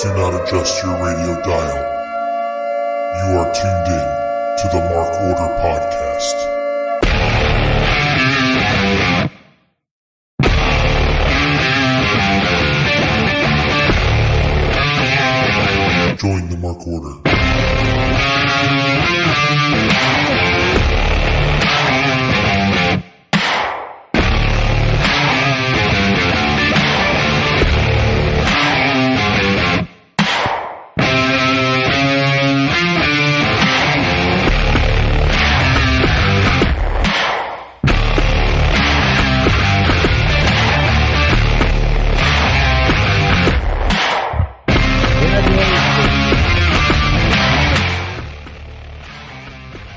Do not adjust your radio dial. You are tuned in to the Mark Order Podcast. Join the Mark Order.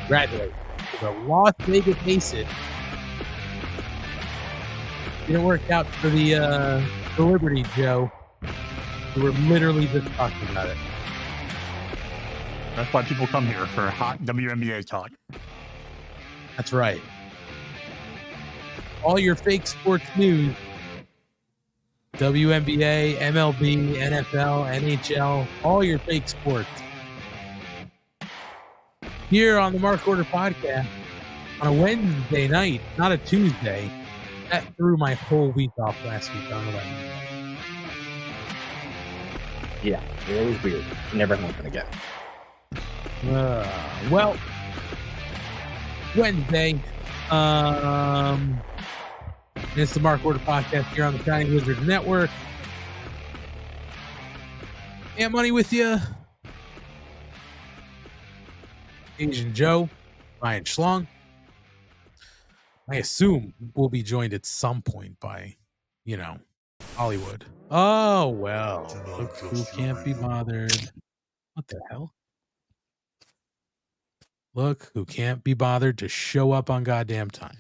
Congratulations to the Las Vegas Aces. Didn't work out for the Liberty, Joe. We were literally just talking about it. That's why people come here, for hot WNBA talk. That's right. All your fake sports news, WNBA, MLB, NFL, NHL, all your fake sports. Here on the Mark Order Podcast on a Wednesday night, not a Tuesday. That threw my whole week off last week on the Wednesday. Yeah, it was weird. Never happened again. Well, Wednesday. It's the Mark Order Podcast here on the Shining Wizards Network. AntMoney with you. Asian Joe, Ryan Schlong. I assume we'll be joined at some point by, Hollywood. Oh, well. Look who can't be bothered. What the hell? Look who can't be bothered to show up on goddamn time.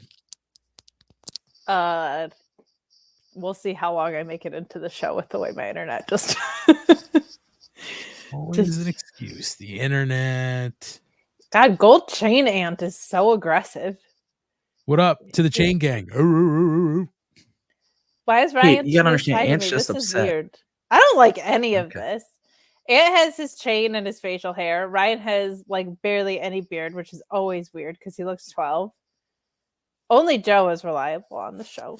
We'll see how long I make it into the show with the way my internet just... Always an excuse. The internet... God, Gold Chain Ant is so aggressive. What up to the chain gang? Why is Ryan? You gotta understand, Ant's just upset. Weird. I don't like any of this. Ant has his chain and his facial hair. Ryan has barely any beard, which is always weird because he looks 12. Only Joe is reliable on the show.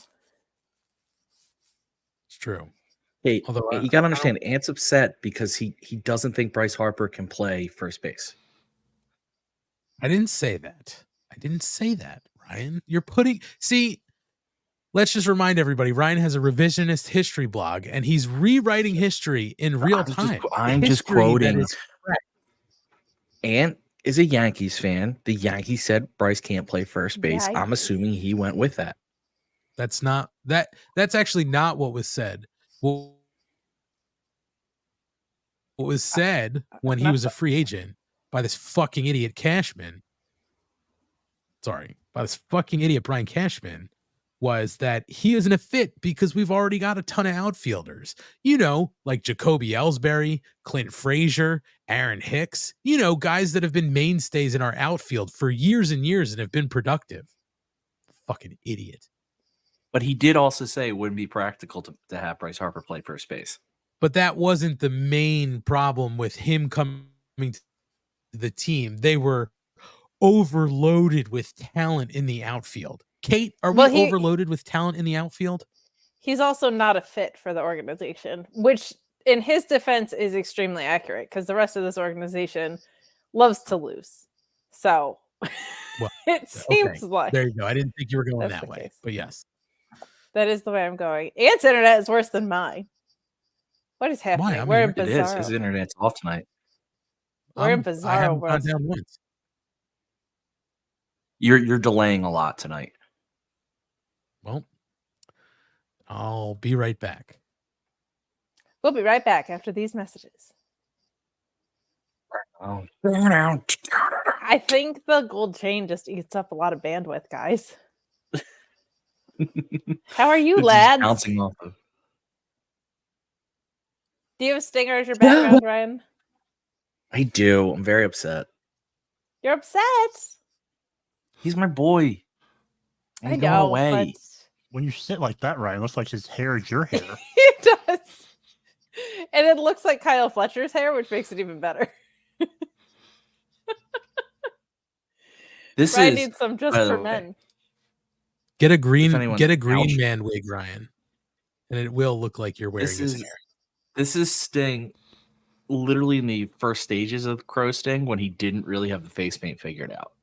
It's true. Hey, you gotta understand, Ant's upset because he doesn't think Bryce Harper can play first base. I didn't say that, Ryan. Let's just remind everybody, Ryan has a revisionist history blog, and he's rewriting history in real time. I'm just quoting. Ant is a Yankees fan. The Yankees said Bryce can't play first base. I'm assuming he went with that. That's actually not what was said. What was said when he was a free agent by this fucking idiot Cashman. By this fucking idiot Brian Cashman, was that he isn't a fit because we've already got a ton of outfielders. Like Jacoby Ellsbury, Clint Frazier, Aaron Hicks. Guys that have been mainstays in our outfield for years and years and have been productive. Fucking idiot. But he did also say it wouldn't be practical to have Bryce Harper play first base. But that wasn't the main problem with him coming to the team. They were overloaded with talent in the outfield. Kate, are we overloaded with talent in the outfield? He's also not a fit for the organization, which in his defense is extremely accurate because the rest of this organization loves to lose. So it seems like there you go. I didn't think you were going that way, but yes. That is the way I'm going. Ant's internet is worse than mine. What is happening? We're in Bizarro. It is. His internet's off tonight. We're in Bizarro world. You're delaying a lot tonight. Well, I'll be right back. We'll be right back after these messages. I think the gold chain just eats up a lot of bandwidth, guys. How are you, lads? Bouncing off of. Do you have a stinger as your background, Ryan? I do. I'm very upset. You're upset? He's my boy. I know. Away. When you sit like that, Ryan, it looks like his hair is your hair. It does. And it looks like Kyle Fletcher's hair, which makes it even better. This Ryan is needs some just by the for way, men. Get a green anyone's man wig, Ryan, and it will look like you're wearing his hair. This is Sting literally in the first stages of Crow Sting when he didn't really have the face paint figured out.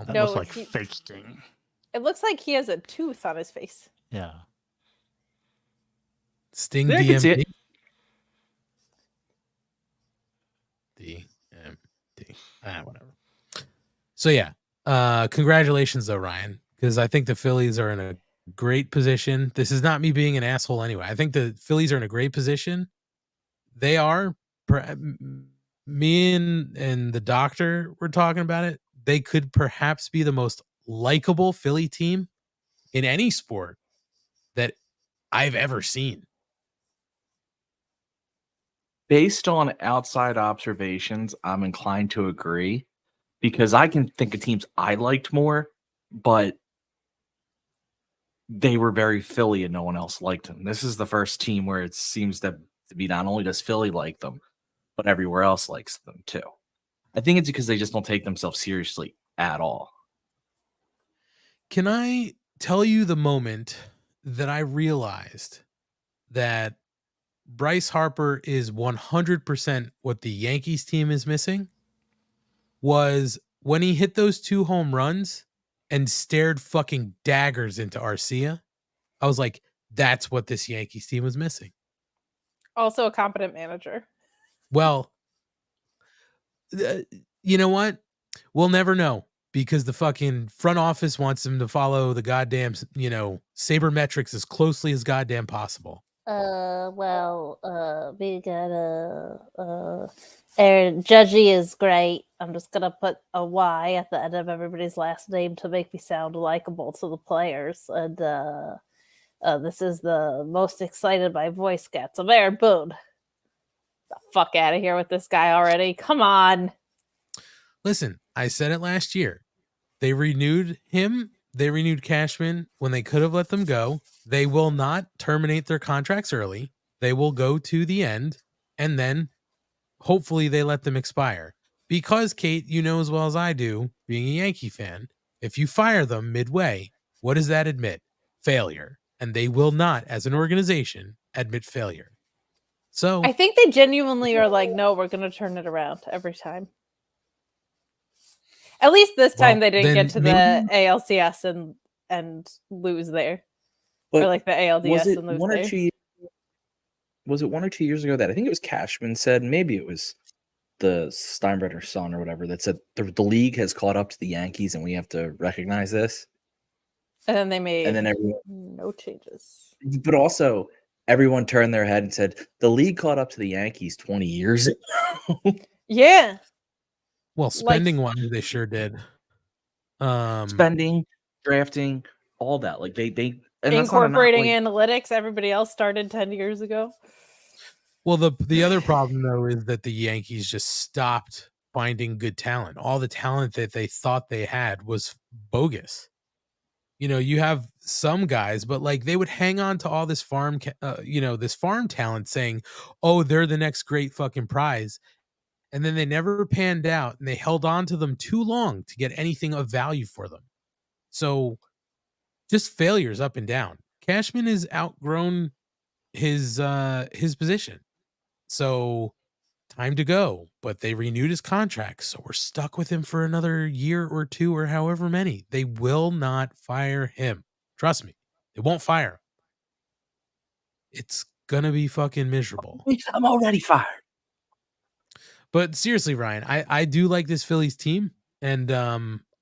That No, looks like fake Sting. It looks like he has a tooth on his face. Yeah. Sting Yeah, I can see DMD. it. DMD. Whatever. So yeah, congratulations though, Ryan, because I think the Phillies are in a great position. This is not me being an asshole anyway. I think the Phillies are in a great position. They are. Me and the doctor were talking about it. They could perhaps be the most likable Philly team in any sport that I've ever seen. Based on outside observations, I'm inclined to agree because I can think of teams I liked more, but they were very Philly and no one else liked them. This is the first team where it seems to be not only does Philly like them, but everywhere else likes them too. I think it's because they just don't take themselves seriously at all. Can I tell you the moment that I realized that Bryce Harper is 100% what the Yankees team is missing? Was when he hit those 2 home runs and stared fucking daggers into Arcia. I was like, that's what this Yankees team was missing. Also a competent manager. Well, you know what? We'll never know because the fucking front office wants him to follow the goddamn, sabermetrics as closely as goddamn possible. We got Aaron Judgy is great. I'm just gonna put a Y at the end of everybody's last name to make me sound likable to the players. And this is the most excited my voice gets. I'm Aaron Boone. The fuck out of here with this guy already. Come on. Listen, I said it last year. They renewed him. They renewed Cashman when they could have let them go. They will not terminate their contracts early. They will go to the end, and then hopefully they let them expire. Because, Kate, you know as well as I do, being a Yankee fan, if you fire them midway, what does that admit? Failure. And they will not, as an organization, admit failure. So I think they genuinely are like, no, we're going to turn it around every time. At least this time they didn't get to the ALCS and lose there. But or like the ALDS and lose there. Was it 1 or 2 years ago that I think it was Cashman said, maybe it was the Steinbrenner's son or whatever, that said the league has caught up to the Yankees and we have to recognize this. And then they made everyone, no changes. But also, everyone turned their head and said, the league caught up to the Yankees 20 years ago. Yeah. Well, spending-wise, they sure did. Spending, drafting, all that. Like they incorporating analytics. Everybody else started 10 years ago. Well, the other problem though is that the Yankees just stopped finding good talent. All the talent that they thought they had was bogus. You have some guys, but like they would hang on to all this farm talent, saying, "Oh, they're the next great fucking prize," and then they never panned out, and they held on to them too long to get anything of value for them. So, just failures up and down. Cashman has outgrown his position. So time to go, but they renewed his contract. So we're stuck with him for another year or two or however many. They will not fire him. Trust me. They won't fire him. It's going to be fucking miserable. I'm already fired. But seriously, Ryan, I do like this Phillies team. And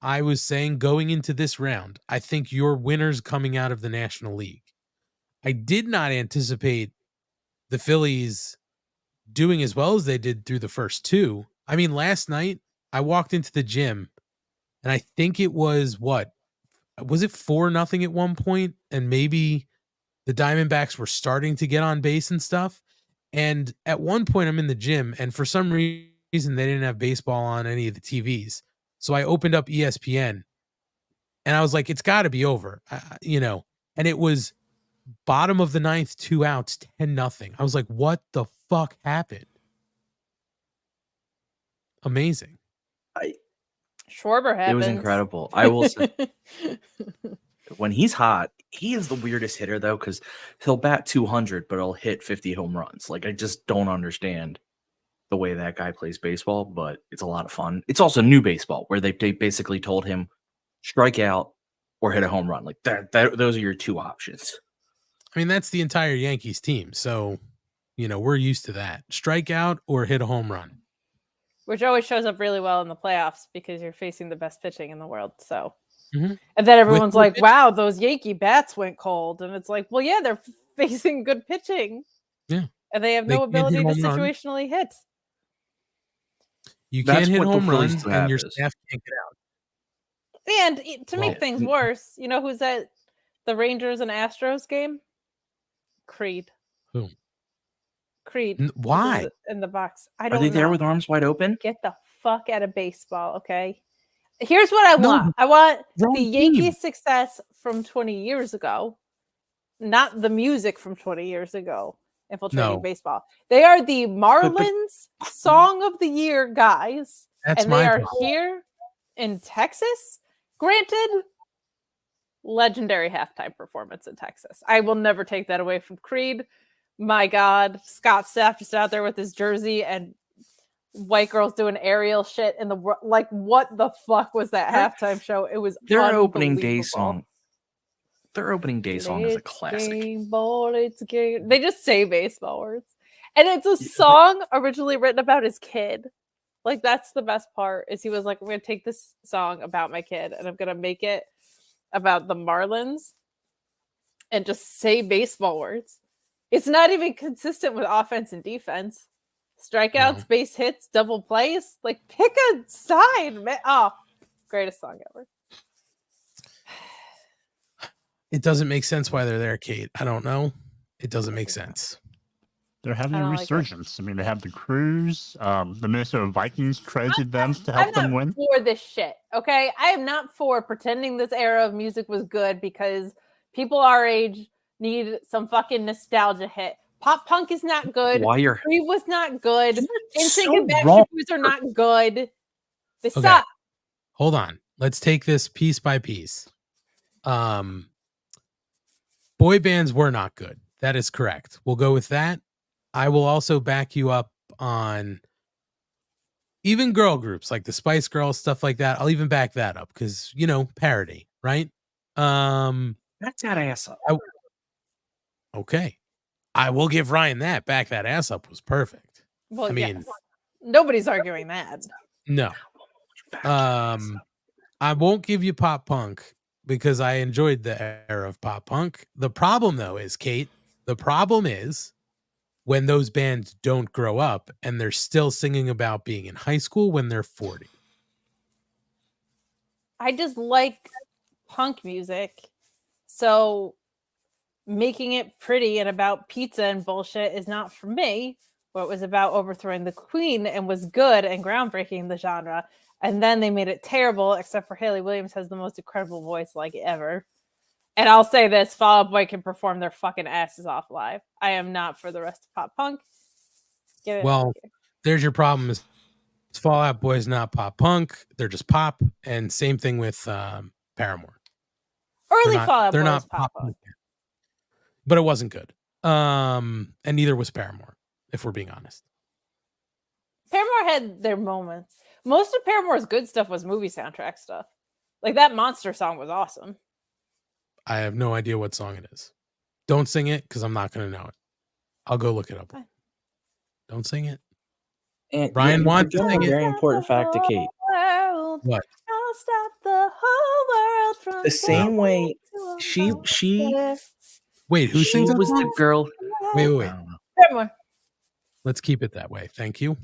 I was saying going into this round, I think your winners coming out of the National League. I did not anticipate the Phillies doing as well as they did through the first 2. I mean, last night I walked into the gym and I think it was was it 4-0 at one point? And maybe the Diamondbacks were starting to get on base and stuff. And at one point I'm in the gym and for some reason they didn't have baseball on any of the TVs. So I opened up ESPN and I was like, it's gotta be over, and it was Bottom of the ninth, 2 outs, 10-0. I was like, what the fuck happened? Amazing. Schwarber happens. It was incredible. I will say, when he's hot, he is the weirdest hitter, though, because he'll bat 200, but he'll hit 50 home runs. Like, I just don't understand the way that guy plays baseball, but it's a lot of fun. It's also new baseball, where they basically told him, strike out or hit a home run. Like, those are your two options. I mean, that's the entire Yankees team. So, we're used to that. Strike out or hit a home run. Which always shows up really well in the playoffs because you're facing the best pitching in the world. So, Mhm. And then everyone's like, wow, those Yankee bats went cold. And it's like, well, yeah, they're facing good pitching. Yeah. And they have no ability to situationally hit. You can't hit home runs and your staff can't get out. And to make things worse, you know who's at the Rangers and Astros game? Creed. Who? Creed. Why? In the box. I don't know. Are they there with arms wide open? Get the fuck out of baseball, okay? Here's what I want. I want the Yankees' success from 20 years ago, not the music from 20 years ago, infiltrating baseball. They are the Marlins Song of the Year guys. That's and they are here in Texas. Granted, legendary halftime performance in Texas. I will never take that away from Creed. My God, Scott Stapp just out there with his jersey and white girls doing aerial shit in the like. What the fuck was that halftime show? It was their opening day song. Their opening day song is a classic. Game ball, it's game. They just say baseball words, and it's a song originally written about his kid. Like that's the best part. Is he was like, I'm gonna take this song about my kid, and I'm gonna make it about the Marlins, and just say baseball words. It's not even consistent with offense and defense. Strikeouts, base hits, double plays. Like, pick a side, man. Oh, greatest song ever. It doesn't make sense why they're there, Kate. I don't know. It doesn't make sense. They're having a resurgence. I mean, they have the Crews. The Minnesota Vikings traded them to help them win. I'm not for this shit, okay? I am not for pretending this era of music was good because people our age need some fucking nostalgia hit. Pop punk is not good. Creed was not good. NSYNC and Backstreet Boys are not good. They suck. Hold on. Let's take this piece by piece. Boy bands were not good. That is correct. We'll go with that. I will also back you up on even girl groups like the Spice Girls, stuff like that. I'll even back that up because, parody, right? That's that ass up. Okay. I will give Ryan that. Back that ass up was perfect. Well, I mean, nobody's arguing that. No. I won't give you pop punk because I enjoyed the era of pop punk. The problem, though, is, Kate, when those bands don't grow up and they're still singing about being in high school when they're 40. I just like punk music. So making it pretty and about pizza and bullshit is not for me. What was about overthrowing the queen and was good and groundbreaking in the genre. And then they made it terrible, except for Hayley Williams has the most incredible voice like ever. And I'll say this, Fall Out Boy can perform their fucking asses off live. I am not for the rest of pop punk. There's your problem is Fall Out Boy's not pop punk. They're just pop. And same thing with Paramore. Fall Out Boy is pop punk. But it wasn't good. And neither was Paramore, if we're being honest. Paramore had their moments. Most of Paramore's good stuff was movie soundtrack stuff. Like that Monster song was awesome. I have no idea what song it is. Don't sing it because I'm not going to know it. I'll go look it up. Fine. Don't sing it. And Brian wants to sing it. Very important fact to Kate. What? I'll stop the whole world from the same way she Wait, who sings that was song? the girl? Wait. Paramore. Let's keep it that way. Thank you.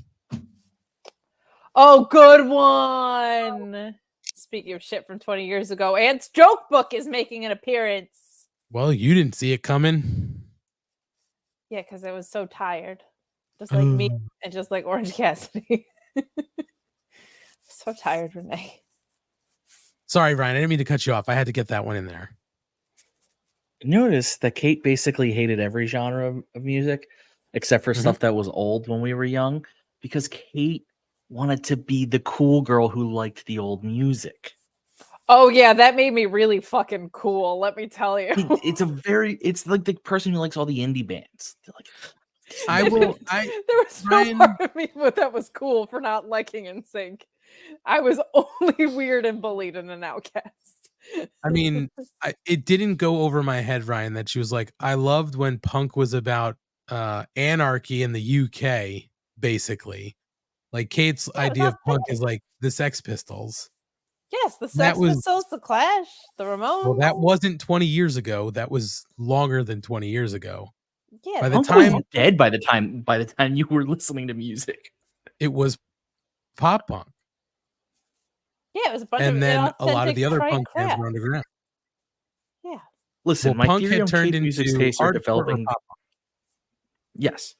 Oh, good one. Speaking of shit from 20 years ago, Ant's joke book is making an appearance. Well, you didn't see it coming. Yeah, because I was so tired. Just like me and just like Orange Cassidy. So tired, Renee. Sorry, Ryan. I didn't mean to cut you off. I had to get that one in there. Notice that Kate basically hated every genre of music except for stuff that was old when we were young, because Kate wanted to be the cool girl who liked the old music. Oh yeah, that made me really fucking cool. Let me tell you. It's like the person who likes all the indie bands. They're like, there was no part of me that was cool for not liking NSYNC. I was only weird and bullied and an outcast. I mean, it didn't go over my head, Ryan, that she was like, I loved when punk was about anarchy in the UK, basically. Like Kate's idea of punk is like the Sex Pistols. Yes, the Sex Pistols, the Clash, the Ramones. Well, that wasn't 20 years ago. That was longer than 20 years ago. Yeah, by the time was dead by the time you were listening to music. It was pop punk. Yeah, it was a bunch and then a lot of the other punk bands were underground. Yeah. Listen, my punk had turned into music tastes are developing. Yes.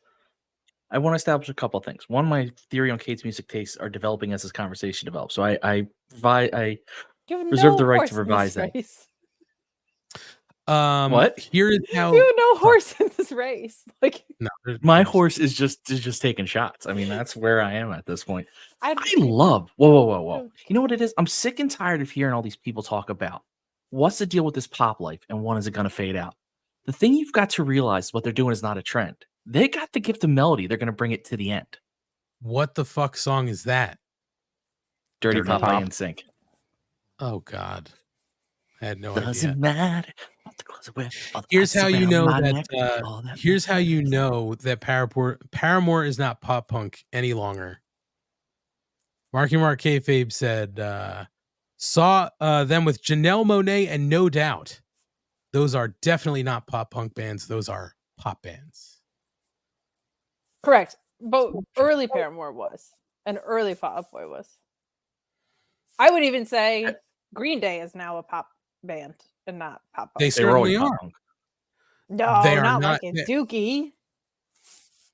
I want to establish a couple of things. One, my theory on Kate's music tastes are developing as this conversation develops. So I reserve the right to revise that. What? Here is how you have no horse in this race. Like my horse is just taking shots. I mean, that's where I am at this point. I love whoa. You know what it is? I'm sick and tired of hearing all these people talk about what's the deal with this pop life and when is it going to fade out. The thing you've got to realize, what they're doing is not a trend. They got the gift of melody. They're going to bring it to the end. What the fuck song is that? Dirty Pop by NSYNC. Oh God, I had no Doesn't idea. Matter. Here's how you know that. Here's how you know that Paramore is not pop punk any longer. Marky Mark Kayfabe said, saw them with Janelle Monáe and No Doubt. Those are definitely not pop punk bands. Those are pop bands. Correct. But early Paramore was. And early Fall Out Boy was. I would even say Green Day is now a pop band and not pop punk. They certainly are. No, they are not like it. Dookie.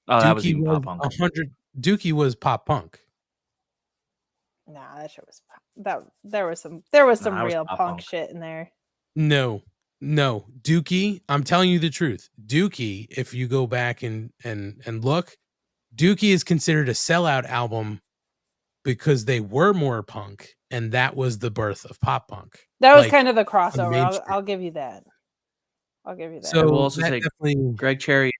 Oh, that was even pop punk. Dookie was pop punk. Nah, that shit was pop. There was some real punk shit in there. No, Dookie. I'm telling you the truth. Dookie, if you go back and look, Dookie is considered a sellout album because they were more punk, and that was the birth of pop punk. That was kind of the crossover. I'll give you that. So I will also say, Greg Cherry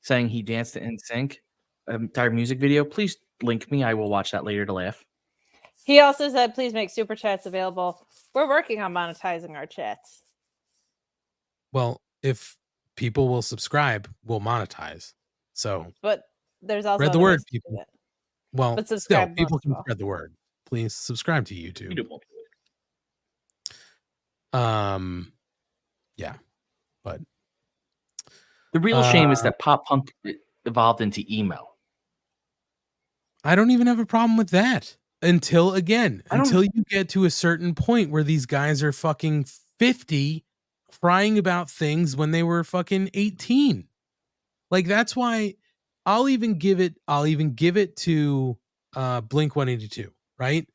saying he danced to NSYNC entire music video. Please link me. I will watch that later to laugh. He also said, please make super chats available. We're working on monetizing our chats. Well, if people will subscribe, we'll monetize. So, but there's also spread the word, people. Well, but still, people can spread the word. Please subscribe to YouTube. Yeah, but the real shame is that pop punk evolved into emo. I don't even have a problem with that until you get to a certain point where these guys are fucking 50 crying about things when they were fucking 18. Like, that's why I'll even give it to Blink-182, right?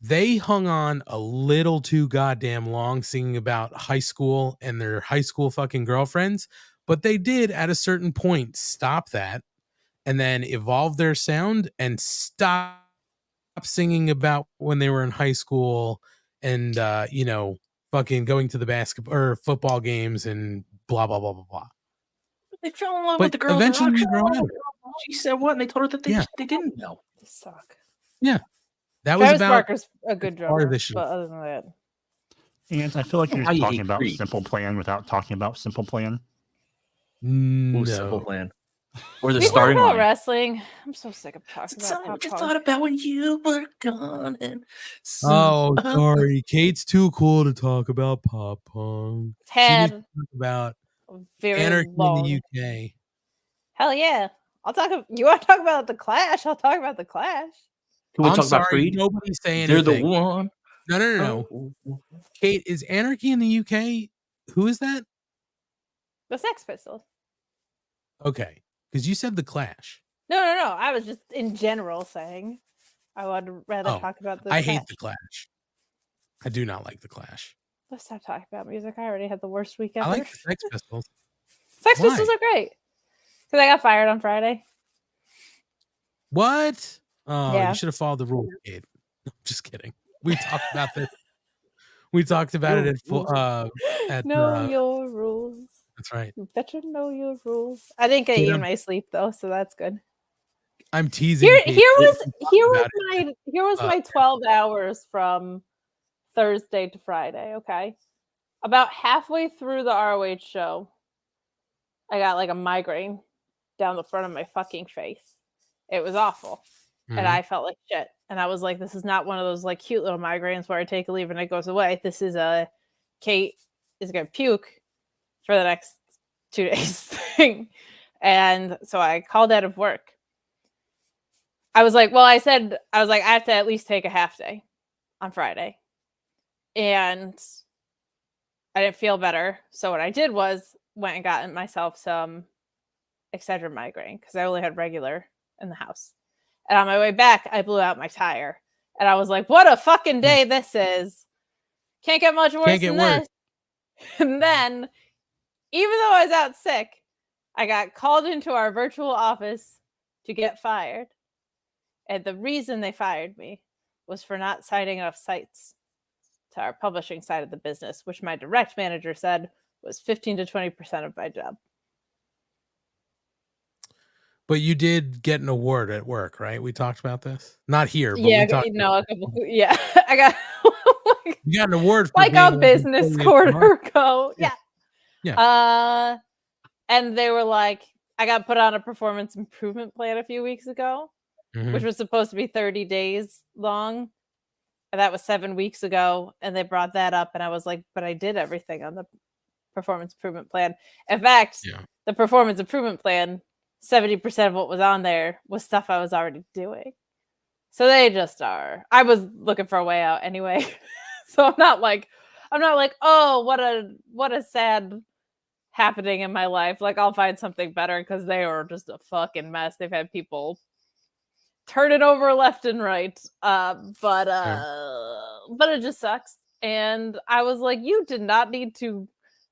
They hung on a little too goddamn long singing about high school and their high school fucking girlfriends, but they did at a certain point stop that and then evolve their sound and stop singing about when they were in high school and fucking going to the basketball or football games and blah blah blah blah blah. They fell in love with the girl. Eventually, she said what? And they told her that they didn't know. They suck. Yeah, that was about Parker's a good drummer, but other than that, and I feel like you're just talking about Simple Plan without talking about Simple Plan. No. Simple Plan. Or the we starting talk about line. Wrestling. I'm so sick of talking about pop just punk. thought about when you were gone. And sorry, Kate's too cool to talk about pop punk. Ted, she needs to talk about very anarchy long. in the UK. Hell yeah, I'll talk. You want to talk about the Clash? I'll talk about the Clash. Can we talk about Creed? Nobody's saying they're anything. The one. No. Kate, is anarchy in the UK? Who is that? The Sex Pistols. Okay. Because you said the Clash. No. I was just in general saying I would rather talk about the Clash. I hate the Clash. I do not like the Clash. Let's stop talking about music. I already had the worst week ever. I like the Sex Pistols. Sex Why? Pistols are great. Because I got fired on Friday. What? Oh, Yeah. you should have followed the rules, Kate. No, just kidding. We talked about this. We talked about it at know your rules. That's right. You better know your rules. I didn't get Yeah. in my sleep though, so that's good. I'm teasing. Here was about my 12 hours from Thursday to Friday. Okay, about halfway through the ROH show, I got like a migraine down the front of my fucking face. It was awful, and I felt like shit. And I was like, "This is not one of those like cute little migraines where I take a leave and it goes away. This is a Kate is gonna puke for the next 2 days thing." And so I called out of work. I was like, I have to at least take a half day on Friday. And I didn't feel better. So what I did was went and got myself some Excedrin migraine because I only had regular in the house. And on my way back, I blew out my tire. And I was like, what a fucking day this is. Can't get much worse than this. And then, even though I was out sick, I got called into our virtual office to get fired. And the reason they fired me was for not citing enough sites to our publishing side of the business, which my direct manager said was 15 to 20% of my job. But you did get an award at work, right? We talked about this. Not here, but Yeah, we talked. I got. You got an award for like being a business quarter go. Yeah. And they were like, I got put on a performance improvement plan a few weeks ago, which was supposed to be 30 days long. And that was 7 weeks ago. And they brought that up. And I was like, but I did everything on the performance improvement plan. In fact, the performance improvement plan, 70% of what was on there was stuff I was already doing. So they just are. I was looking for a way out anyway. So I'm not like, oh, what a sad happening in my life. Like, I'll find something better, because they were just a fucking mess. They've had people turn it over left and right. But it just sucks. And I was like, you did not need to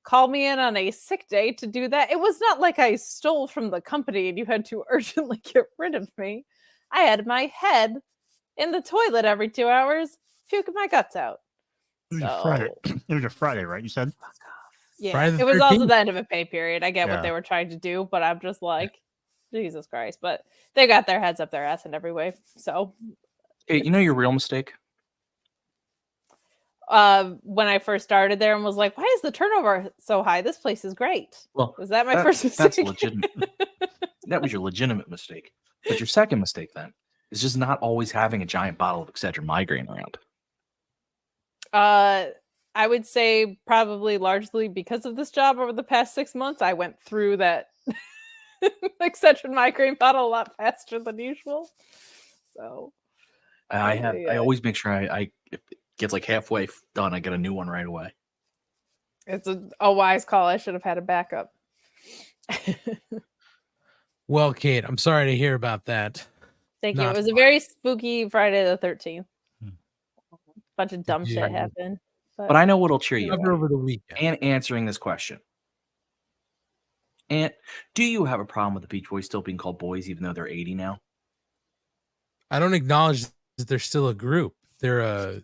call me in on a sick day to do that. It was not like I stole from the company and you had to urgently get rid of me. I had my head in the toilet every 2 hours, puking my guts out. It was a Friday. It was a Friday, right? You said? Yeah, Friday the it was 13th. also the end of a pay period. I get what they were trying to do, but I'm just like, Jesus Christ. But they got their heads up their ass in every way. So, hey, you know your real mistake? when I first started there and was like, why is the turnover so high? This place is great. Well, was that my first mistake? That's legitimate. That was your legitimate mistake. But your second mistake then is just not always having a giant bottle of Excedrin migraine around. I would say probably largely because of this job over the past 6 months, I went through that Excedrin migraine bottle a lot faster than usual. So I always make sure I if it gets like halfway done, I get a new one right away. It's a wise call. I should have had a backup. Well, Kate, I'm sorry to hear about that. Thank you. It was a very spooky Friday the 13th. Bunch of dumb shit happened. But I know what'll cheer you up over the weekend. And answering this question. And do you have a problem with the Beach Boys still being called boys, even though they're 80 now? I don't acknowledge that they're still a group. They're a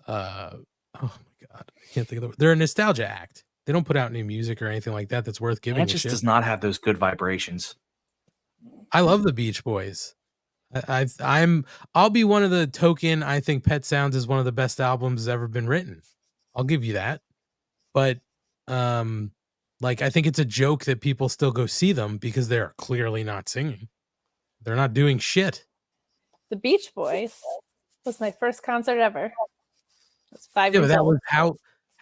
oh my God, I can't think of the word. They're a nostalgia act. They don't put out new music or anything like that that's worth giving a shit. It just does not have those good vibrations. I love the Beach Boys. I'll be one of the token. I think Pet Sounds is one of the best albums that's ever been written. I'll give you that. But like, I think it's a joke that people still go see them because they're clearly not singing. They're not doing shit. The Beach Boys was my first concert ever. It was 5 Yeah, years but that old. was how.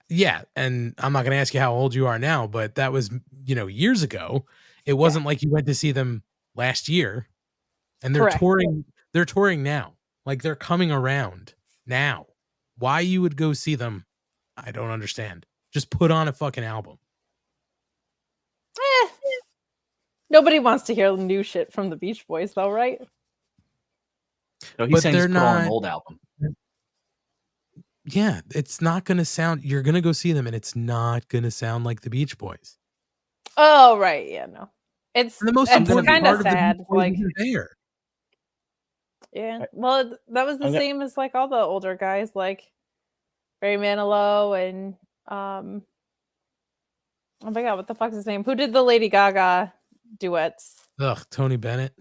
Yeah, and I'm not going to ask you how old you are now, but that was, years ago. It wasn't like you went to see them last year. And they're touring. They're touring now. Like, they're coming around now. Why you would go see them, I don't understand. Just put on a fucking album. Nobody wants to hear new shit from the Beach Boys, though, right? No, he's saying he's put on an old album. Yeah, it's not going to sound. You're going to go see them, and it's not going to sound like the Beach Boys. Oh right, yeah, no. It's And the most it's important kind part of of the sad. Beach Boys Like, isn't there. yeah, well, that was the I'm same as like all the older guys, like Barry Manilow and oh my god, what the fuck's his name? Who did the Lady Gaga duets? Ugh, Tony Bennett.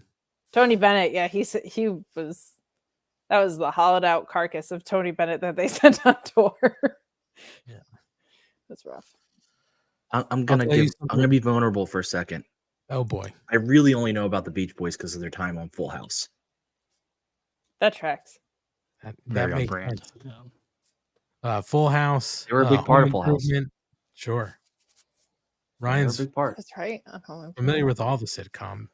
Tony Bennett. Yeah, he was. That was the hollowed out carcass of Tony Bennett that they sent on tour. Yeah, that's rough. I'm gonna be vulnerable for a second. Oh boy, I really only know about the Beach Boys because of their time on Full House. That tracks. that Very on makes brand. sense. Yeah. Full House. They were a big part of Full House. Sure. They're a Ryan's big part. That's right. familiar with all the sitcom.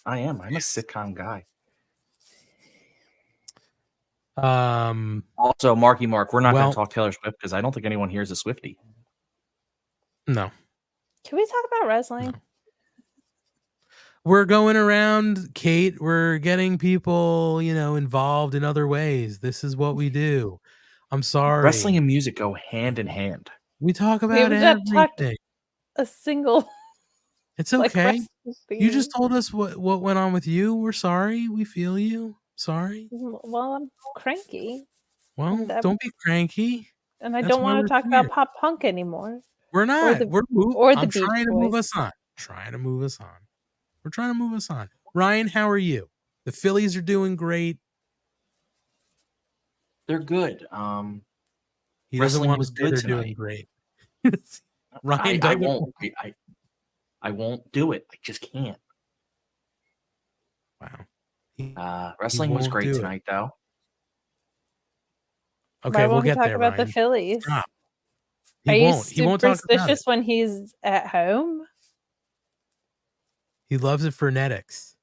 I am. I'm a sitcom guy. Also, Marky Mark, we're not going to talk Taylor Swift because I don't think anyone here is a Swiftie. No. Can we talk about wrestling? No. We're going around, Kate. We're getting people, involved in other ways. This is what we do. I'm sorry. Wrestling and music go hand in hand. We talk about haven't everything. A single. It's okay. You just told us what went on with you. We're sorry. We feel you. Sorry. Well, I'm cranky. Well, don't be cranky. And I don't want to talk about pop punk anymore. We're not. I'm trying to move us on. We're trying to move us on. Ryan, how are you? The Phillies are doing great. They're good. He doesn't want was to say good they're tonight. doing great. Ryan, I won't do it. I just can't. Wow. Wrestling was great tonight, though. Okay, we'll get talk there. About Ryan. the Phillies. Stop. Are He you won't. He won't talk about it. superstitious when he's at home? He loves it phonetics.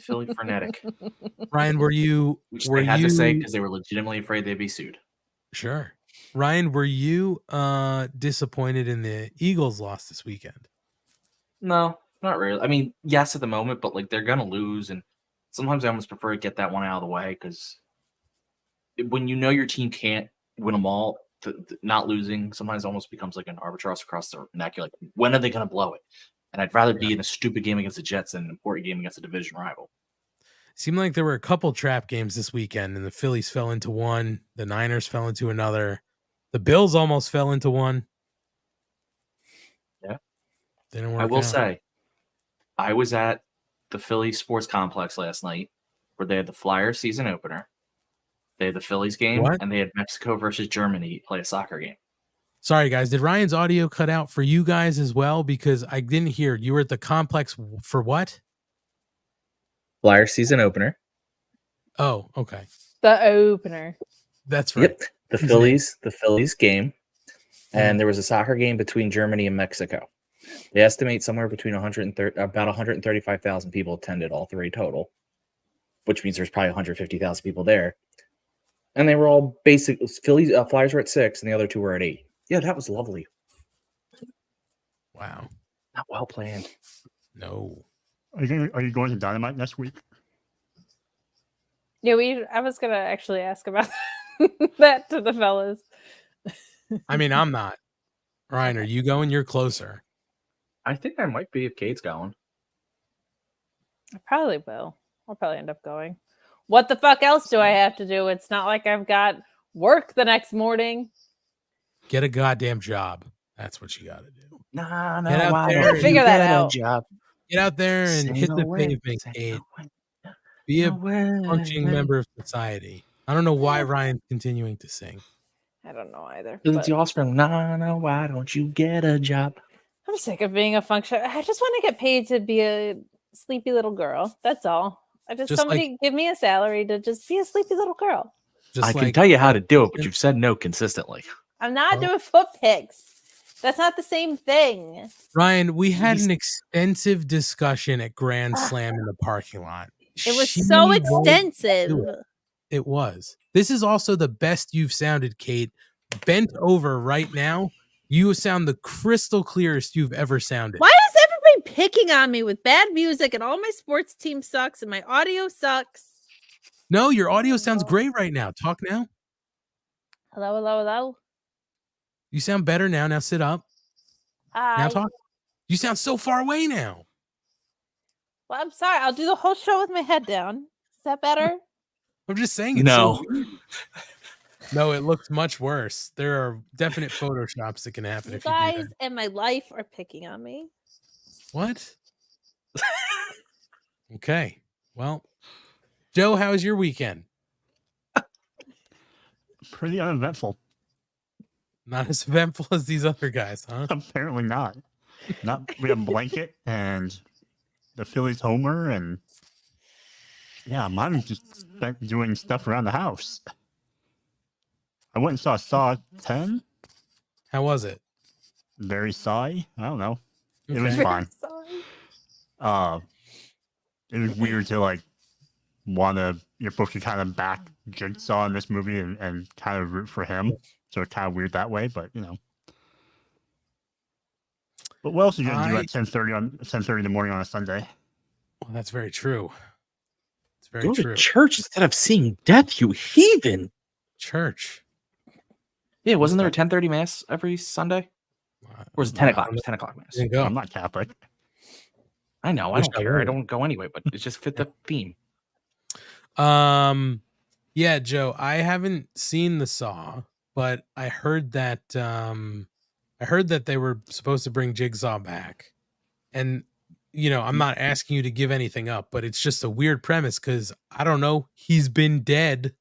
Philly frenetic. Ryan, were you? Which they had to say because they were legitimately afraid they'd be sued. Sure. Ryan, were you disappointed in the Eagles' loss this weekend? No, not really. I mean, yes, at the moment, but like they're gonna lose, and sometimes I almost prefer to get that one out of the way because when you know your team can't win them all, not losing sometimes almost becomes like an albatross across their neck. You're like, when are they gonna blow it? And I'd rather be in a stupid game against the Jets than an important game against a division rival. Seemed like there were a couple trap games this weekend, and the Phillies fell into one. The Niners fell into another. The Bills almost fell into one. Yeah. Didn't work I will out. say, I was at the Philly Sports Complex last night where they had the Flyers season opener. They had the Phillies game, and they had Mexico versus Germany play a soccer game. Sorry, guys. Did Ryan's audio cut out for you guys as well? Because I didn't hear. You were at the complex for what? Flyers season opener. Oh, okay. The opener. That's right. Yep. The Phillies game. And there was a soccer game between Germany and Mexico. They estimate somewhere between about 135,000 people attended, all three total, which means there's probably 150,000 people there. And they were all Flyers were at 6, and the other two were at 8. Yeah, that was lovely. Wow. Not well planned. No. Are you going to Dynamite next week? Yeah, I was gonna actually ask about that to the fellas. I mean, I'm not. Ryan, are you going? You're closer. I think I might be if Kate's going. I probably will. I'll probably end up going. What the fuck else do I have to do? It's not like I've got work the next morning. Get a goddamn job. That's what you got to do. No, Get out there and figure that out. Get out there and hit the pavement, Kate. Be a functioning member of society. I don't know why Ryan's continuing to sing. I don't know either. It's the offspring. No, why don't you get a job? I'm sick of being a function. I just want to get paid to be a sleepy little girl. That's all. Somebody give me a salary to just be a sleepy little girl. I can tell you how to do it, but you've said no consistently. I'm not doing foot pics. That's not the same thing. Ryan, we had an extensive discussion at Grand Slam in the parking lot. It was so extensive. It was. This is also the best you've sounded, Kate. Bent over right now, you sound the crystal clearest you've ever sounded. Why is everybody picking on me with bad music and all my sports team sucks and my audio sucks? No, your audio sounds great right now. Talk now. Hello, hello, hello. You sound better now. Now sit up. Hi. Now talk. You sound so far away now. Well, I'm sorry. I'll do the whole show with my head down. Is that better? I'm just saying it's No. so weird. No, it looks much worse. There are definite photoshops that can happen You if you do that. guys and my life are picking on me. What? Okay. Well, Joe, how was your weekend? Pretty uneventful. Not as eventful as these other guys, huh? Apparently not. We have blanket and the Phillies homer, and yeah, mine just spent doing stuff around the house. I went and saw 10. How was it? Very sigh. I don't know. It Okay. was fine. Sorry. It was weird to you're supposed to kind of back Jigsaw in this movie and kind of root for him. So it's kind of weird that way, but you know. But what else are you gonna do at 10:30 in the morning on a Sunday? Well, that's very true. It's very Go true. to church instead of seeing death, you heathen. Church. Yeah, wasn't there a 10:30 mass every Sunday? Or was it 10 o'clock? It was 10 o'clock mass. There you go. I'm not Catholic. I know. I Wish don't I care. were. I don't go anyway, but it just fit the theme. Yeah, Joe, I haven't seen the Saw, but I heard that they were supposed to bring Jigsaw back. And you know, I'm not asking you to give anything up, but it's just a weird premise because I don't know, he's been dead.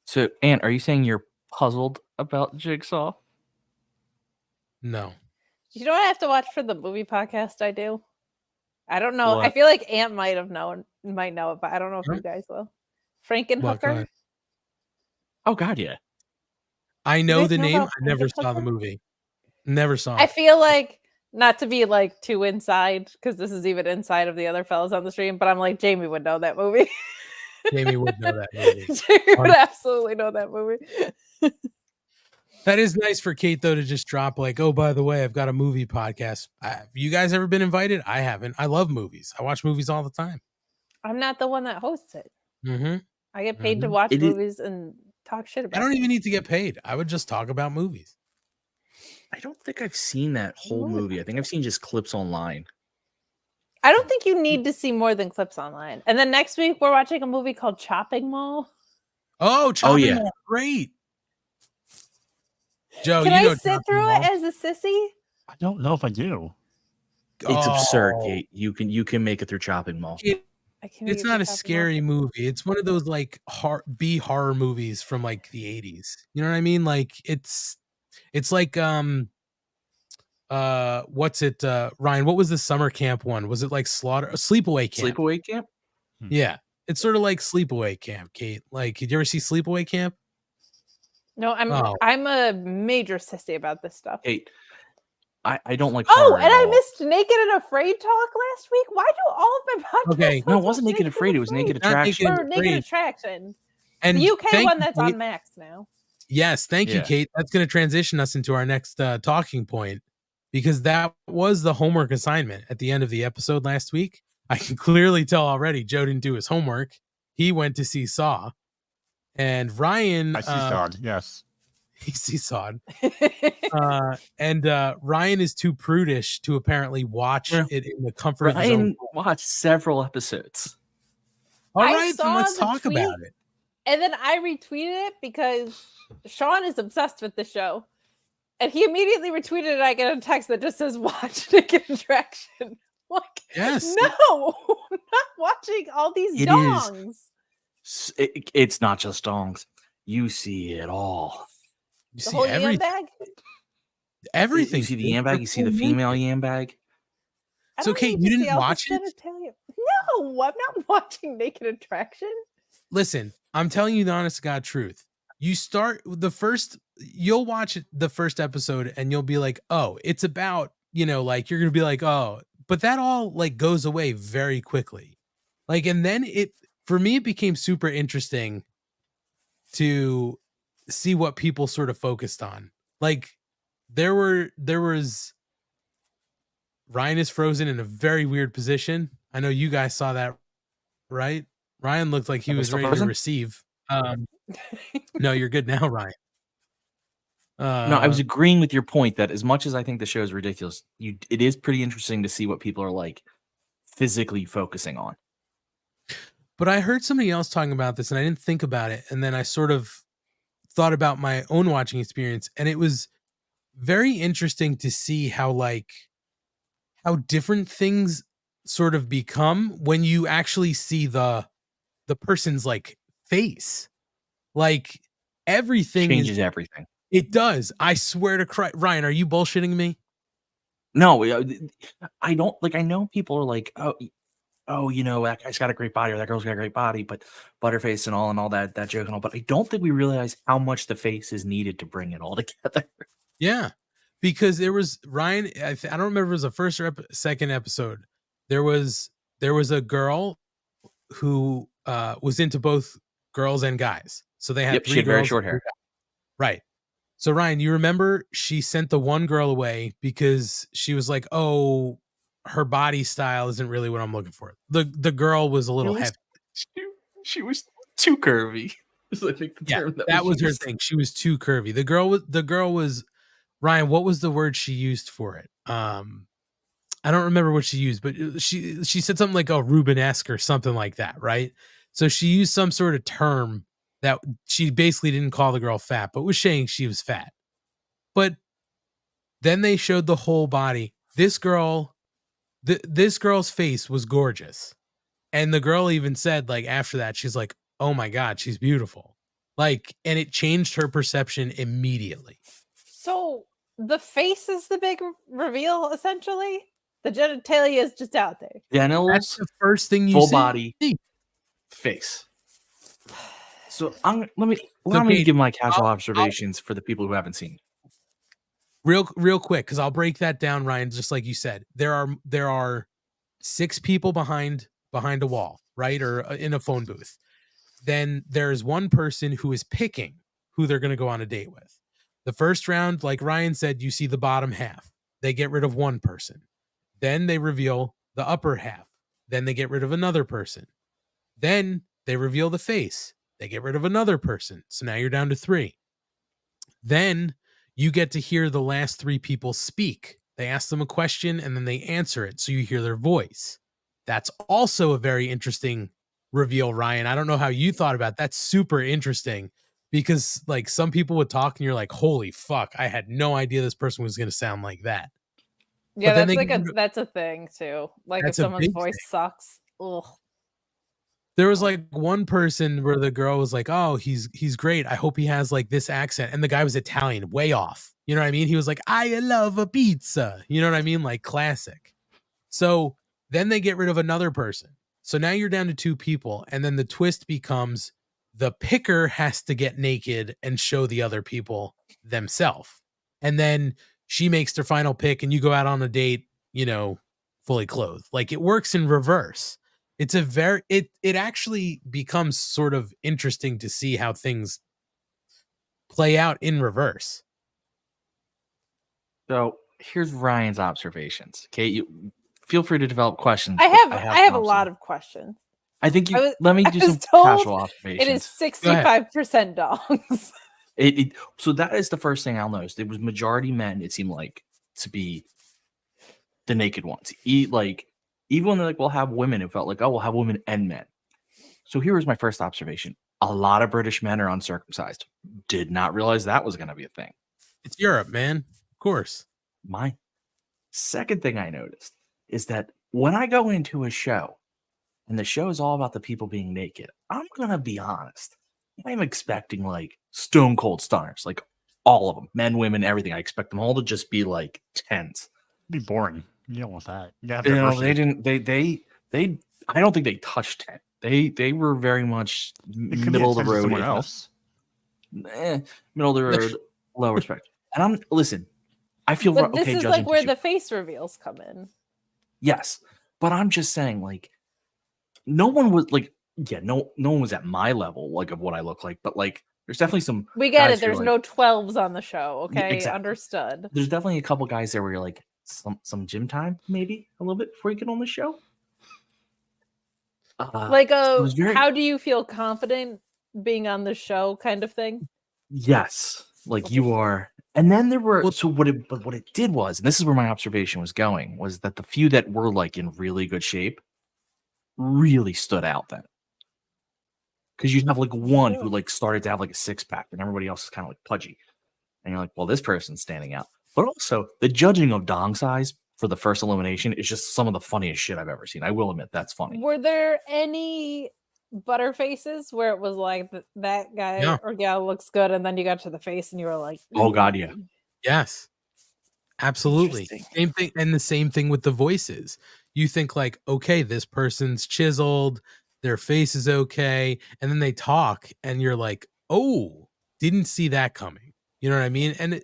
So, Ant, are you saying you're puzzled about Jigsaw? No. You know what I have to watch for the movie podcast I do? I don't know. I What? feel like Ant might know it, but I don't know if Huh? you guys will. What, go Frankenhooker. ahead. Oh, God, yeah. I know guys the know name. about I never saw the Frankenhooker? movie. Never saw I it. feel like, not to be like too inside, because this is even inside of the other fellas on the stream, but I'm like, Jamie would know that movie. Jamie would know that movie. Jamie would absolutely know that movie. That is nice for Kate, though, to just drop like, oh, by the way, I've got a movie podcast. Have you guys ever been invited? I haven't. I love movies. I watch movies all the time. I'm not the one that hosts it. Mm-hmm. I get paid to Mhm. watch It is- movies and talk shit about I don't them. even need to get paid. I would just talk about movies. I don't think I've seen that whole movie. I think I've seen just clips online. I don't think you need to see more than clips online. And then next week, we're watching a movie called Chopping Mall. Oh, Chopping yeah. Mall, great. Joe, Can you know I sit Chopping through Mall. it as a sissy? I don't know if I do. It's absurd, Oh, Kate. You can make it through Chopping Mall. I can't It's even not do a Chopping Mall. scary movie. It's one of those like B horror movies from like the 80s. You know what I mean? Like it's like what's it Ryan, what was the summer camp one? Was it like Sleepaway Camp? Sleepaway Camp? Yeah. It's sort of like Sleepaway Camp, Kate. Like, did you ever see Sleepaway Camp? No, Oh. I'm a major sissy about this stuff. Kate, I don't like Oh, horror and at I all. missed Naked and Afraid talk last week. Why do all of my podcasts? Okay. No, it talk wasn't about Naked Afraid. It was Naked Not Attraction. Naked Or Naked Afraid. Attraction. And The UK thank one you, that's Kate. on Max now. Yes, thank you, Yeah. Kate. That's going to transition us into our next talking point because that was the homework assignment at the end of the episode last week. I can clearly tell already Joe didn't do his homework. He went to see Saw. And Ryan... I see Sod, yes. He seesawed. And Ryan is too prudish to apparently watch Well, it in the comfort of his own Ryan home. watched several episodes. All I right, then saw let's the talk tweet. about it. And then I retweeted it because Sean is obsessed with the show. And he immediately retweeted it. I get a text that just says, watch Naked Attraction. Like, Yes. no, I'm not watching all these It is. dongs. It's not just dongs. You see it all. You The see whole yam everything. bag. Everything. You see the yam bag. You see the female yam bag. I So, don't Kate, need you to didn't see all the watch it? genitalia. No, I'm not watching Naked Attraction. Listen, I'm telling you the honest to God truth. You'll watch the first episode and you'll be like, oh, it's about, like you're going to be like, oh, but that all like goes away very quickly. Like, and then for me, it became super interesting to see what people sort of focused on. Like there was Ryan is frozen in a very weird position. I know you guys saw that, right? Ryan looked like he Am I was still ready to frozen? receive. No, you're good now, Ryan. No, I was agreeing with your point that as much as I think the show is ridiculous, it is pretty interesting to see what people are like physically focusing on. But I heard somebody else talking about this and I didn't think about it. And then I sort of thought about my own watching experience. And it was very interesting to see how different things sort of become when you actually see the person's like face. Like everything Changes everything. It does. I swear to Christ. Ryan, are you bullshitting me? No, I don't like. I know people are like, oh, you know, that guy's got a great body or that girl's got a great body, but butterface and all that joke and all. But I don't think we realize how much the face is needed to bring it all together. Yeah, because there was Ryan. I don't remember if it was the first or second episode. There was a girl who was into both girls and guys. So they had she had very short hair. Right. So Ryan, you remember she sent the one girl away because she was like, "Oh, her body style isn't really what I'm looking for." The girl was a little heavy. She was too curvy. I think the term that was her thing. She was too curvy. The girl was Ryan. What was the word she used for it? I don't remember what she used, but she said something like a Rubenesque or something like that, right? So she used some sort of term that she basically didn't call the girl fat, but was saying she was fat. But then they showed the whole body. This girl's face was gorgeous. And the girl even said, like, after that, she's like, "Oh my God, she's beautiful." Like, and it changed her perception immediately. So the face is the big reveal, essentially? The genitalia is just out there. Genitals, that's the first thing you full see. Body, face. So let me give my casual observations for the people who haven't seen. Real quick, because I'll break that down, Ryan. Just like you said, there are 6 people behind a wall, right, or in a phone booth. Then there's one person who is picking who they're going to go on a date with. The first round, like Ryan said, you see the bottom half. They get rid of one person. Then they reveal the upper half. Then they get rid of another person. Then they reveal the face. They get rid of another person. So now you're down to 3. Then you get to hear the last 3 people speak. They ask them a question and then they answer it. So you hear their voice. That's also a very interesting reveal, Ryan. I don't know how you thought about it. That's super interesting because like some people would talk and you're like, holy fuck, I had no idea this person was going to sound like that. Yeah, that's a thing too. Like if someone's voice sucks. Ugh. There was like one person where the girl was like, "Oh, he's great. I hope he has like this accent." And the guy was Italian, way off. You know what I mean? He was like, "I love a pizza." You know what I mean? Like classic. So then they get rid of another person. So now you're down to 2 people. And then the twist becomes the picker has to get naked and show the other people themselves. And then she makes their final pick and you go out on a date, you know, fully clothed. Like it works in reverse. It's it actually becomes sort of interesting to see how things play out in reverse. So here's Ryan's observations. Okay, you feel free to develop questions. I have a lot of questions. I think let me do some casual observations. It is 65% dongs. So that is the first thing I'll notice. It was majority men. It seemed like to be the naked ones. Even when they're like, we'll have women, it felt like, oh, we'll have women and men. So here was my first observation. A lot of British men are uncircumcised. Did not realize that was going to be a thing. It's Europe, man. Of course. My second thing I noticed is that when I go into a show and the show is all about the people being naked, I'm going to be honest. I'm expecting like stone cold stunners, like all of them, men, women, everything. I expect them all to just be like 10s. Be boring. You don't want that. They didn't. They. I don't think they touched 10. They were very much middle of the road. Someone else. Middle of the road, low respect. And listen. I feel but this is like where the face reveals come in. Yes, but I'm just saying, like, no one was like, no one was at my level, like, of what I look like. But like, there's definitely some. We get it. There's no 12s on the show. Okay, yeah, exactly. Understood. There's definitely a couple guys there where you're like. Some gym time, maybe a little bit before you get on the show. Like it was very how do you feel confident being on the show kind of thing? yes, like Okay. you are. And then there were Well- so what it did was, and this is where my observation was going, was that the few that were like in really good shape really stood out then. Because you'd have like one who like started to have like a six pack, and everybody else is kind of like pudgy. And you're like, well, this person's standing out. But also the judging of dong size for the first elimination is just some of the funniest shit I've ever seen. I will admit that's funny. Were there any butter faces where it was like that guy Yeah. or gal looks good, and then you got to the face and you were like, Oh god, yeah. Yes. Absolutely. Interesting. Same thing. And the same thing with the voices. You think like, okay, this person's chiseled, their face is okay. And then they talk and you're like, oh, didn't see that coming. You know what I mean? And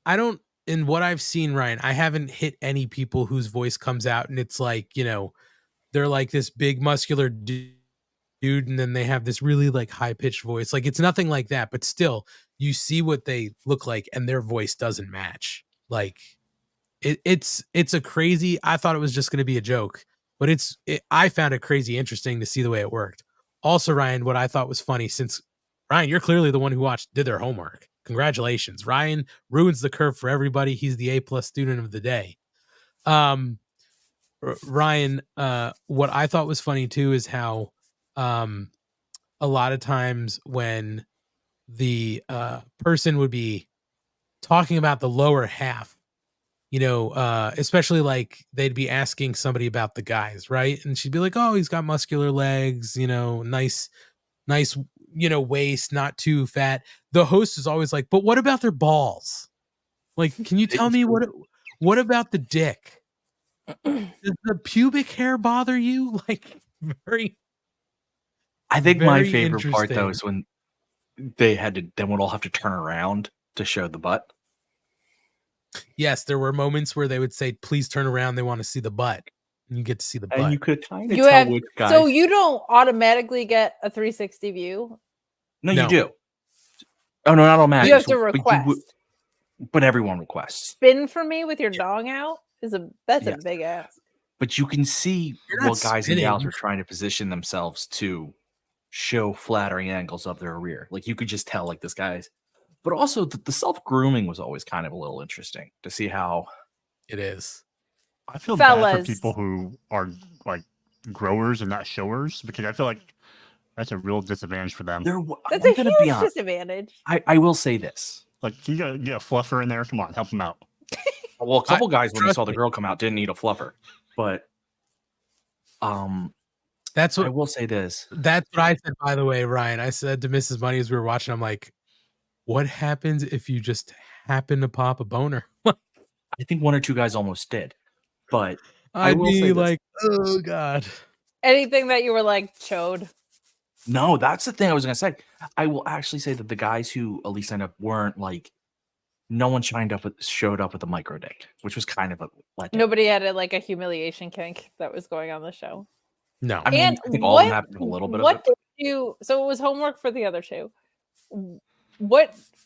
I don't, in what I've seen, Ryan, I haven't hit any people whose voice comes out and it's like, you know, they're like this big muscular dude and then they have this really like high pitched voice. Like it's nothing like that, but still you see what they look like and their voice doesn't match. Like it's a crazy, I thought it was just going to be a joke, but I found it crazy interesting to see the way it worked. Also, Ryan, what I thought was funny, since Ryan, you're clearly the one who did their homework. Congratulations. Ryan ruins the curve for everybody. He's the A+ student of the day. Ryan, what I thought was funny too is how a lot of times when the person would be talking about the lower half, you know, especially like they'd be asking somebody about the guys, right? And she'd be like, oh, he's got muscular legs, you know, nice, you know, waist, not too fat. The host is always like, but what about their balls? Like, can you tell me what about the dick? Does the pubic hair bother you? Like, I think my very favorite part though interesting. is when they would all have to turn around to show the butt. Yes, there were moments where they would say, please turn around. They want to see the butt. And you get to see the butt. And you could kind of you tell have which guys. so you don't automatically get a 360 view. No, No. you do. Oh no, not automatically. You have to but request. But everyone requests. Spin for me with your dong out that's a Yes. big ass. But you can see You're not what guys and gals spinning. are trying to position themselves to show flattering angles of their rear. Like you could just tell, like this guy's. But also the self grooming was always kind of a little interesting to see how. It is. I feel bad for Fellas. people who are like growers and not showers because I feel like that's a real disadvantage for them. That's I'm a gonna huge be honest. disadvantage. I will say this. Like, can you get a fluffer in there? Come on, help them out. Well, a couple guys when they trust saw the me. girl come out didn't need a fluffer, but That's I what will say this. That's what I said, by the way, Ryan. I said to Mrs. Money as we were watching, I'm like, what happens if you just happen to pop a boner? I think one or two guys almost did, but I I'd will say be this. like, oh God. Anything that you were like chode. No, that's the thing I was gonna say. I will actually say that the guys who at least signed up weren't like, no one showed up with a micro dick, which was kind of a letdown. Nobody had like a humiliation kink that was going on the show. No. I mean, And I think all of them happened a little bit of it. Did you? So it was homework for the other two.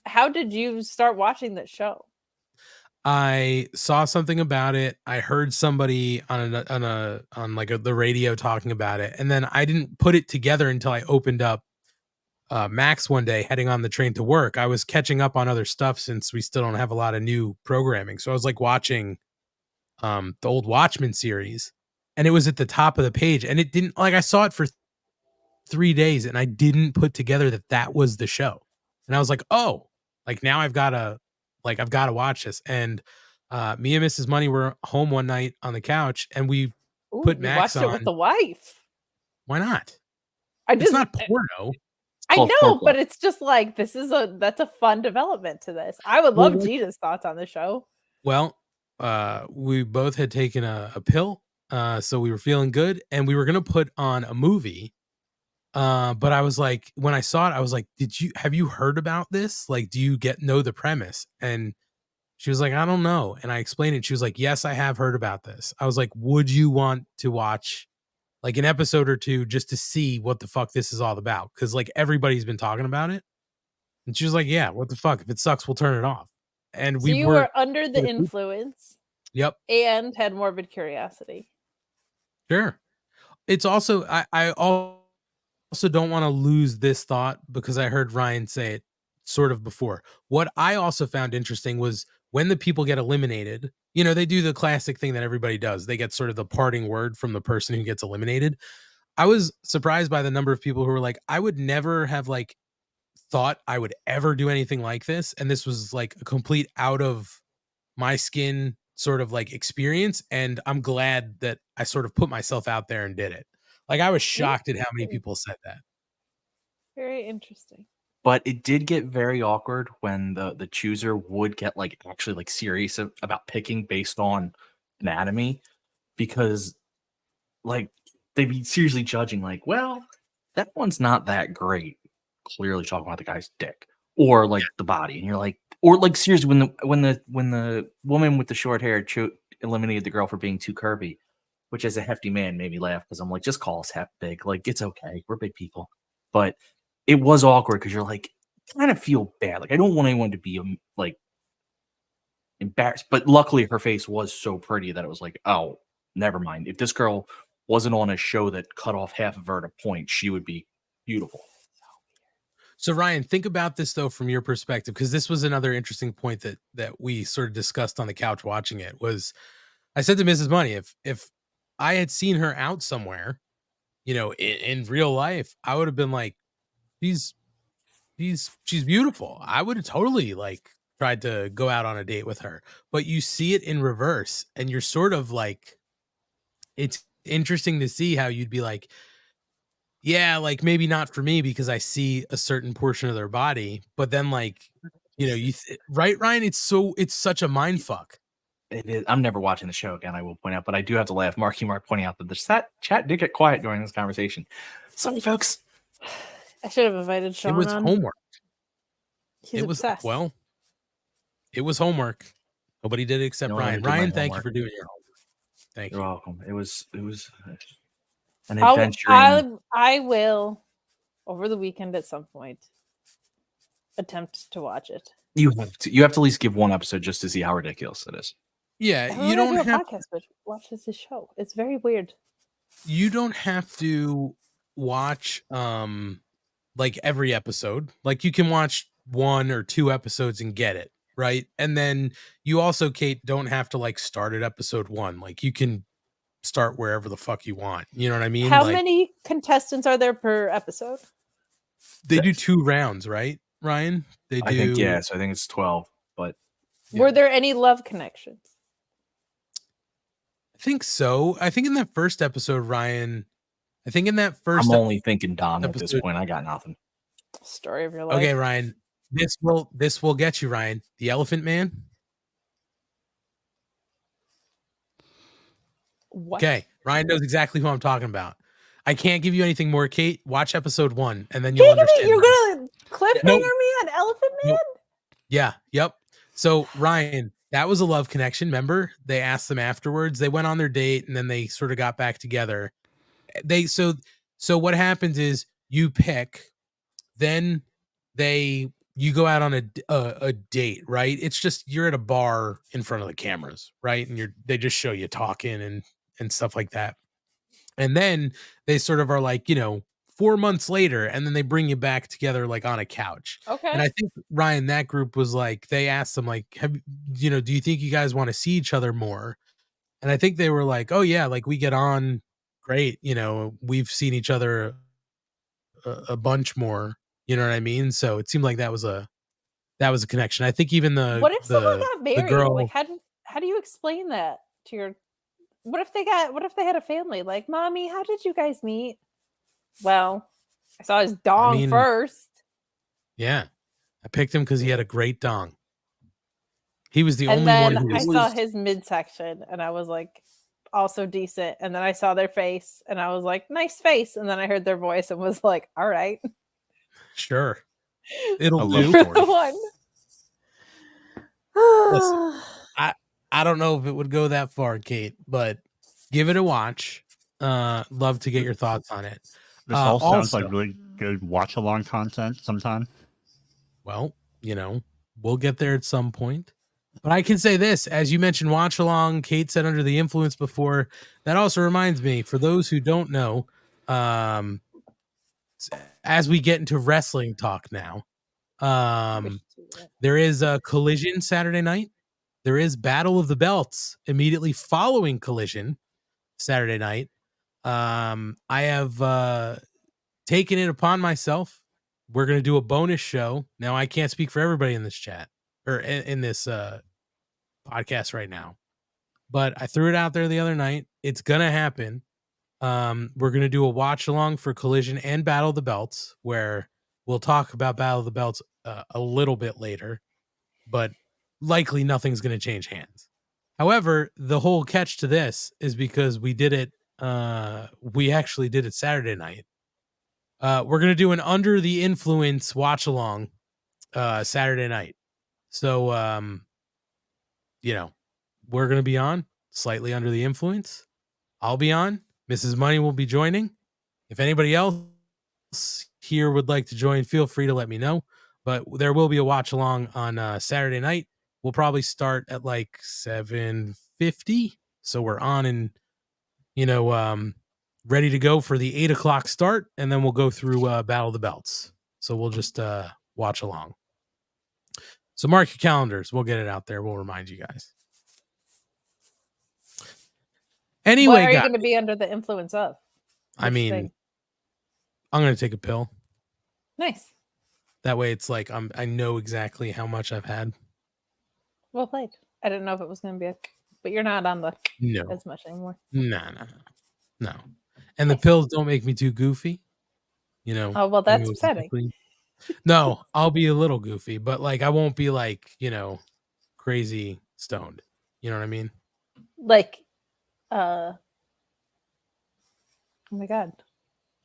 How did you start watching this show? I saw something about it. I heard somebody on the radio talking about it, and then I didn't put it together until I opened up Max one day heading on the train to work. I was catching up on other stuff since we still don't have a lot of new programming. So I was like watching the old Watchmen series, and it was at the top of the page, and it didn't, like, I saw it for 3 days and I didn't put together that was the show. And I was like, oh, like now I've got to watch this. And me and Mrs. Money were home one night on the couch and we put you Max watched on. it with the wife. Why not? I It's just not porno. I called know, foreplay. but it's just like that's a fun development to this. I would Well, love Gina's thoughts on the show. Well, we both had taken a pill, so we were feeling good, and we were gonna put on a movie. But I was like, when I saw it, I was like, have you heard about this? Like, do you know the premise? And she was like, I don't know. And I explained it. She was like, yes, I have heard about this. I was like, would you want to watch like an episode or two just to see what the fuck this is all about? Because like everybody's been talking about it. And she was like, yeah, what the fuck? If it sucks, we'll turn it off. And So we you were under the influence Yep. and had morbid curiosity. Sure. it's also I also don't want to lose this thought because I heard Ryan say it sort of before. What I also found interesting was when the people get eliminated, you know, they do the classic thing that everybody does. They get sort of the parting word from the person who gets eliminated. I was surprised by the number of people who were like, I would never have like thought I would ever do anything like this. And this was like a complete out of my skin sort of like experience. And I'm glad that I sort of put myself out there and did it. Like I was shocked at how many people said that. Very interesting. But it did get very awkward when the chooser would get like actually like serious about picking based on anatomy, because like they'd be seriously judging like, well, that one's not that great. Clearly talking about the guy's dick or like the body, and you're like, or like seriously when the woman with the short hair eliminated the girl for being too curvy, which as a hefty man made me laugh because I'm like, just call us half big, like it's okay, we're big people. But it was awkward because you're like, kind of feel bad. Like I don't want anyone to be like embarrassed. But luckily, her face was so pretty that it was like, oh, never mind. If this girl wasn't on a show that cut off half of her at a point, she would be beautiful. So Ryan, think about this though from your perspective, because this was another interesting point that we sort of discussed on the couch watching it. Was I said to Mrs. Money, if I had seen her out somewhere, you know, in real life, I would have been like, she's beautiful. I would have totally like tried to go out on a date with her. But you see it in reverse, and you're sort of like, it's interesting to see how you'd be like, yeah, like maybe not for me because I see a certain portion of their body, but then like, you know, right, Ryan? It's such a mind fuck. It is. I'm never watching the show again, I will point out, but I do have to laugh. Marky Mark pointing out that the chat did get quiet during this conversation. Sorry, folks. I should have invited Sean. It was on. homework. He's obsessed. It was homework. Nobody did it except No, Ryan. Ryan, thank you for doing your homework. Thank you. You're welcome. It was an adventure. I will over the weekend at some point attempt to watch it. You have to at least give one episode just to see how ridiculous it is. Yeah, you don't have podcast, but watches the show. It's very weird. You don't have to watch like every episode. Like you can watch 1 or 2 episodes and get it, right? And then you also, Kate, don't have to like start at episode 1. Like you can start wherever the fuck you want. You know what I mean? How like, many contestants are there per episode? They do 2 rounds, right, Ryan? They do. I think yes. I think it's 12. But were there any love connections? I think so. I think in that first episode, Ryan. I'm only thinking Dom at this point. I got nothing. Story of your life. Okay, Ryan. This will get you, Ryan. The Elephant Man. What? Okay, Ryan knows exactly who I'm talking about. I can't give you anything more, Kate. Watch episode 1, and then you'll understand. You're gonna cliffhanger me on Elephant Man? Nope. Yeah. Yep. So Ryan, that was a love connection. Remember, they asked them afterwards. They went on their date, and then they sort of got back together. So what happens is you pick, then you go out on a date, right? It's just you're at a bar in front of the cameras, right? And they just show you talking and stuff like that. And then they sort of are like, you know, 4 months later, and then they bring you back together like on a couch. Okay. And I think Ryan, that group was like, they asked them like, do you think you guys want to see each other more? And I think they were like, oh yeah, like we get on great. You know, we've seen each other a bunch more. You know what I mean? So it seemed like that was a connection. I think even what if someone got married? Girl, like how do you explain that to your? What if they had a family? Like, mommy, how did you guys meet? Well, I saw his dong first. Yeah, I picked him because he had a great dong. He was the and only then one who I saw his midsection, and I was like, also decent. And then I saw their face, and I was like, nice face. And then I heard their voice and was like, all right, sure, it'll do. The one. Listen, I don't know if it would go that far, Kate, but give it a watch. Love to get your thoughts on it. This all sounds like really good watch-along content sometime. Well, you know, we'll get there at some point. But I can say this, as you mentioned, watch along. Kate said under the influence before. That also reminds me, for those who don't know, as we get into wrestling talk now, there is a Collision Saturday night. There is Battle of the Belts immediately following Collision Saturday night. I have taken it upon myself. We're going to do a bonus show. Now, I can't speak for everybody in this chat or in this podcast right now, but I threw it out there the other night. It's going to happen. We're going to do a watch along for Collision and Battle of the Belts, where we'll talk about Battle of the Belts a little bit later, but likely nothing's going to change hands. However, the whole catch to this is because we did it. We actually did it Saturday night. We're going to do an under the influence watch along Saturday night. So, we're going to be on slightly under the influence. I'll be on. Mrs. Money will be joining. If anybody else here would like to join, feel free to let me know. But there will be a watch along on Saturday night. We'll probably start at like 7:50. So we're on and, ready to go for the 8:00 start. And then we'll go through Battle of the Belts. So we'll just watch along. So mark your calendars. We'll get it out there. We'll remind you guys. Anyway, what are you going to be under the influence of? I'm going to take a pill. Nice. That way it's like I know exactly how much I've had. Well played. I didn't know if it was going to be but you're not on the as much anymore. No. And the pills don't make me too goofy. Oh, well, that's upsetting. No, I'll be a little goofy, but like I won't be like, crazy stoned. You know what I mean? Like, oh my God.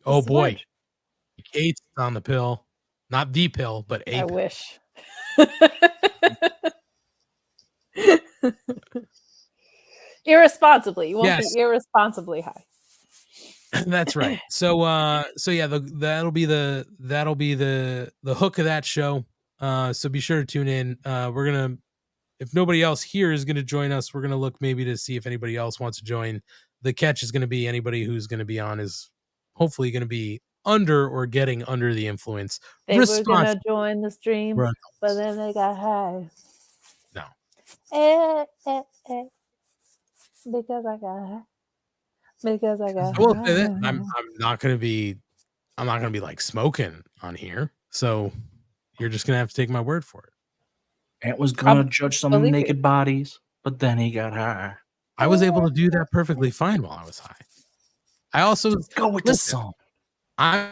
Oh boy. Kate's on the pill. Not the pill, but a pill. Wish. Irresponsibly. You won't be irresponsibly high. That's right. So yeah, that'll be the hook of that show. So be sure to tune in. We're gonna, if nobody else here is gonna join us, we're gonna look maybe to see if anybody else wants to join. The catch is gonna be anybody who's gonna be on is hopefully gonna be under or getting under the influence. They were gonna join the stream, but then they got high. No. Because I got high. Because I got. I will say that I'm not gonna be like smoking on here, so you're just gonna have to take my word for it. Ant was gonna judge some naked bodies, but then he got high. I was able to do that perfectly fine while I was high. I also go with the song. I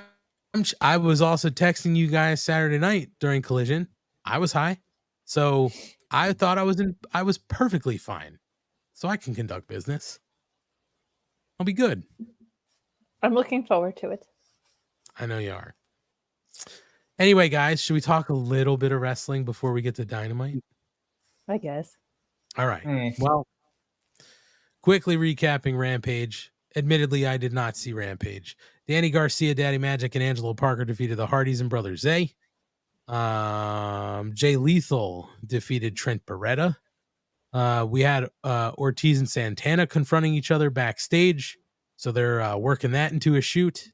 was also texting you guys Saturday night during Collision. I was high, so I thought I was perfectly fine, so I can conduct business. I'll be good. I'm looking forward to it. I know you are. Anyway, guys, should we talk a little bit of wrestling before we get to Dynamite? I guess. All right. Well, quickly recapping Rampage. Admittedly, I did not see Rampage. Danny Garcia, Daddy Magic, and Angelo Parker defeated the Hardys and Brother Zay. Jay Lethal defeated Trent Beretta. We had Ortiz and Santana confronting each other backstage, so they're working that into a shoot.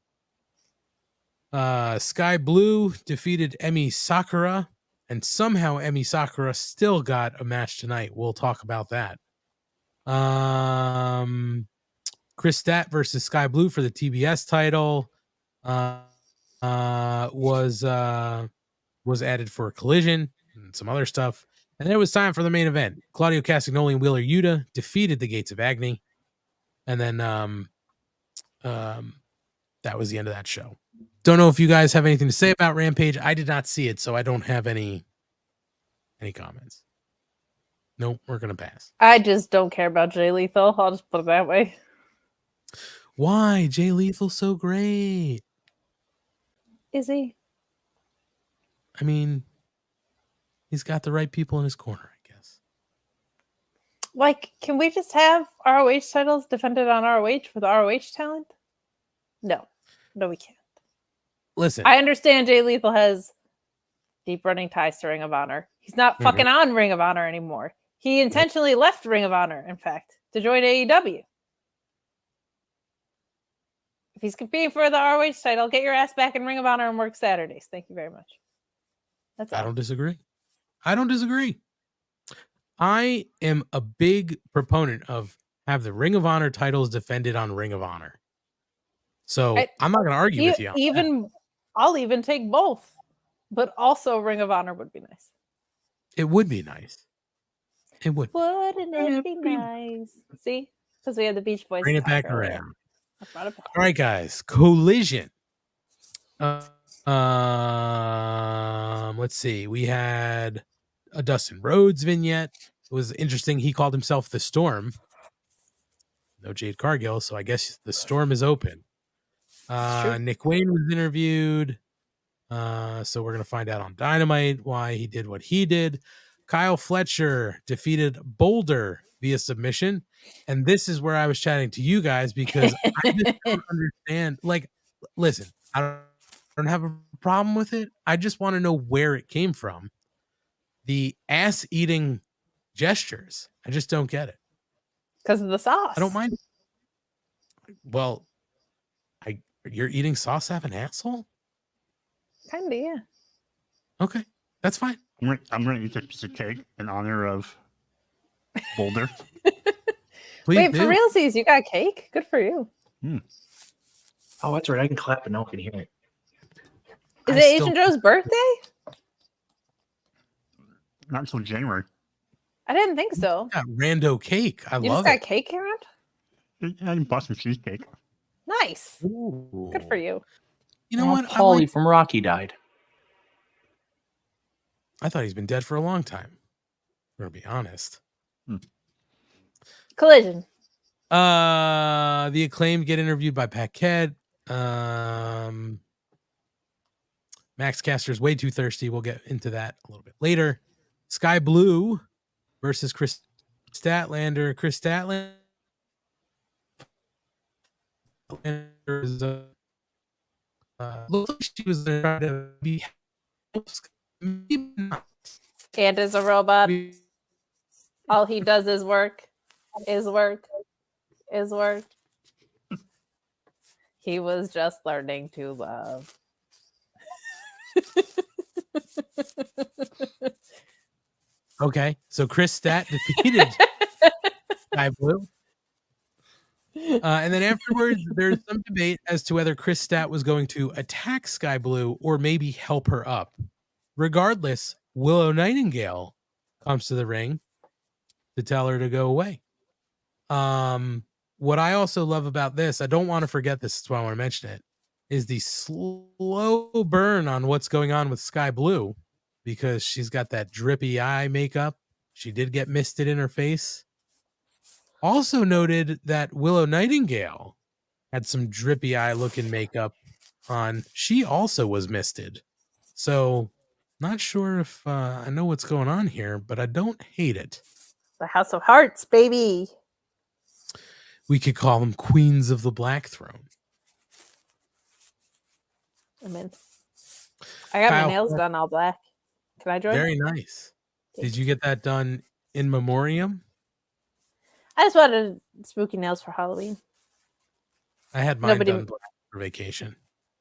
Sky Blue defeated Emi Sakura, and somehow Emi Sakura still got a match tonight. We'll talk about that. Chris Stat versus Sky Blue for the TBS title was added for a Collision and some other stuff. And then it was time for the main event. Claudio Castagnoli and Wheeler Yuta defeated the Gates of Agony. And then that was the end of that show. Don't know if you guys have anything to say about Rampage. I did not see it, so I don't have any comments. Nope, we're going to pass. I just don't care about Jay Lethal. I'll just put it that way. Why? Jay Lethal's so great. Is he? I mean, he's got the right people in his corner, I guess. Like, can we just have ROH titles defended on ROH with ROH talent? No, we can't. Listen, I understand Jay Lethal has deep running ties to Ring of Honor. He's not fucking on Ring of Honor anymore. He intentionally left Ring of Honor, in fact, to join AEW. If he's competing for the ROH title, get your ass back in Ring of Honor and work Saturdays. Thank you very much. That's all. I don't disagree. I am a big proponent of have the Ring of Honor titles defended on Ring of Honor. So I'm not going to argue with you on that. I'll even take both, but also Ring of Honor would be nice. It would be nice. It would. Wouldn't it be nice? See? Because we had the Beach Boys. Bring it back earlier. around. I brought it back. All right, guys. Collision. Let's see. We had a Dustin Rhodes vignette. It was interesting. He called himself the Storm. No Jade Cargill, so I guess the Storm is open. Nick Wayne was interviewed. So we're going to find out on Dynamite why he did what he did. Kyle Fletcher defeated Boulder via submission. And this is where I was chatting to you guys because I just don't understand. Like, listen, I don't have a problem with it. I just want to know where it came from. The ass-eating gestures. I just don't get it. Because of the sauce. I don't mind. Well, you're eating sauce out of an asshole? Kinda, yeah. Okay, that's fine. I'm going to eat a piece of cake in honor of Boulder. Please Wait, do. for realsies, you got cake? Good for you. Oh, that's right. I can clap and no one can hear it. Is it Asian Joe's birthday? Not until January. I didn't think so. Yeah, rando cake. I You love just it. got cake around? I bought some cheesecake. Nice. Ooh. Good for you. You know what? Paulie from Rocky died. I thought he's been dead for a long time. I'm gonna be honest. Collision. The Acclaimed get interviewed by Paquette. Max Caster's way too thirsty. We'll get into that a little bit later. Sky Blue versus Chris Statlander. Chris Statlander looks like she was trying to be. Maybe not. And is a robot. All he does is work. Is work. Is work. He was just learning to love. Okay, so Chris Stat defeated Sky Blue. And then afterwards, there's some debate as to whether Chris Stat was going to attack Sky Blue or maybe help her up. Regardless, Willow Nightingale comes to the ring to tell her to go away. What I also love about this, I don't want to forget this, that's why I want to mention it, is the slow burn on what's going on with Sky Blue because she's got that drippy eye makeup. She did get misted in her face. Also noted that Willow Nightingale had some drippy eye looking makeup on. She also was misted. So not sure if I know what's going on here, but I don't hate it. The House of Hearts, baby. We could call them Queens of the Black Throne. I'm in. I got my nails done all black. Can I join? Very nice. Did you get that done in memoriam? I just wanted spooky nails for Halloween. I had mine done black for vacation.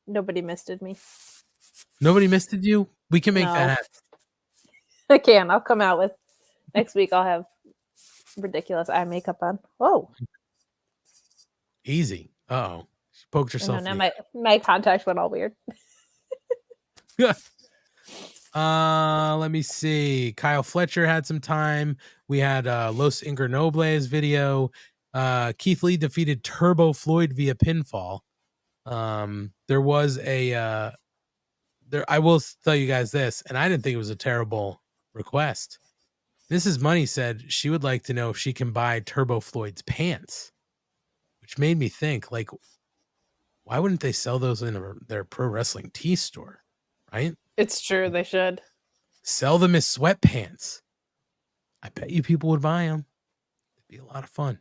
Nobody misted me. Nobody misted you? We can make that happen. I can. I'll come out with next week. I'll have ridiculous eye makeup on. Whoa. Easy. Uh-oh. She poked herself. No, my contact went all weird. Let me see. Kyle Fletcher had some time. We had Los Ingobernables video. Keith Lee defeated Turbo Floyd via pinfall. There was a I will tell you guys this, and I didn't think it was a terrible request. Mrs. Money said she would like to know if she can buy Turbo Floyd's pants, which made me think, like, why wouldn't they sell those in their pro wrestling tee store, right? It's true, they should. Sell them as sweatpants. I bet you people would buy them. It'd be a lot of fun.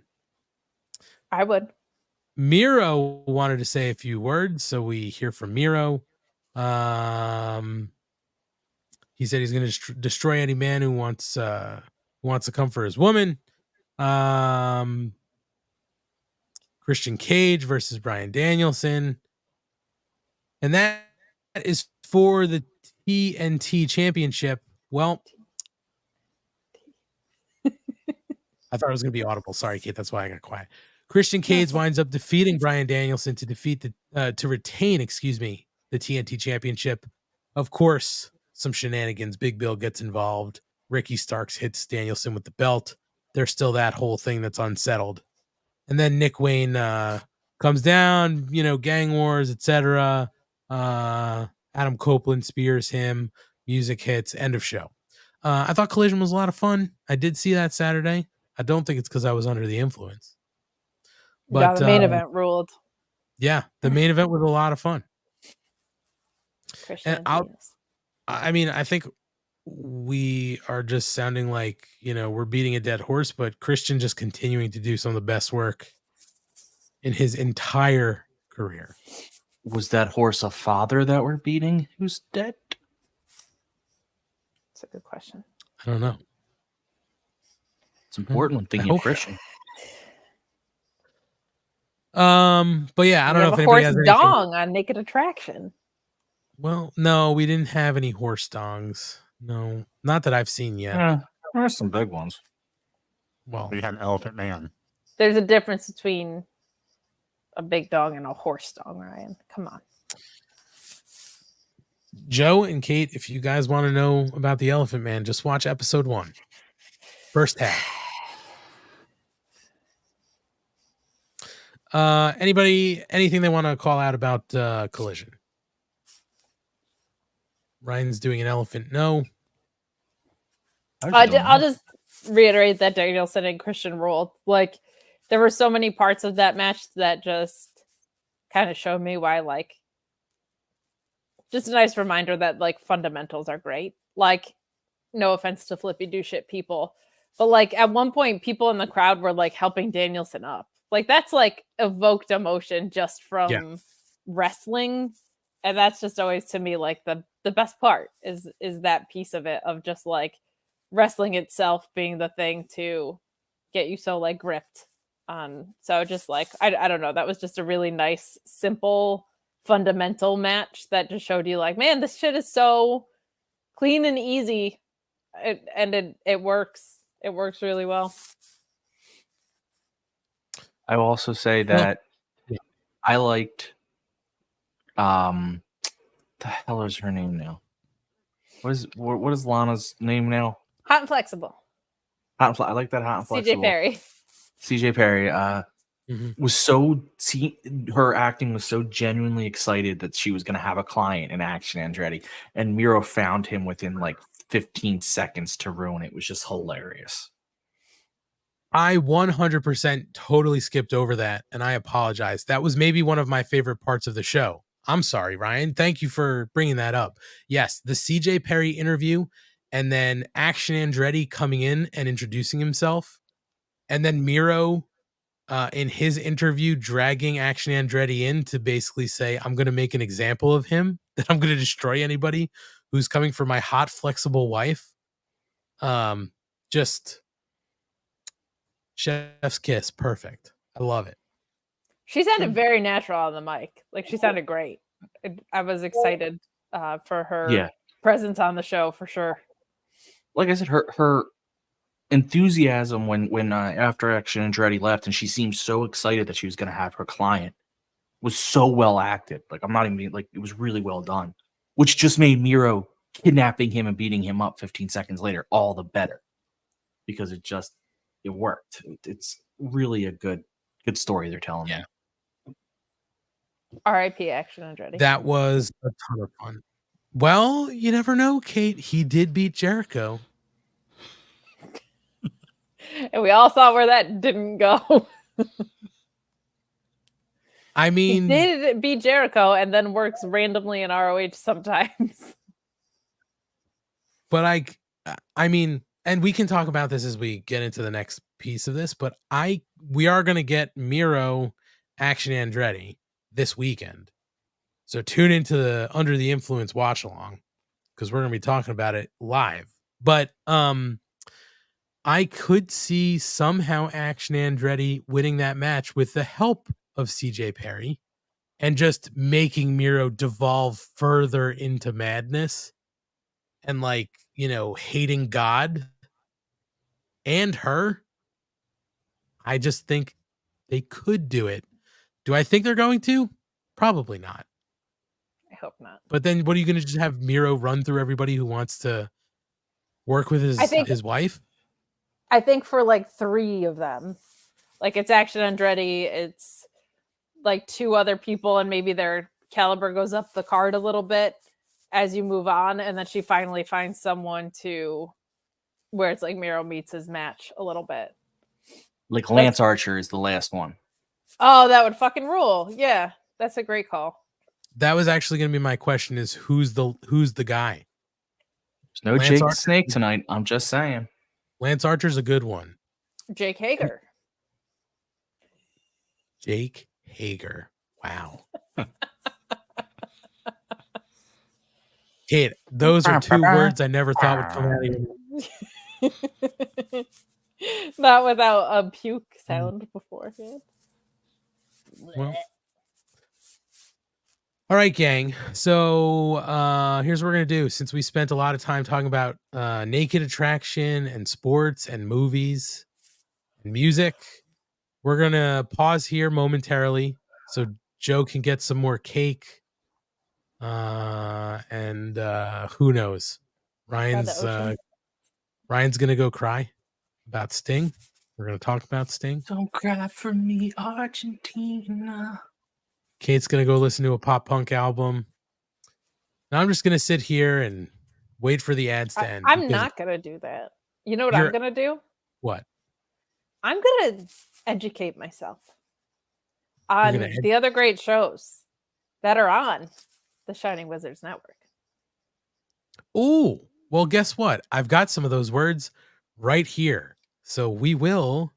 I would. Miro wanted to say a few words, so we hear from Miro. He said he's going to destroy any man who wants who wants to come for his woman. Christian Cage versus Bryan Danielson. And that is for the TNT Championship. Well, I thought it was going to be audible. Sorry, Kate. That's why I got quiet. Christian Cage winds up defeating Bryan Danielson to retain, the TNT Championship. Of course, some shenanigans. Big Bill gets involved. Ricky Starks hits Danielson with the belt. There's still that whole thing that's unsettled. And then Nick Wayne comes down, gang wars, etc. Adam Copeland spears him. Music hits. End of show. I thought Collision was a lot of fun. I did see that Saturday. I don't think it's because I was under the influence. But yeah, the main event ruled. Yeah, the main event was a lot of fun. Christian I think we are just sounding like, we're beating a dead horse, but Christian just continuing to do some of the best work in his entire career. Was that horse a father that we're beating who's dead? That's a good question. I don't know. It's important when thinking of Christian. But yeah, I don't know if anybody has anything. Dong on Naked Attraction. Well, no, we didn't have any horse dongs. No, not that I've seen yet. There are some big ones. Well, We had an Elephant Man. There's a difference between a big dong and a horse dong, Ryan. Come on. Joe and Kate, if you guys want to know about the Elephant Man, just watch episode 1. First half. Anything they want to call out about Collision? Ryan's doing an elephant. No. I'll just reiterate that Danielson and Christian ruled. Like, there were so many parts of that match that just kind of showed me why, like, just a nice reminder that, like, fundamentals are great. Like, no offense to flippy do shit people, but, like, at one point, people in the crowd were, like, helping Danielson up. Like, that's, like, evoked emotion just from wrestling. And that's just always, to me, like, the best part is that piece of it, of just, like, wrestling itself being the thing to get you so, like, gripped on. So just, like, I don't know. That was just a really nice, simple, fundamental match that just showed you, like, man, this shit is so clean and easy. It works. It works really well. I will also say that I liked the hell is her name now? What is Lana's name now? Hot and Flexible. I like that Hot and Flexible. CJ Perry was her acting was so genuinely excited that she was going to have a client in Action Andretti, and Miro found him within like 15 seconds to ruin it. It was just hilarious. I 100% totally skipped over that, and I apologize. That was maybe one of my favorite parts of the show. I'm sorry, Ryan. Thank you for bringing that up. Yes, the CJ Perry interview, and then Action Andretti coming in and introducing himself, and then Miro in his interview dragging Action Andretti in to basically say, I'm going to make an example of him, that I'm going to destroy anybody who's coming for my hot, flexible wife. Just chef's kiss. Perfect. I love it. She sounded very natural on the mic. Like, she sounded great. I was excited for her presence on the show, for sure. Like I said, her enthusiasm when after Action Andretti left, and she seemed so excited that she was going to have her client, was so well acted. Like, I'm not even being, like, it was really well done, which just made Miro kidnapping him and beating him up 15 seconds later all the better, because it worked. It's really a good story they're telling. Yeah. R.I.P. Action Andretti. That was a ton of fun. Well, you never know, Kate. He did beat Jericho. And we all saw where that didn't go. I mean, he did beat Jericho and then works randomly in ROH sometimes. But I mean, and we can talk about this as we get into the next piece of this, but we are going to get Miro Action Andretti this weekend. So tune into the Under the Influence watch along, because we're going to be talking about it live. But I could see somehow Action Andretti winning that match with the help of CJ Perry and just making Miro devolve further into madness and hating God and her. I just think they could do it. Do I think they're going to? Probably not. I hope not. But then what are you going to just have Miro run through everybody who wants to work with his wife? I think for like 3 of them, like it's Action Andretti, it's like 2 other people, and maybe their caliber goes up the card a little bit as you move on, and then she finally finds someone to where it's like Miro meets his match a little bit. Like Lance Archer is the last one. Oh, that would fucking rule. Yeah, that's a great call. That was actually going to be my question: is who's the guy? There's no Jake the Snake tonight. I'm just saying. Lance Archer's a good one. Jake Hager. Jake Hager. Wow. Kid, those are 2 words I never thought would come out of you. Not without a puke sound beforehand. Well. All right, gang. So here's what we're going to do. Since we spent a lot of time talking about naked attraction and sports and movies and music, we're going to pause here momentarily so Joe can get some more cake. And who knows? Ryan's going to go cry about Sting. We're going to talk about Sting. Don't cry for me, Argentina. Kate's going to go listen to a pop punk album. Now I'm just going to sit here and wait for the ads to end. I'm not going to do that. You know what I'm going to do? What? I'm going to educate myself on the other great shows that are on the Shining Wizards Network. Oh, well, guess what? I've got some of those words right here. So we will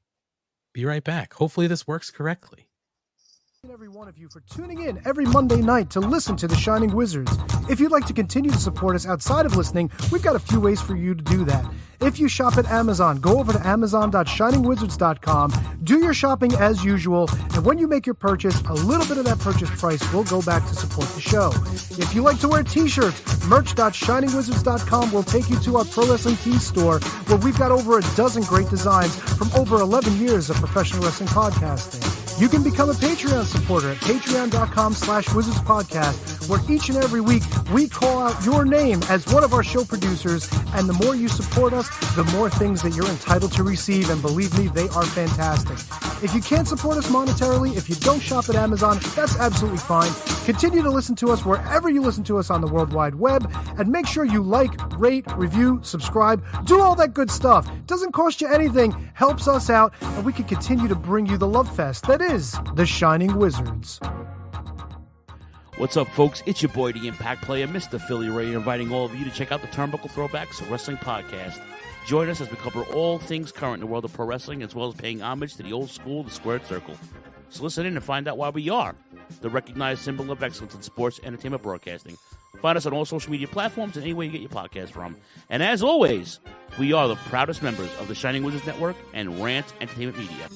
be right back. Hopefully this works correctly. Every one of you for tuning in every Monday night to listen to The Shining Wizards. If you'd like to continue to support us outside of listening, we've got a few ways for you to do that. If you shop at Amazon, go over to amazon.shiningwizards.com, do your shopping as usual, and when you make your purchase, a little bit of that purchase price will go back to support the show. If you like to wear t-shirts, merch.shiningwizards.com will take you to our Pro Wrestling Tees store, where we've got over a dozen great designs from over 11 years of professional wrestling podcasting. You can become a Patreon supporter at patreon.com/wizardspodcast, where each and every week we call out your name as one of our show producers, and the more you support us, the more things that you're entitled to receive, and believe me, they are fantastic. If you can't support us monetarily, if you don't shop at Amazon, that's absolutely fine. Continue to listen to us wherever you listen to us on the World Wide Web, and make sure you like, rate, review, subscribe, do all that good stuff. Doesn't cost you anything, helps us out, and we can continue to bring you the love fest that is The Shining Wizards. What's up, folks? It's your boy, the Impact Player, Mr. Philly Ray, inviting all of you to check out the Turnbuckle Throwbacks Wrestling Podcast. Join us as we cover all things current in the world of pro wrestling, as well as paying homage to the old school, the Squared Circle. So listen in and find out why we are the recognized symbol of excellence in sports entertainment broadcasting. Find us on all social media platforms and anywhere you get your podcast from. And as always, we are the proudest members of the Shining Wizards Network and Rant Entertainment Media.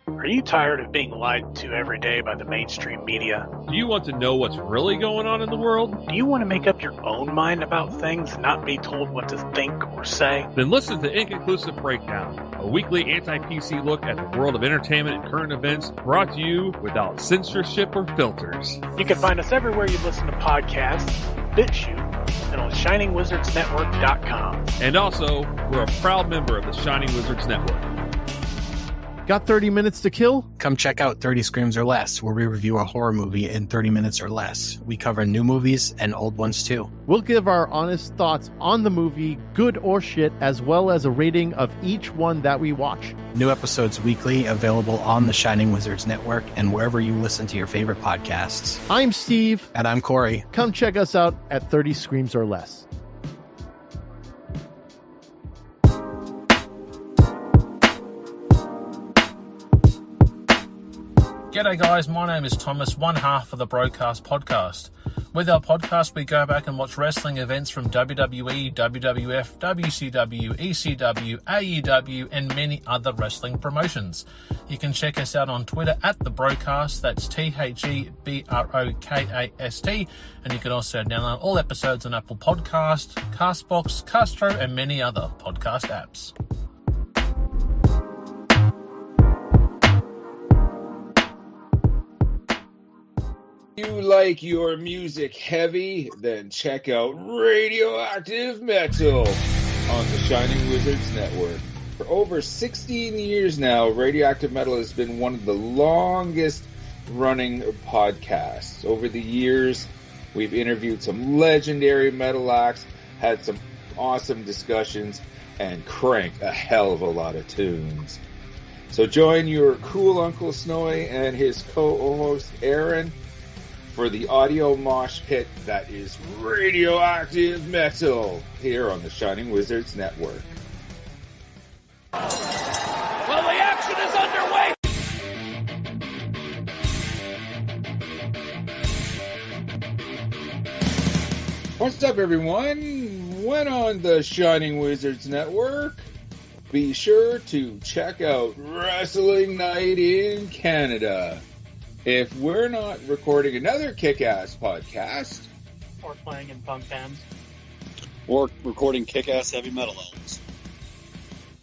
Are you tired of being lied to every day by the mainstream media? Do you want to know what's really going on in the world? Do you want to make up your own mind about things and not be told what to think or say? Then listen to Inconclusive Breakdown, a weekly anti-PC look at the world of entertainment and current events, brought to you without censorship or filters. You can find us everywhere you listen to podcasts, BitChute, and on ShiningWizardsNetwork.com. And also, we're a proud member of the Shining Wizards Network. Got 30 minutes to kill? Come check out 30 Screams or Less, where we review a horror movie in 30 minutes or less. We cover new movies and old ones too. We'll give our honest thoughts on the movie, good or shit, as well as a rating of each one that we watch. New episodes weekly, available on the Shining Wizards Network and wherever you listen to your favorite podcasts. I'm Steve. And I'm Corey. Come check us out at 30 Screams or Less. G'day guys, my name is Thomas, one half of the Broadcast Podcast. With our podcast, we go back and watch wrestling events from WWE, WWF, WCW, ECW, AEW, and many other wrestling promotions. You can check us out on Twitter at The Brokast, that's TheBrokast, and you can also download all episodes on Apple Podcast, Castbox, Castro, and many other podcast apps. You like your music heavy? Then check out Radioactive Metal on the Shining Wizards Network. For over 16 years now, Radioactive Metal has been one of the longest running podcasts. Over the years, we've interviewed some legendary metal acts, had some awesome discussions, and cranked a hell of a lot of tunes. So join your cool Uncle Snowy and his co-host Aaron for the audio mosh pit that is Radioactive Metal here on the Shining Wizards Network. Well, the action is underway! What's up, everyone? When on the Shining Wizards Network, be sure to check out Wrestling Night in Canada. If we're not recording another kick-ass podcast, Or playing in punk bands. Or recording kick-ass heavy metal albums,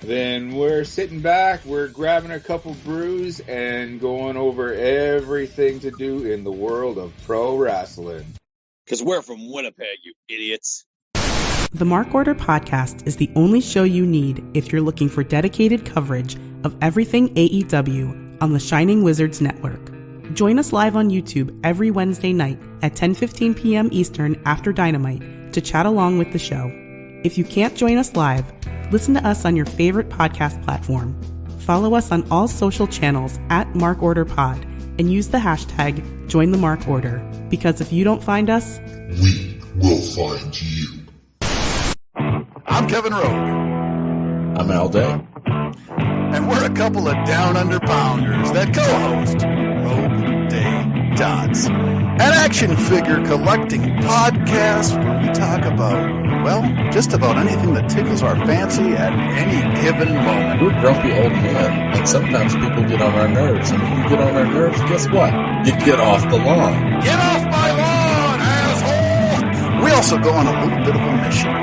then we're sitting back, we're grabbing a couple brews, and going over everything to do in the world of pro wrestling. because we're from Winnipeg, you idiots. The Mark Order Podcast is the only show you need if you're looking for dedicated coverage of everything AEW on the Shining Wizards Network. Join us live on YouTube every Wednesday night at 10:15 p.m. Eastern after Dynamite to chat along with the show. If you can't join us live, listen to us on your favorite podcast platform. Follow us on all social channels at Mark Order Pod and use the hashtag #JoinTheMarkOrder, because if you don't find us, we will find you. I'm Kevin Rowe. I'm Al Day. And we're a couple of down under pounders that co-host Rogue Day Dots, an action figure collecting podcast where we talk about, well, just about anything that tickles our fancy at any given moment. We're grumpy old men, and sometimes people get on our nerves. And when you get on our nerves, guess what? You get off the lawn. Get off my lawn, asshole! We also go on a little bit of a mission.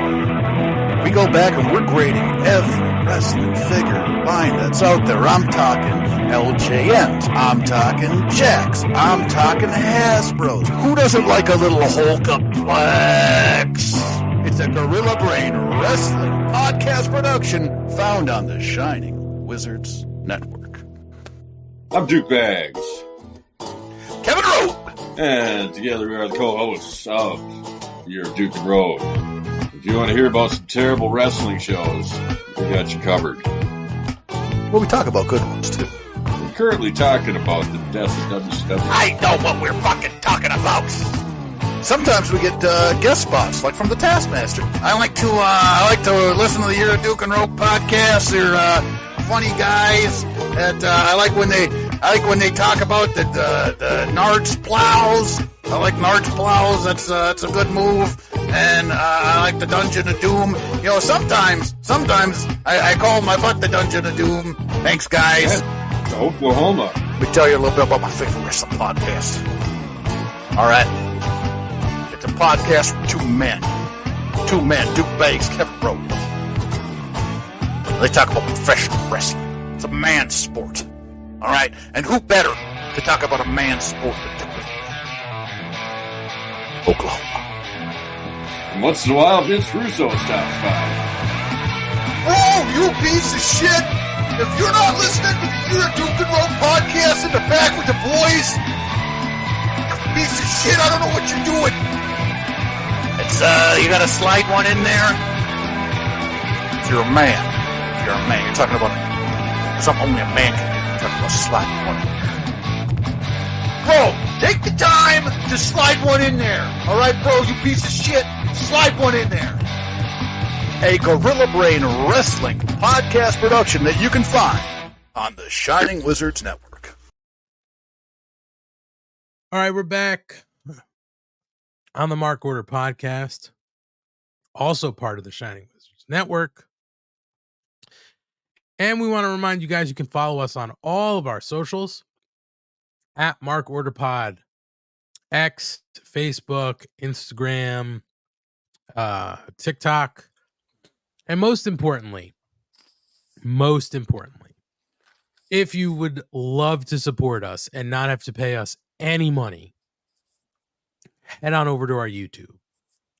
We go back and we're grading every wrestling figure line that's out there. I'm talking LJNs. I'm talking Jacks. I'm talking Hasbros. Who doesn't like a little Hulkaplex? It's a Gorilla Brain Wrestling podcast production found on the Shining Wizards Network. I'm Duke Bags. Kevin Rowe. And together we are the co-hosts of Your Duke and Road. If you want to hear about some terrible wrestling shows, we got you covered. Well, we talk about good ones, too. We're currently talking about the death of WCW. I know what we're fucking talking about. Sometimes we get guest spots, like from the Taskmaster. I like to listen to the Year of Duke and Rope podcast. They're funny guys. I like when they talk about the Nards plows. I like Nards plows. That's a good move. And I like the Dungeon of Doom. You know, sometimes I call my butt the Dungeon of Doom. Thanks, guys. Yeah, Oklahoma. Let me tell you a little bit about my favorite wrestling podcast. All right. It's a podcast with two men, Duke Bags, Kevin Rowe. They talk about professional wrestling. It's a man's sport. All right? And who better to talk about a man's sport than Oklahoma? And once in a while, Vince Russo stops by. Oh, you piece of shit! If you're not listening to the Year of Duke and Rope podcast in the back with the boys, you piece of shit, I don't know what you're doing. It's, you gotta slide one in there. If you're a man, you're talking about something only a man can do. You're talking about sliding one in there. Bro, take the time to slide one in there. All right, bro, you piece of shit. Slide one in there. A Gorilla Brain Wrestling podcast production that you can find on the Shining Wizards Network. All right, we're back. on the Mark Order podcast, also part of the Shining Wizards Network. And we want to remind you guys you can follow us on all of our socials at Mark Order Pod, X, Facebook, Instagram, TikTok, and most importantly, if you would love to support us and not have to pay us any money, head on over to our YouTube.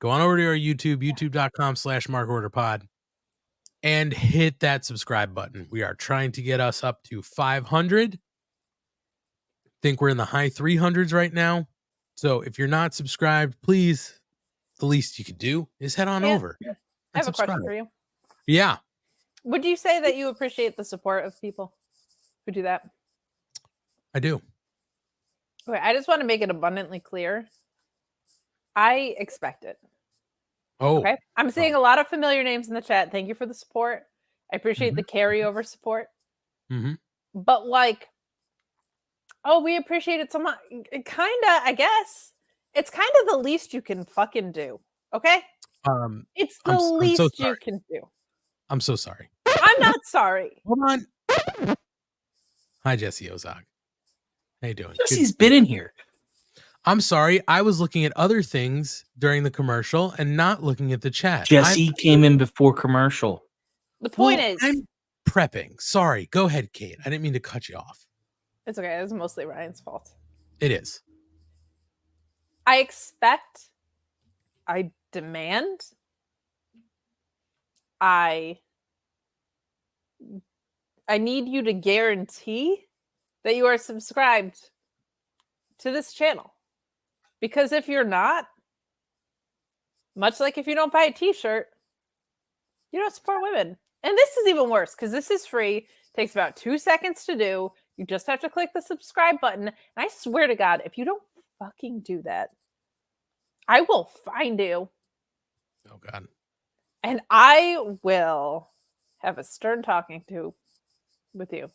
Go on over to our YouTube, youtube.com/MarkOrderPod, and hit that subscribe button. We are trying to get us up to 500. I think we're in the high 300s right now. So if you're not subscribed, please, the least you could do is head on over. I have a question for you. Yeah. Would you say that you appreciate the support of people who do that? I do. Okay, I just want to make it abundantly clear. I expect it. Oh. Okay. I'm seeing a lot of familiar names in the chat. Thank you for the support. I appreciate the carryover support. Mm-hmm. But like, oh, we appreciate it so much. Kind of, I guess. It's kind of the least you can fucking do. Okay? It's the least you can do. I'm so sorry. I'm not sorry. Hold on. Hi, Jesse Ozog. How you doing? Jesse's been in here. I'm sorry. I was looking at other things during the commercial and not looking at the chat. Jesse came in before commercial. The point is, I'm prepping. Sorry. Go ahead, Kate. I didn't mean to cut you off. it's okay. It's mostly Ryan's fault. It is. I expect, I demand, I need you to guarantee that you are subscribed to this channel. Because if you're not, much like if you don't buy a t-shirt, you don't support women. And this is even worse because this is free. Takes about 2 seconds to do. You just have to click the subscribe button. And I swear to God, if you don't fucking do that, I will find you. Oh, God. And I will have a stern talking to with you.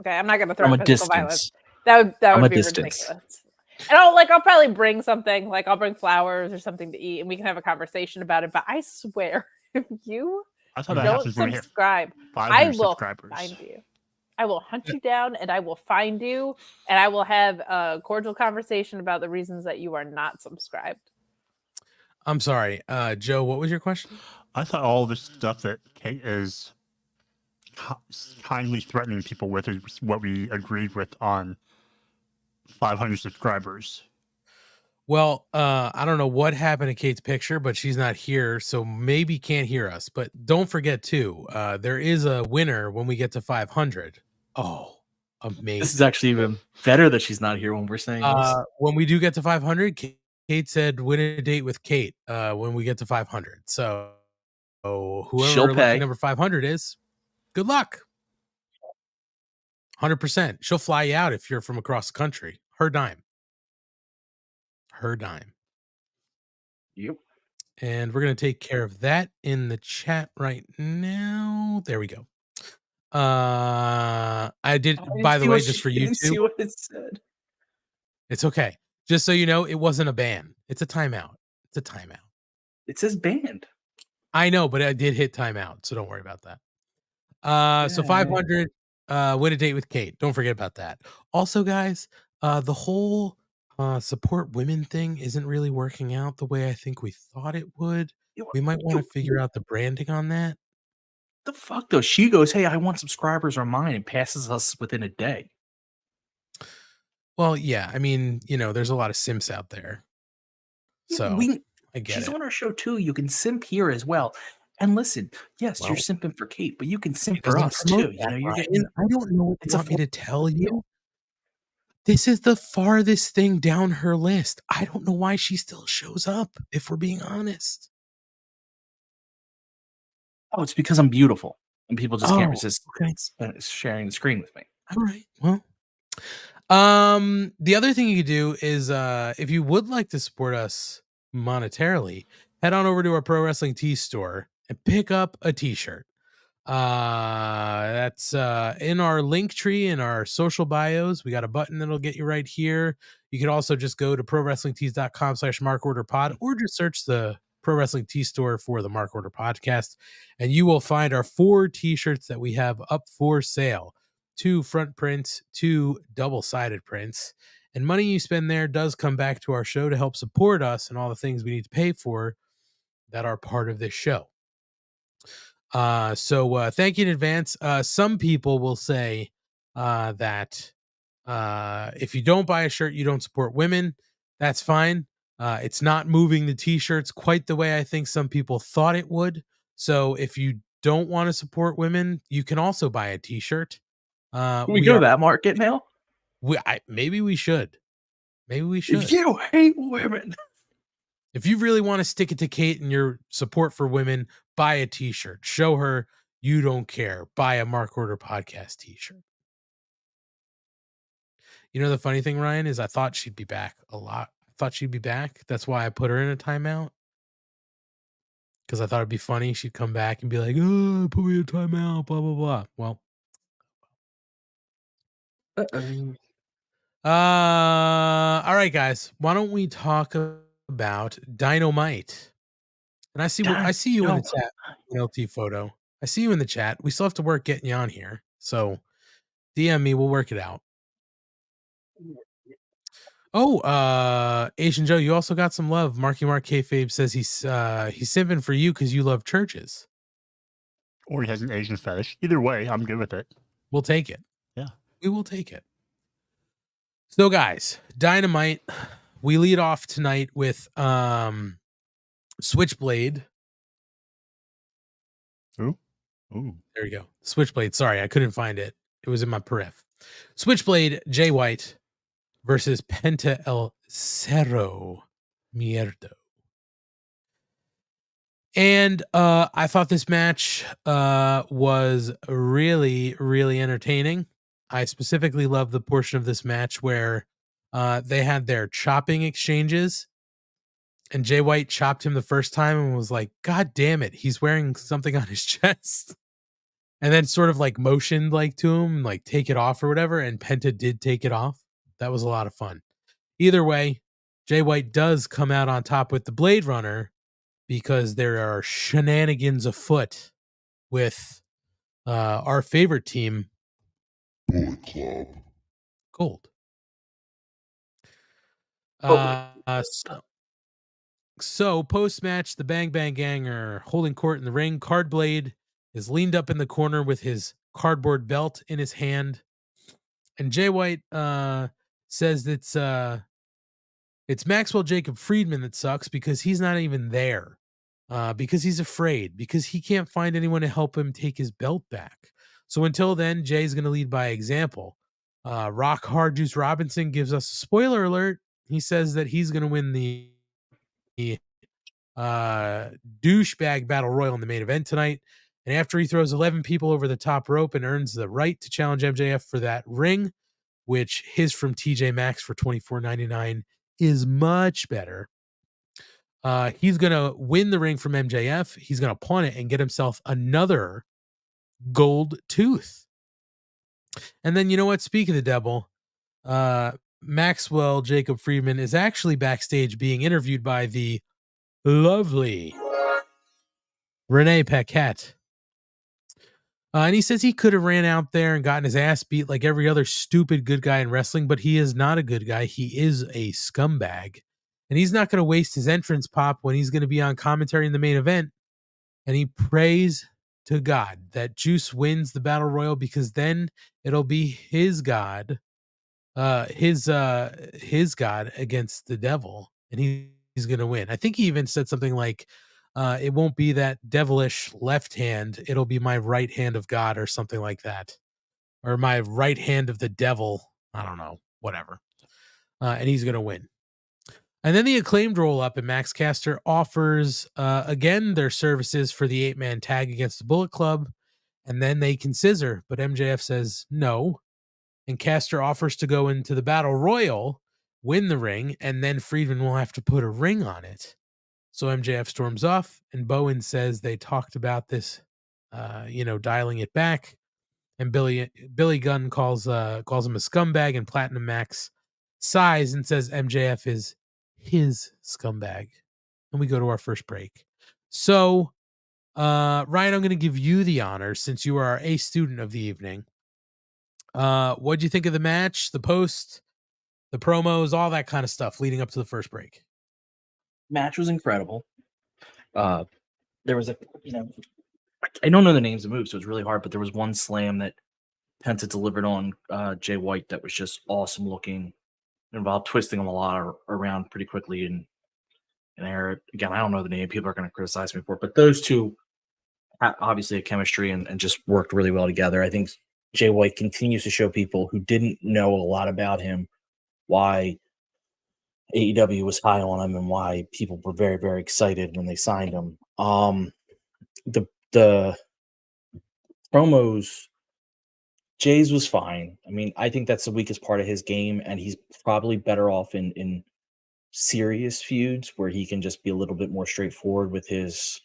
Okay, I'm not going to throw From a physical distance. violence. That From would a be distance. ridiculous. And I'll probably bring something, like I'll bring flowers or something to eat, and we can have a conversation about it. But I swear, if you I thought that don't happens when we hit subscribe, 500 I will subscribers. find you. I will hunt you down, and I will find you, and I will have a cordial conversation about the reasons that you are not subscribed. I'm sorry. Joe, what was your question? I thought all this stuff that Kate is kindly threatening people with is what we agreed with on 500 subscribers. Well, I don't know what happened to Kate's picture, but she's not here, so maybe can't hear us. But don't forget, too, there is a winner when we get to 500. Oh, amazing. This is actually even better that she's not here when we're saying this. When we do get to 500, Kate said win a date with Kate when we get to 500. So whoever She'll lucky pay. number 500 is, good luck. 100%. She'll fly you out if you're from across the country. Her dime. Yep. And we're going to take care of that in the chat right now. There we go. I did, by the way, just for you see two. what it said. It's okay. Just so you know, it wasn't a ban. It's a timeout. It's a timeout. It says banned. I know, but I did hit timeout, so don't worry about that. So 500, win a date with Kate. Don't forget about that. Also, guys, the whole support women thing isn't really working out the way I think we thought it would. We might want to figure out the branding on that. The fuck though? She goes, "Hey, I want subscribers on mine," and passes us within a day. Well, yeah, I mean, there's a lot of simps out there. So I get she's it. on our show too. You can simp here as well. And listen, yes, you're simping for Kate, but you can simp for us too. You're getting. I don't know what you want me to tell you. This is the farthest thing down her list. I don't know why she still shows up, if we're being honest. Oh, it's because I'm beautiful, and people just can't Oh, resist sharing the screen with me. All right. Well, the other thing you could do is, if you would like to support us monetarily, head on over to our Pro Wrestling Tee store and pick up a t-shirt. That's in our link tree in our social bios. We got a button that'll get you right here. You can also just go to prowrestlingtees.com/markorderpod or just search the Pro Wrestling Tee store for the Mark Order Podcast, and you will find our 4 t-shirts that we have up for sale. 2 front prints, 2 double-sided prints, and money you spend there does come back to our show to help support us and all the things we need to pay for that are part of this show. So thank you in advance. Some people will say that if you don't buy a shirt, you don't support women. That's fine. It's not moving the t-shirts quite the way I think some people thought it would. So if you don't want to support women, you can also buy a t-shirt. Can we go that market now? Maybe we should. Maybe we should. If you hate women. If you really want to stick it to Kate and your support for women, buy a t-shirt. Show her you don't care. Buy a Mark Order Podcast t-shirt. You know, the funny thing, Ryan, is I thought she'd be back a lot. I thought she'd be back. That's why I put her in a timeout. Because I thought it'd be funny. She'd come back and be like, oh, put me in a timeout, blah, blah, blah. Well. All right, guys. Why don't we talk about Dynamite? And I see you in the chat, LT photo. I see you in the chat. We still have to work getting you on here. So DM me, we'll work it out. Oh, Asian Joe, you also got some love. Marky Mark Kayfabe says he's simping for you because you love churches. Or he has an Asian fetish. Either way, I'm good with it. We'll take it. Yeah. We will take it. So, guys, Dynamite, we lead off tonight with Switchblade. Ooh. There you go. Switchblade. Sorry, I couldn't find it. It was in my periph. Switchblade, Jay White versus Penta El Cerro Mierdo. And I thought this match was really, really entertaining. I specifically love the portion of this match where they had their chopping exchanges, and Jay White chopped him the first time and was like, God damn it, he's wearing something on his chest. And then sort of like motioned like to him, like take it off or whatever, and Penta did take it off. That was a lot of fun. Either way, Jay White does come out on top with the Blade Runner because there are shenanigans afoot with our favorite team, Bullet Club. Gold. So post-match, the Bang Bang Gang are holding court in the ring. Cardblade is leaned up in the corner with his cardboard belt in his hand. And Jay White says it's Maxwell Jacob Friedman that sucks because he's not even there. Because he's afraid, because he can't find anyone to help him take his belt back. So until then, Jay's going to lead by example. Rock Hard Juice Robinson gives us a spoiler alert. He says that he's going to win the douchebag battle royal in the main event tonight. And after he throws 11 people over the top rope and earns the right to challenge MJF for that ring, which his from TJ Maxx for $24.99 is much better. He's going to win the ring from MJF. He's going to pawn it and get himself another gold tooth. And then, you know what? Speak of the devil, Maxwell Jacob Friedman is actually backstage being interviewed by the lovely Renee Paquette. And he says he could have ran out there and gotten his ass beat like every other stupid good guy in wrestling, but he is not a good guy. He is a scumbag. And he's not going to waste his entrance pop when he's going to be on commentary in the main event. And he prays to God that Juice wins the Battle Royal because then it'll be his God, his God against the devil. And he's going to win. I think he even said something like, it won't be that devilish left hand. It'll be my right hand of God or something like that. Or my right hand of the devil. I don't know. Whatever. And he's going to win. And then the Acclaimed roll up and Max Caster offers again their services for the 8-man tag against the Bullet Club. And then they can scissor, but MJF says no. And Caster offers to go into the Battle Royal, win the ring, and then Friedman will have to put a ring on it. So MJF storms off, and Bowen says they talked about this dialing it back. And Billy Gunn calls him a scumbag, and Platinum Max sighs and says MJF is his scumbag. And we go to our first break. So, Ryan, I'm going to give you the honors since you are a student of the evening. What'd you think of the match, the post, the promos, all that kind of stuff leading up to the first break? Match was incredible. There was I don't know the names of moves, so it's really hard, but there was one slam that Penta delivered on Jay White that was just awesome looking. It involved twisting him a lot around pretty quickly. And again, I don't know the name. People are going to criticize me for it, but those two obviously a chemistry and just worked really well together. I think Jay White continues to show people who didn't know a lot about him why AEW was high on him and why people were very, very excited when they signed him. The promos, Jay's was fine. I mean, I think that's the weakest part of his game, and he's probably better off in serious feuds where he can just be a little bit more straightforward with his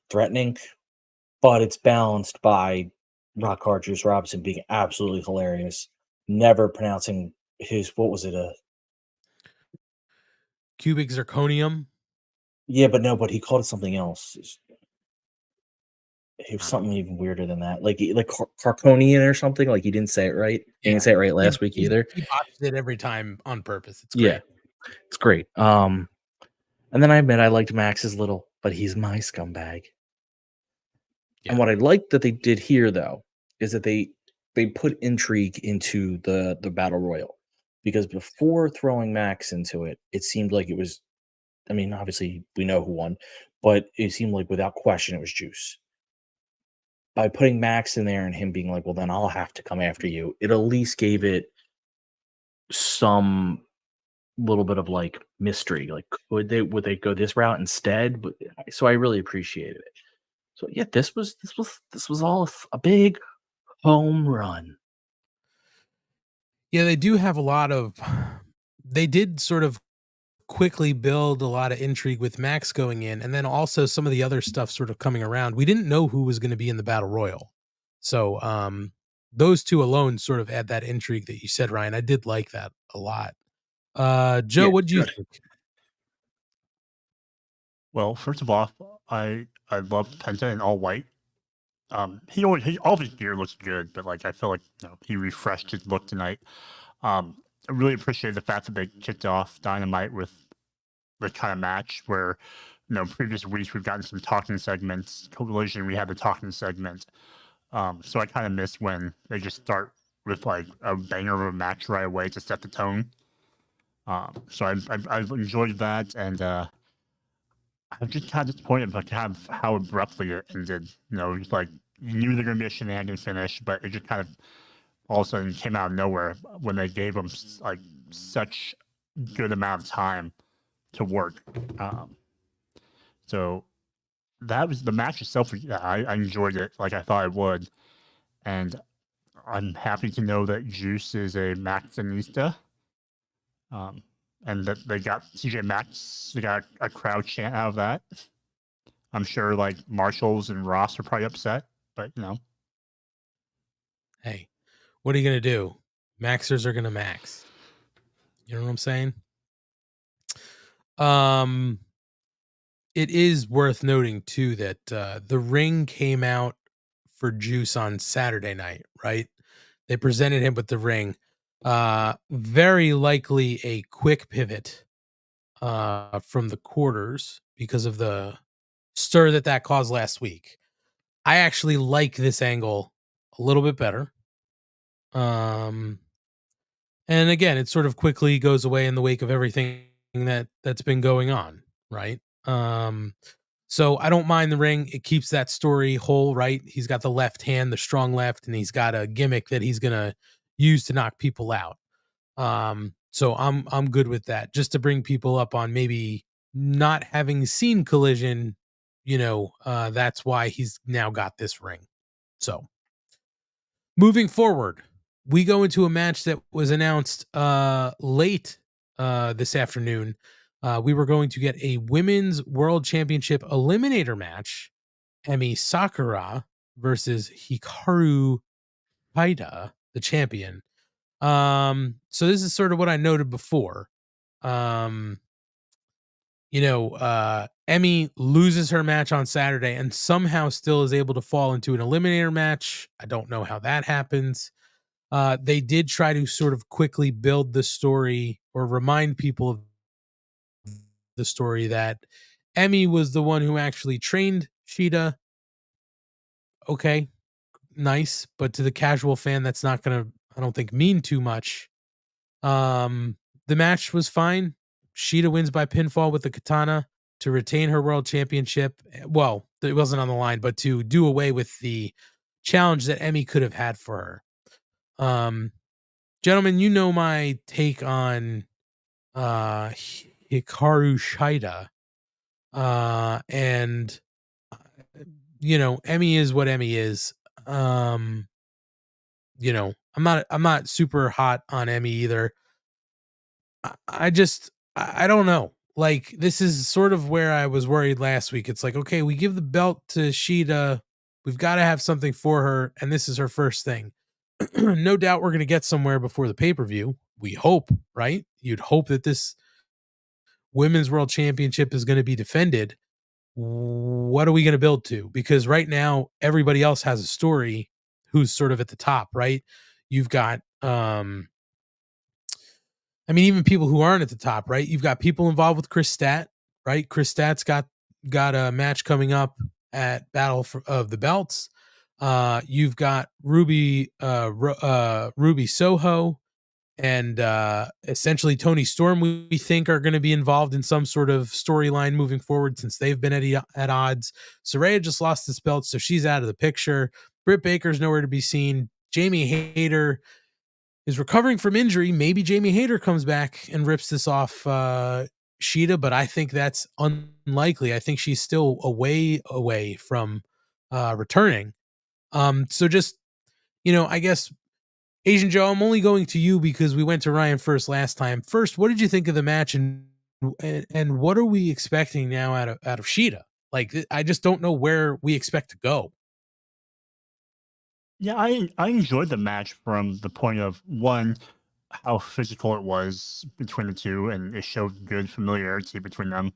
threatening. But it's balanced by Rock Hard Juice Robinson being absolutely hilarious, never pronouncing his, what was it, cubic zirconium? Yeah, but he called it something else. It was something even weirder than that, like Carconian or something. Like he didn't say it right. He didn't say it right last week either. He botched it every time on purpose. It's great. Yeah, it's great. And then I admit I liked Max's little, but he's my scumbag. Yeah. And what I liked that they did here, though, is that they put intrigue into the battle royal, because before throwing Max into it, it seemed like it was. I mean, obviously we know who won, but it seemed like without question it was Juice. By putting Max in there and him being like, well, then I'll have to come after you, it at least gave it some little bit of like mystery. Like, would they go this route instead? But so I really appreciated it. So yeah, this was all a big home run. Yeah, they do have a lot of. They did sort of quickly build a lot of intrigue with Max going in, and then also some of the other stuff sort of coming around. We didn't know who was going to be in the battle royal, so those two alone sort of add that intrigue that you said, Ryan. I did like that a lot. Joe, what do you think? Well, first of all, I love Penta in all white. He all of his gear looks good, but like I feel like he refreshed his look tonight. I really appreciate the fact that they kicked off Dynamite with the kind of match where, previous weeks we've gotten some talking segments. Collision, we had the talking segment. So I kind of miss when they just start with like a banger of a match right away to set the tone. So I've enjoyed that, and I'm just kind of disappointed by kind of how abruptly it ended. Just like you knew they're going to be a shenanigan finish, but it just kind of all of a sudden came out of nowhere when they gave them like such good amount of time to work. So that was the match itself. I enjoyed it like I thought I would, and I'm happy to know that Juice is a Maxinista. And that they got TJ Maxx, they got a crowd chant out of that. I'm sure like Marshalls and Ross are probably upset, but Hey, what are you going to do? Maxers are going to max. You know what I'm saying? It is worth noting too that the ring came out for Juice on Saturday night, right? They presented him with the ring. Very likely a quick pivot from the quarters because of the stir that caused last week. I actually like this angle a little bit better. And again, it sort of quickly goes away in the wake of everything that's been going on, right? So I don't mind the ring. It keeps that story whole, right? He's got the left hand, the strong left, and he's got a gimmick that he's gonna use to knock people out. So I'm good with that. Just to bring people up on maybe not having seen Collision, that's why he's now got this ring. So moving forward, we go into a match that was announced late this afternoon. We were going to get a Women's World Championship Eliminator match Emi Sakura versus Hikaru Haida, the champion. So this is sort of what I noted before. Emi loses her match on Saturday and somehow still is able to fall into an eliminator match. I don't know how that happens. They did try to sort of quickly build the story or remind people of the story that Emi was the one who actually trained Shida. Okay, nice, but to the casual fan, that's not gonna, I don't think, mean too much. The match was fine. Shida wins by pinfall with the katana to retain her world championship. Well, it wasn't on the line, but to do away with the challenge that Emi could have had for her. Gentlemen, you know my take on Hikaru Shida. And Emi is what Emi is. I'm not super hot on Emi either. I don't know. Like, this is sort of where I was worried last week. It's like, okay, we give the belt to Shida. We've got to have something for her, and this is her first thing. No doubt we're going to get somewhere before the pay-per-view. We hope, right? You'd hope that this Women's World Championship is going to be defended. What are we going to build to? Because right now, everybody else has a story who's sort of at the top, right? You've got, even people who aren't at the top, right? You've got people involved with Chris Stat, right? Chris Stat's got a match coming up at Battle of the Belts. You've got Ruby Soho and essentially Tony Storm, we think, are going to be involved in some sort of storyline moving forward since they've been at odds. Saraya just lost this belt, so she's out of the picture. Britt Baker's nowhere to be seen. Jamie Hayter is recovering from injury. Maybe Jamie Hayter comes back and rips this off Shida, but I think that's unlikely. I think she's still away from returning. So just, I guess, Asian Joe, I'm only going to you because we went to Ryan first last time. First, what did you think of the match, and what are we expecting now out of Shida? Like, I just don't know where we expect to go. Yeah, I enjoyed the match from the point of, one, how physical it was between the two, and it showed good familiarity between them.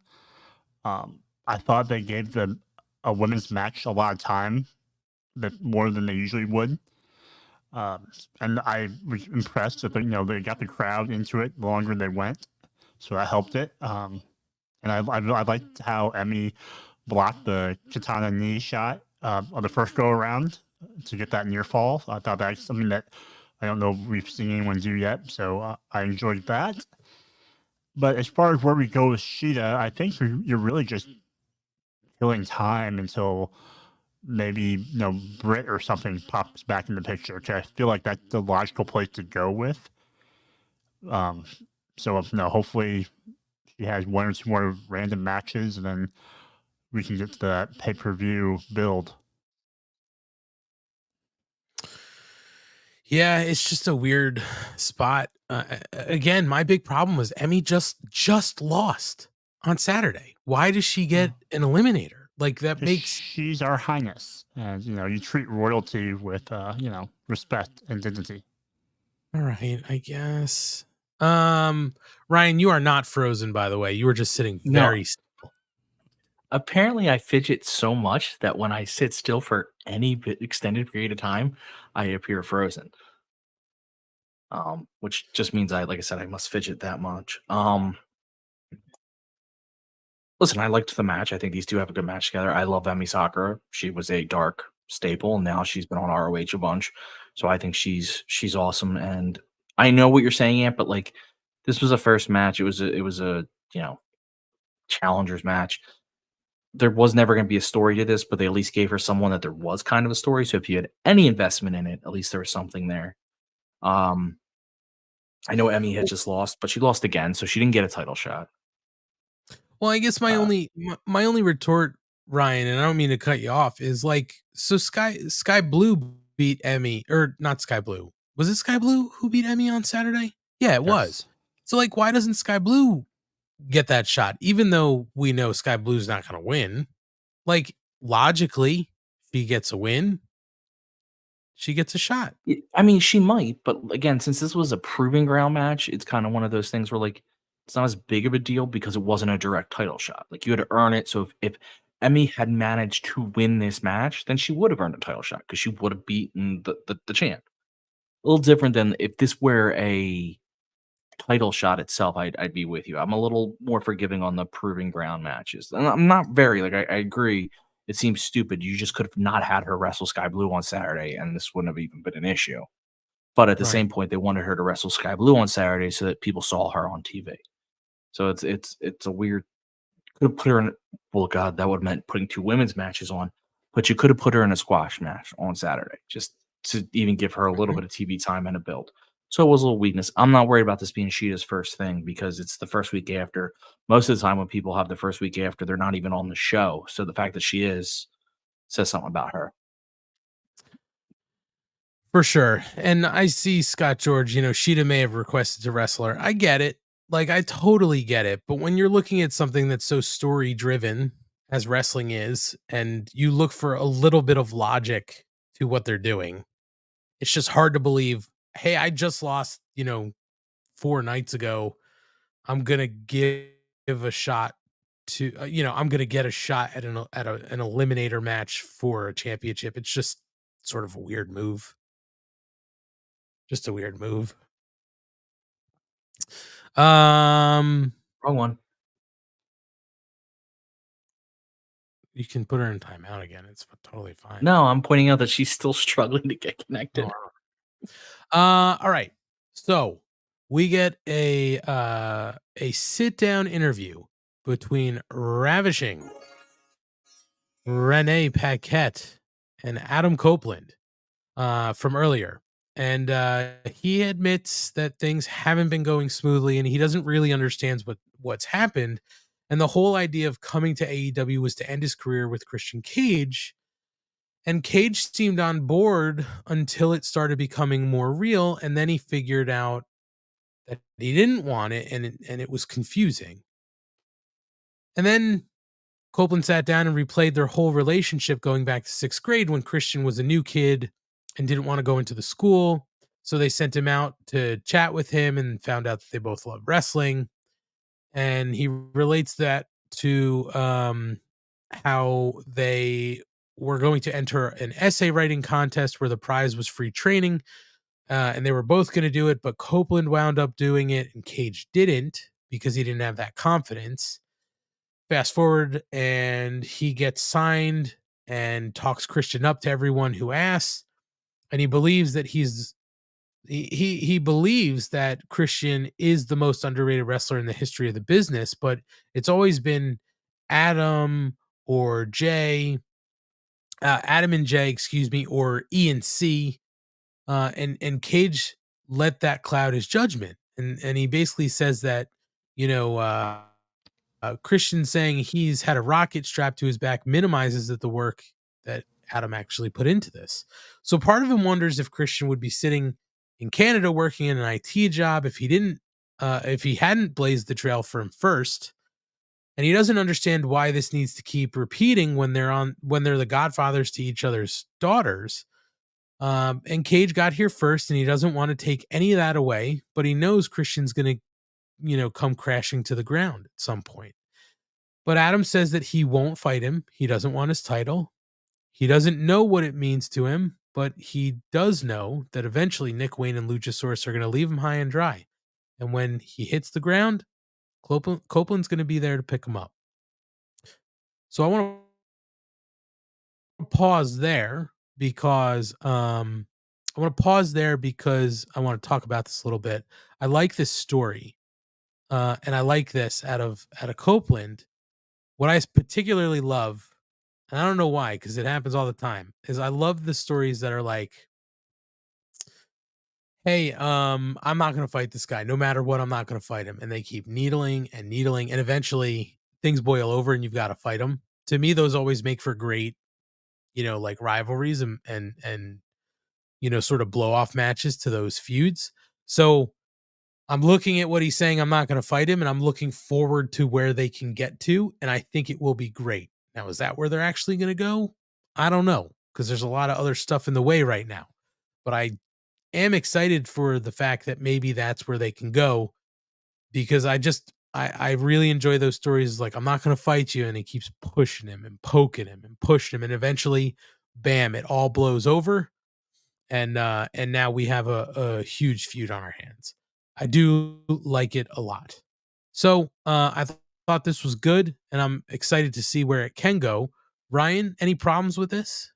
I thought they gave a women's match a lot of time, more than they usually would. And I was impressed that they got the crowd into it the longer they went, so that helped it. And I liked how Emi blocked the katana knee shot on the first go around to get that near fall. I thought that's something that I don't know we've seen anyone do yet, so I enjoyed that. But as far as where we go with Shida, I think you're really just killing time until maybe Britt or something pops back in the picture. Okay, I feel like that's the logical place to go with. So hopefully she has one or two more random matches, and then we can get to that pay-per-view build. Yeah, it's just a weird spot. Again, my big problem was Emi just lost on Saturday. Why does she get an eliminator? Like, that makes... She's our highness. And, you treat royalty with, respect and dignity. All right, I guess. Ryan, you are not frozen, by the way. You were just sitting very still. Apparently, I fidget so much that when I sit still for any extended period of time, I appear frozen. Which just means like I said, I must fidget that much. Listen, I liked the match. I think these two have a good match together. I love Emi Sakura. She was a dark staple, and now she's been on ROH a bunch. So I think she's awesome. And I know what you're saying, Ant, but like, this was a first match. It was a challengers match. There was never going to be a story to this, but they at least gave her someone that there was kind of a story. So if you had any investment in it, at least there was something there. I know Emi had just lost, but she lost again, so she didn't get a title shot. Well, I guess my only retort, Ryan, and I don't mean to cut you off, is like, so Sky Blue beat Emi, or not Sky Blue. Was it Sky Blue who beat Emi on Saturday? Yeah, it was. So like, why doesn't Sky Blue get that shot? Even though we know Sky Blue's not going to win. Like, logically, if he gets a win, she gets a shot. I mean, she might, but again, since this was a proving ground match, it's kind of one of those things where like it's not as big of a deal because it wasn't a direct title shot. Like you had to earn it. So if Emmy had managed to win this match, then she would have earned a title shot because she would have beaten the champ. A little different than if this were a title shot itself, I'd be with you. I'm a little more forgiving on the proving ground matches. And I'm not very like I agree. It seems stupid. You just could have not had her wrestle Sky Blue on Saturday, and this wouldn't have even been an issue. But at the same point, they wanted her to wrestle Sky Blue on Saturday so that people saw her on TV. So it's a weird. Could have put her in. Well, God, that would have meant putting 2 women's matches on. But you could have put her in a squash match on Saturday just to even give her a little bit of TV time and a build. So it was a little weakness. I'm not worried about this being Sheeta's first thing because it's the first week after. Most of the time when people have the first week after, they're not even on the show. So the fact that she is says something about her. For sure. And I see Scott George, Sheeta may have requested to wrestle her. I get it. Like, I totally get it. But when you're looking at something that's so story driven as wrestling is, and you look for a little bit of logic to what they're doing, it's just hard to believe, hey, I just lost, 4 nights ago. I'm going to give a shot to, I'm going to get a shot at an eliminator match for a championship. It's just sort of a weird move. Just a weird move. Wrong one. You can put her in timeout again. It's totally fine. No, I'm pointing out that she's still struggling to get connected. All right. So we get a sit down interview between Ravishing Renee Paquette and Adam Copeland from earlier. And he admits that things haven't been going smoothly and he doesn't really understand what's happened. And the whole idea of coming to AEW was to end his career with Christian Cage. And Cage seemed on board until it started becoming more real. And then he figured out that he didn't want it and it was confusing. And then Copeland sat down and replayed their whole relationship going back to 6th grade when Christian was a new kid and didn't want to go into the school. So they sent him out to chat with him and found out that they both love wrestling. And he relates that to how they were going to enter an essay writing contest where the prize was free training. And they were both going to do it, but Copeland wound up doing it and Cage didn't because he didn't have that confidence. Fast forward and he gets signed and talks Christian up to everyone who asks. And he believes that he believes that Christian is the most underrated wrestler in the history of the business, but it's always been Adam and Jay, or E and C. And Cage let that cloud his judgment. And he basically says that, Christian saying he's had a rocket strapped to his back minimizes the work that Adam actually put into this. So part of him wonders if Christian would be sitting in Canada working in an IT job if he hadn't blazed the trail for him first. And he doesn't understand why this needs to keep repeating when they're the godfathers to each other's daughters. And Cage got here first and he doesn't want to take any of that away, but he knows Christian's going to, come crashing to the ground at some point. But Adam says that he won't fight him. He doesn't want his title. He doesn't know what it means to him, but he does know that eventually Nick Wayne and Luchasaurus are going to leave him high and dry. And when he hits the ground, Copeland's going to be there to pick him up. So I want to pause there because I want to talk about this a little bit. I like this story. And I like this out of Copeland. What I particularly love, and I don't know why, because it happens all the time, is I love the stories that are like, hey, I'm not going to fight this guy. No matter what, I'm not going to fight him. And they keep needling, and eventually things boil over and you've got to fight them. To me, those always make for great, like rivalries and sort of blow off matches to those feuds. So I'm looking at what he's saying. I'm not going to fight him, and I'm looking forward to where they can get to, and I think it will be great. Now, is that where they're actually going to go? I don't know, because there's a lot of other stuff in the way right now. But I am excited for the fact that maybe that's where they can go, because I really enjoy those stories. Like, I'm not going to fight you. And he keeps pushing him and poking him and pushing him. And eventually, bam, it all blows over. And now we have a huge feud on our hands. I do like it a lot. So I thought this was good, and I'm excited to see where it can go. Ryan, any problems with this?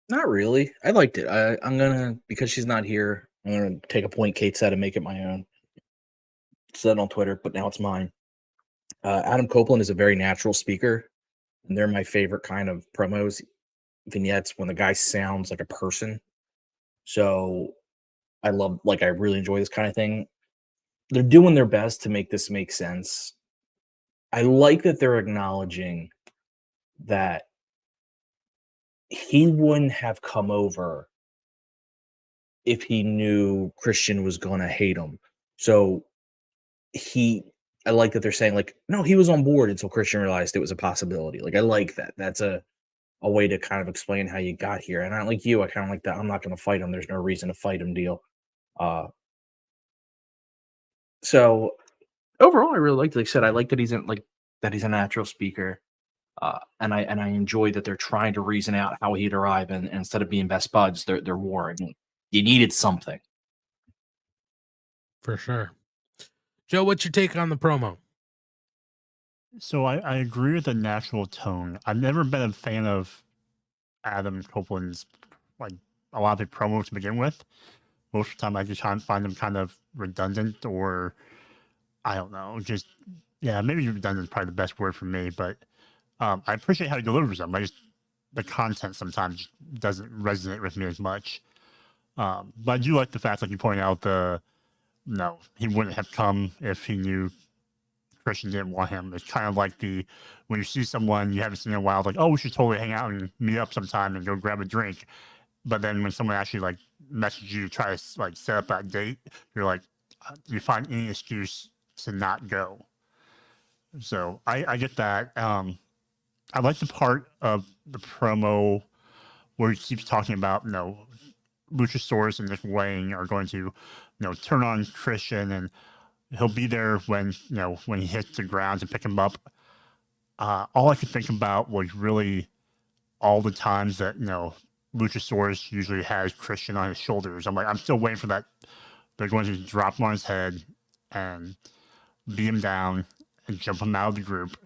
Not really. I liked it. I'm gonna, because she's not here, I'm gonna take a point Kate said and make it my own. Said on Twitter, but now it's mine. Adam Copeland is a very natural speaker, and they're my favorite kind of promos, vignettes, when the guy sounds like a person. So I really enjoy this kind of thing. They're doing their best to make this make sense. I like that they're acknowledging that he wouldn't have come over if he knew Christian was going to hate him. So I like that they're saying, like, no, he was on board until Christian realized it was a possibility. Like, I like that. That's a way to kind of explain how you got here. And I like you. I kind of like that. I'm not going to fight him. There's no reason to fight him deal. So overall, I really liked it. Like I said, I like that he's a natural speaker. And I enjoy that they're trying to reason out how he'd arrive, and instead of being best buds, they're warring. You needed something. For sure. Joe, what's your take on the promo? So I agree with the natural tone. I've never been a fan of Adam Copeland's, like, a lot of the promos to begin with. Most of the time I just find them kind of redundant, or I don't know, just, yeah, maybe redundant is probably the best word for me, but I appreciate how he delivers them. The content sometimes doesn't resonate with me as much. But I do like the fact, like you pointed out, no, he wouldn't have come if he knew Christian didn't want him. It's kind of like when you see someone you haven't seen in a while, like, oh, we should totally hang out and meet up sometime and go grab a drink. But then when someone actually, like, messages you, try to, like, set up that date, you're like, you find any excuse to not go. So I get that. I like the part of the promo where he keeps talking about, Luchasaurus and Nick Wayne are going to, turn on Christian, and he'll be there when he hits the ground to pick him up. All I could think about was really all the times that, Luchasaurus usually has Christian on his shoulders. I'm still waiting for that. They're going to drop him on his head and beat him down and jump him out of the group.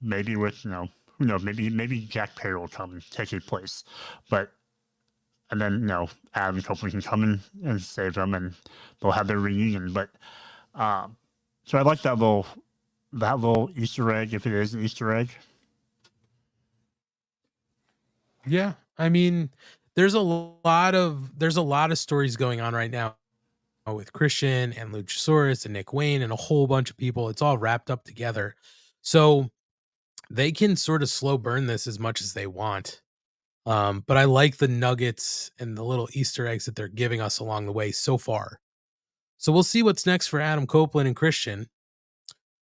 Maybe with, who knows, maybe Jack Perry will come and take his place. And then, Adam Copeland can come in and save them, and they'll have their reunion. But, so I like that little Easter egg, if it is an Easter egg. Yeah. I mean, there's a lot of stories going on right now with Christian and Luchasaurus and Nick Wayne and a whole bunch of people. It's all wrapped up together. So they can sort of slow burn this as much as they want. But I like the nuggets and the little Easter eggs that they're giving us along the way so far. So we'll see what's next for Adam Copeland and Christian.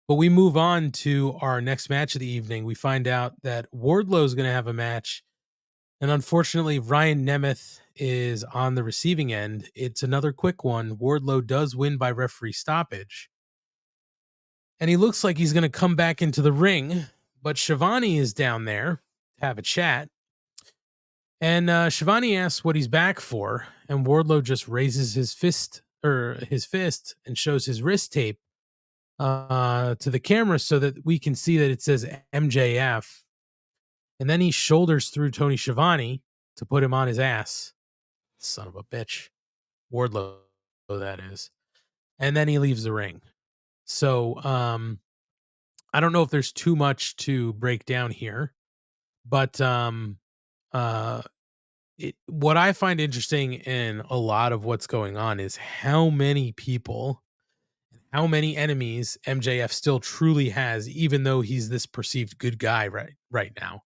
But we move on to our next match of the evening. We find out that Wardlow is going to have a match. And unfortunately, Ryan Nemeth is on the receiving end. It's another quick one. Wardlow does win by referee stoppage. And he looks like he's going to come back into the ring. But Shivani is down there to have a chat. And Shivani asks what he's back for. And Wardlow just raises his fist and shows his wrist tape to the camera so that we can see that it says MJF. And then he shoulders through Tony Schiavone to put him on his ass. Son of a bitch. Wardlow, that is. And then he leaves the ring. So I don't know if there's too much to break down here. But what I find interesting in a lot of what's going on is how many people, how many enemies MJF still truly has, even though he's this perceived good guy right now.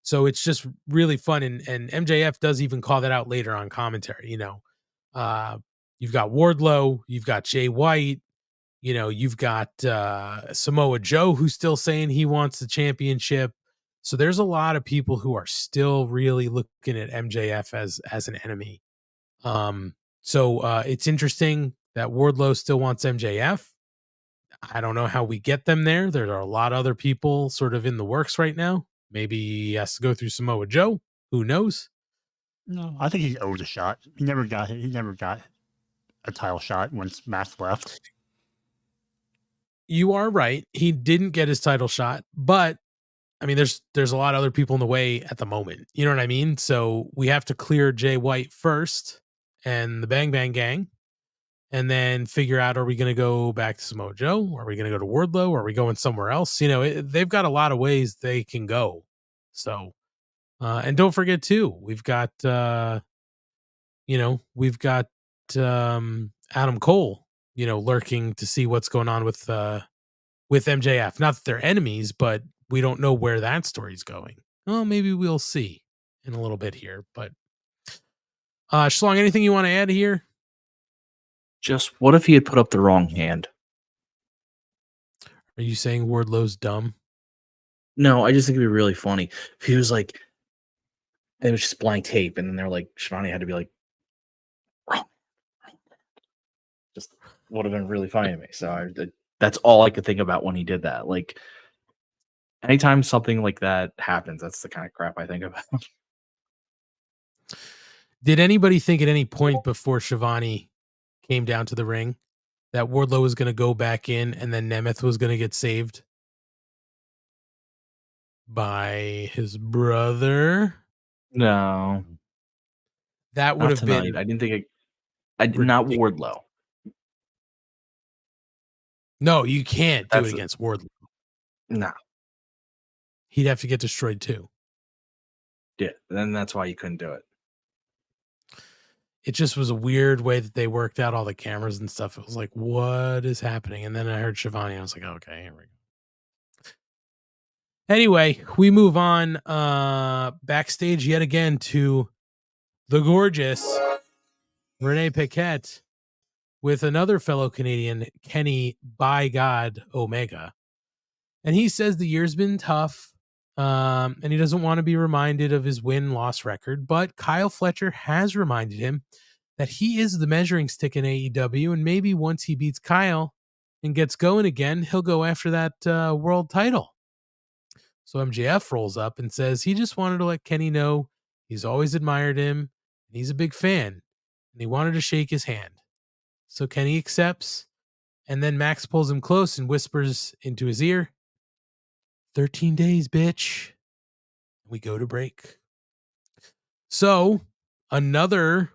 So it's just really fun. And MJF does even call that out later on commentary. You've got Wardlow, you've got Jay White, You've got Samoa Joe, who's still saying he wants the championship. So there's a lot of people who are still really looking at MJF as an enemy. So it's interesting that Wardlow still wants MJF. I don't know how we get them there. There are a lot of other people sort of in the works right now. Maybe he has to go through Samoa Joe. Who knows? No, I think he owed a shot. He never got a title shot when Smash left. You are right. He didn't get his title shot, but I mean, there's a lot of other people in the way at the moment. You know what I mean? So we have to clear Jay White first and the Bang Bang Gang, and then figure out, are we going to go back to Samoa Joe? Are we going to go to Wardlow? Are we going somewhere else? They've got a lot of ways they can go. So, and don't forget too, we've got Adam Cole, lurking to see what's going on with MJF. Not that they're enemies, but we don't know where that story's going. Well, maybe we'll see in a little bit here. But Schlong, anything you want to add here? Just what if he had put up the wrong hand? Are you saying Wardlow's dumb? No, I just think it'd be really funny if he was like, it was just blank tape, and then they're like, Shivani had to be like, wrong. Just would have been really funny to me. So that's all I could think about when he did that. Like, anytime something like that happens, that's the kind of crap I think about. Did anybody think at any point before Shivani came down to the ring that Wardlow was going to go back in and then Nemeth was going to get saved by his brother? No. That would have been... I didn't think I did not Wardlow. No, you can't do it against Wardlow. No. He'd have to get destroyed too. Yeah, then that's why you couldn't do it. It just was a weird way that they worked out all the cameras and stuff. It was like, what is happening? And then I heard Shivani. I was like, okay, here we go. Anyway, we move on backstage yet again to the gorgeous Renee Paquette with another fellow Canadian, Kenny by God Omega. And he says the year's been tough, and he doesn't want to be reminded of his win-loss record, but Kyle Fletcher has reminded him that he is the measuring stick in AEW, and maybe once he beats Kyle and gets going again, he'll go after that world title. So MJF rolls up and says he just wanted to let Kenny know he's always admired him, and he's a big fan, and he wanted to shake his hand. So Kenny accepts, and then Max pulls him close and whispers into his ear, 13 days, bitch. We go to break. So another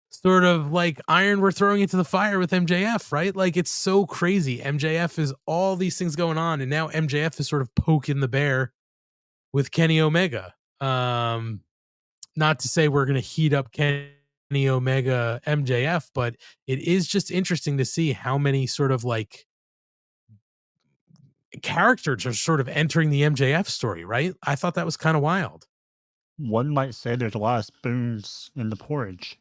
sort of like iron we're throwing into the fire with MJF, right? Like, it's so crazy. MJF is all these things going on, and now MJF is sort of poking the bear with Kenny Omega. Not to say we're going to heat up Kenny Omega MJF, but it is just interesting to see how many sort of like characters are sort of entering the MJF story, right? I thought that was kind of wild. One might say there's a lot of spoons in the porridge.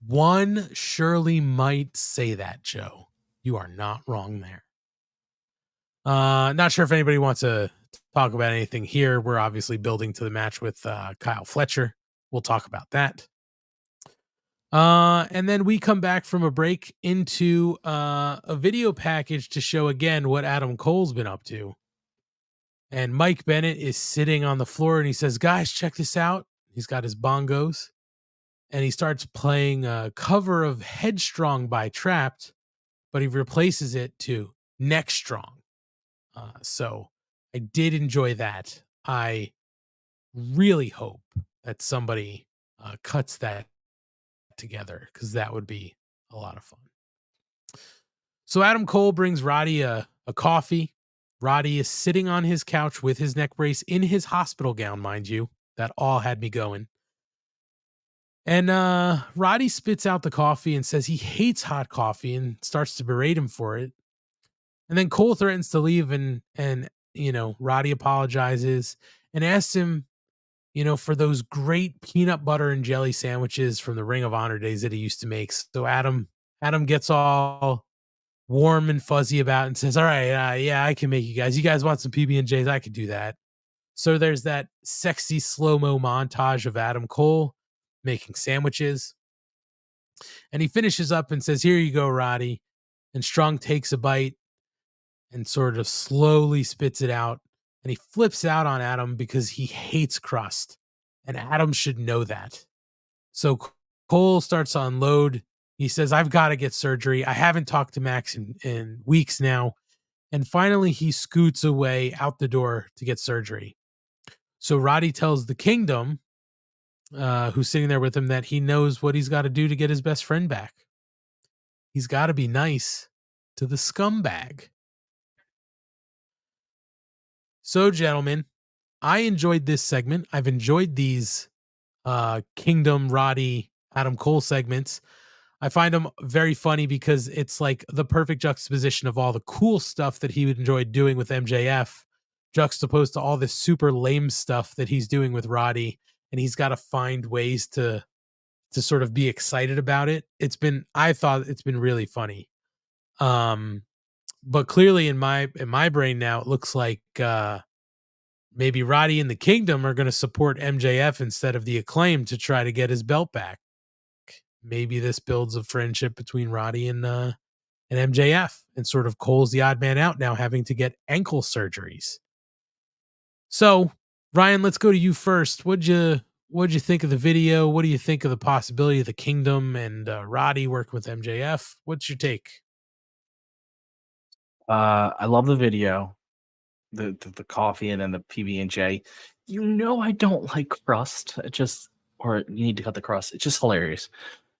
One surely might say that, Joe. You are not wrong there. Not sure if anybody wants to talk about anything here. We're obviously building to the match with Kyle Fletcher. We'll talk about that. And then we come back from a break into a video package to show again what Adam Cole's been up to. And Mike Bennett is sitting on the floor and he says, guys, check this out. He's got his bongos and he starts playing a cover of Headstrong by Trapped, but he replaces it to Neck Strong. So I did enjoy that. I really hope that somebody cuts that together, because that would be a lot of fun. So Adam Cole brings Roddy a coffee. Roddy is sitting on his couch with his neck brace in his hospital gown, mind you. That all had me going. And Roddy spits out the coffee and says he hates hot coffee and starts to berate him for it. And then Cole threatens to leave, and you know, Roddy apologizes and asks him, you know, for those great peanut butter and jelly sandwiches from the Ring of Honor days that he used to make. So Adam Adam gets all warm and fuzzy about it and says, all right, yeah, I can make you guys want some PB&Js, I could do that. So there's that sexy slow-mo montage of Adam Cole making sandwiches. And he finishes up and says, here you go, Roddy. And Schlong takes a bite and sort of slowly spits it out. And he flips out on Adam because he hates crust. And Adam should know that. So Cole starts to unload. He says, I've got to get surgery. I haven't talked to Max in weeks now. And finally, he scoots away out the door to get surgery. So Roddy tells the Kingdom, who's sitting there with him, that he knows what he's got to do to get his best friend back. He's got to be nice to the scumbag. So, gentlemen, I enjoyed this segment. I've enjoyed these Kingdom, Roddy, Adam Cole segments. I find them very funny because it's like the perfect juxtaposition of all the cool stuff that he would enjoy doing with MJF, juxtaposed to all this super lame stuff that he's doing with Roddy, and he's got to find ways to sort of be excited about it. I thought it's been really funny. But clearly in my brain now, it looks like maybe Roddy and the Kingdom are going to support MJF instead of the Acclaim to try to get his belt back. Maybe this builds a friendship between Roddy and MJF, and sort of Cole's the odd man out now, having to get ankle surgeries. So, Ryan, let's go to you first. What'd you think of the video? What do you think of the possibility of the Kingdom and Roddy working with MJF? What's your take? I love the video, the coffee, and then the PB&J. I don't like crust. Or you need to cut the crust. It's just hilarious.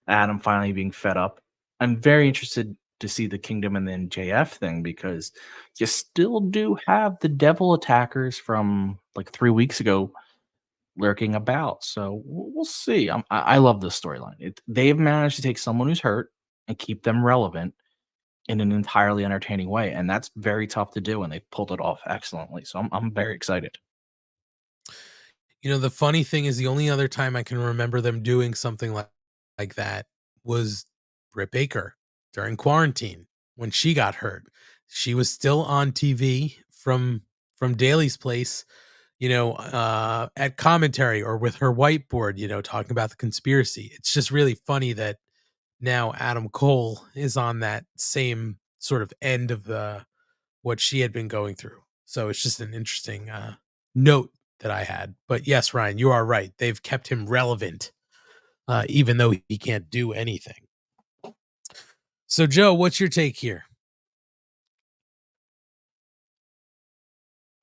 Adam finally being fed up. I'm very interested to see the Kingdom and the MJF thing, because you still do have the devil attackers from like 3 weeks ago lurking about. So we'll see. I love this storyline. They've managed to take someone who's hurt and keep them relevant in an entirely entertaining way, and that's very tough to do, and they pulled it off excellently. So I'm very excited. The funny thing is, the only other time I can remember them doing something like that was Britt Baker during quarantine when she got hurt. She was still on TV from Daly's place, at commentary or with her whiteboard, talking about the conspiracy. It's just really funny that now Adam Cole is on that same sort of end of what she had been going through. So it's just an interesting note that I had. But yes, Ryan, you are right. They've kept him relevant, even though he can't do anything. So, Joe, what's your take here?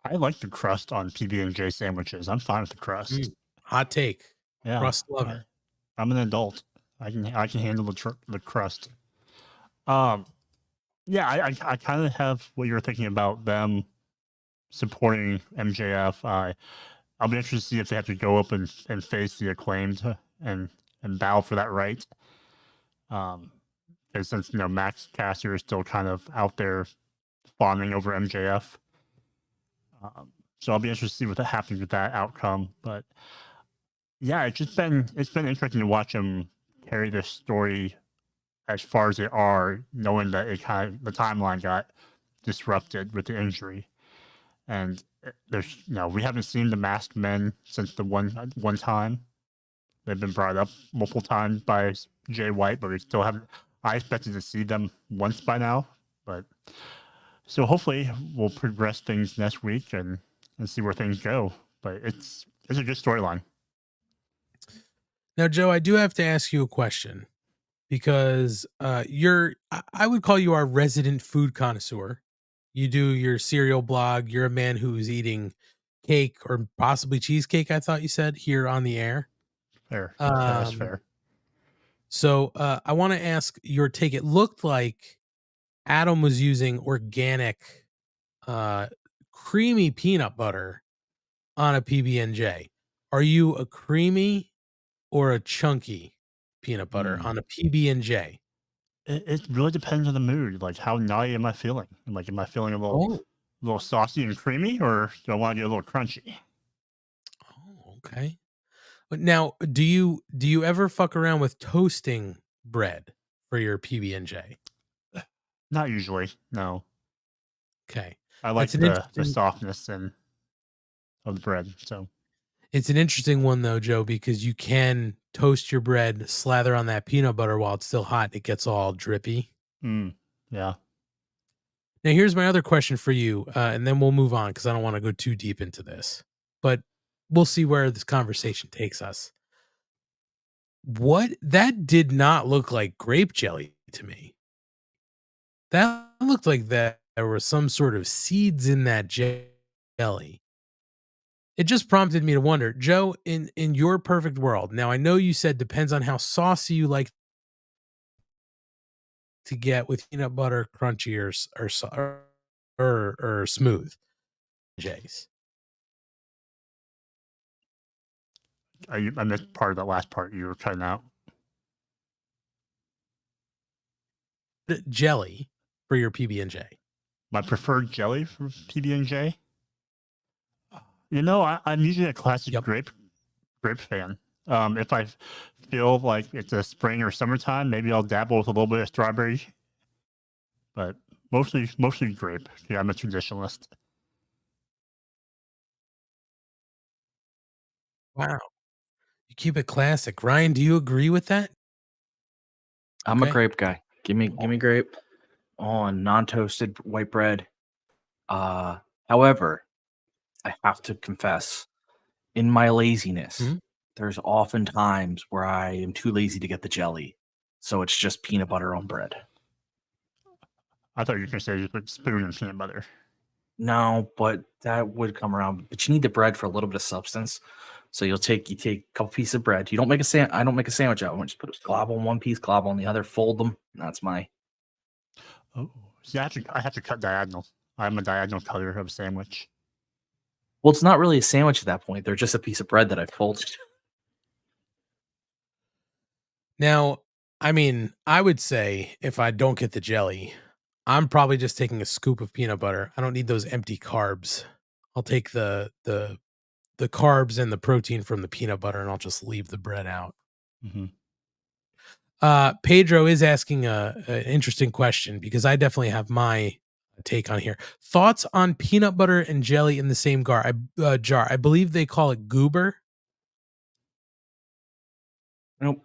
I like the crust on PB&J sandwiches. I'm fine with the crust. Hot take. Yeah, crust lover. I'm an adult. I can handle the crust. Yeah, I kind of have what you're thinking about them supporting MJF. I'll be interested to see if they have to go up and face the Acclaimed and bow for that right. And since Max Caster is still kind of out there fawning over MJF. So I'll be interested to see what happens with that outcome. But yeah, it's been interesting to watch him carry this story as far as they are, knowing that the timeline got disrupted with the injury. And there's we haven't seen the masked men since the one time. They've been brought up multiple times by Jay White, but we still haven't. I expected to see them once by now, but so hopefully we'll progress things next week and see where things go. But it's a good storyline. Now, Joe, I do have to ask you a question, because I would call you our resident food connoisseur. You do your cereal blog. You're a man who's eating cake or possibly cheesecake, I thought you said, here on the air. Fair. That's fair. So I want to ask your take. It looked like Adam was using organic creamy peanut butter on a PB&J. Are you a creamy or a chunky peanut butter on a PB&J? It really depends on the mood. Like, how naughty am I feeling? Like, am I feeling a little saucy and creamy, or do I want to get a little crunchy? Oh, okay. But now, do you ever fuck around with toasting bread for your PB&J? Not usually, no. Okay. I like That's an the interesting- softness of the bread. So It's an interesting one though, Joe, because you can toast your bread, slather on that peanut butter while it's still hot. It gets all drippy. yeah. Now, here's my other question for you, and then we'll move on because I don't want to go too deep into this. But we'll see where this conversation takes us. That did not look like grape jelly to me. That looked like that there were some sort of seeds in that jelly. It just prompted me to wonder, Joe, in your perfect world. Now, I know you said depends on how saucy you like to get with peanut butter, crunchy or smooth. Jays. I missed part of the last part you were cutting out. Jelly for your PB&J. My preferred jelly for PB&J? I'm usually a classic grape fan. If I feel like it's a spring or summertime, maybe I'll dabble with a little bit of strawberry. But mostly grape. Yeah, I'm a traditionalist. Wow. You keep it classic. Ryan, do you agree with that? I'm a grape guy. Give me grape on non-toasted white bread. However, I have to confess, in my laziness, there's often times where I am too lazy to get the jelly, so it's just peanut butter on bread. I thought you were going to say you put spoon and peanut butter. No, but that would come around. But you need the bread for a little bit of substance. So you take a couple pieces of bread. You don't make I don't make a sandwich out. I just put a glob on one piece, glob on the other, fold them. That's my. Oh, see, I have to cut diagonal. I'm a diagonal cutter of a sandwich. Well, it's not really a sandwich at that point. They're just a piece of bread that I folded. Now, I mean, I would say if I don't get the jelly, I'm probably just taking a scoop of peanut butter. I don't need those empty carbs. I'll take the carbs and the protein from the peanut butter, and I'll just leave the bread out. Mm-hmm. Pedro is asking an interesting question because I definitely have my take on here. Thoughts on peanut butter and jelly in the same jar? I believe they call it goober. Nope.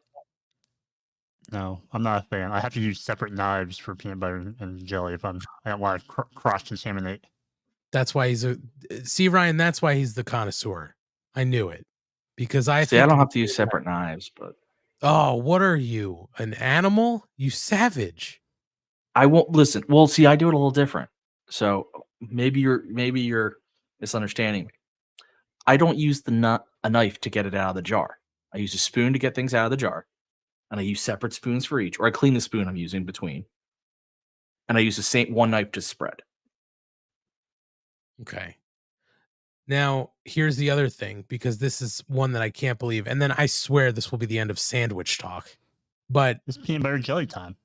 No, I'm not a fan. I have to use separate knives for peanut butter and jelly if I don't want to cross-contaminate. That's why Ryan. That's why he's the connoisseur. I knew it because I don't have to use separate knives, but oh, what are you, an animal? You savage! I won't listen. Well, see, I do it a little different. So maybe you're misunderstanding me. I don't use a knife to get it out of the jar. I use a spoon to get things out of the jar, and I use separate spoons for each, or I clean the spoon I'm using between, and I use the same one knife to spread. Okay. Now, here's the other thing, because this is one that I can't believe. And then I swear this will be the end of sandwich talk. But it's peanut butter and jelly time.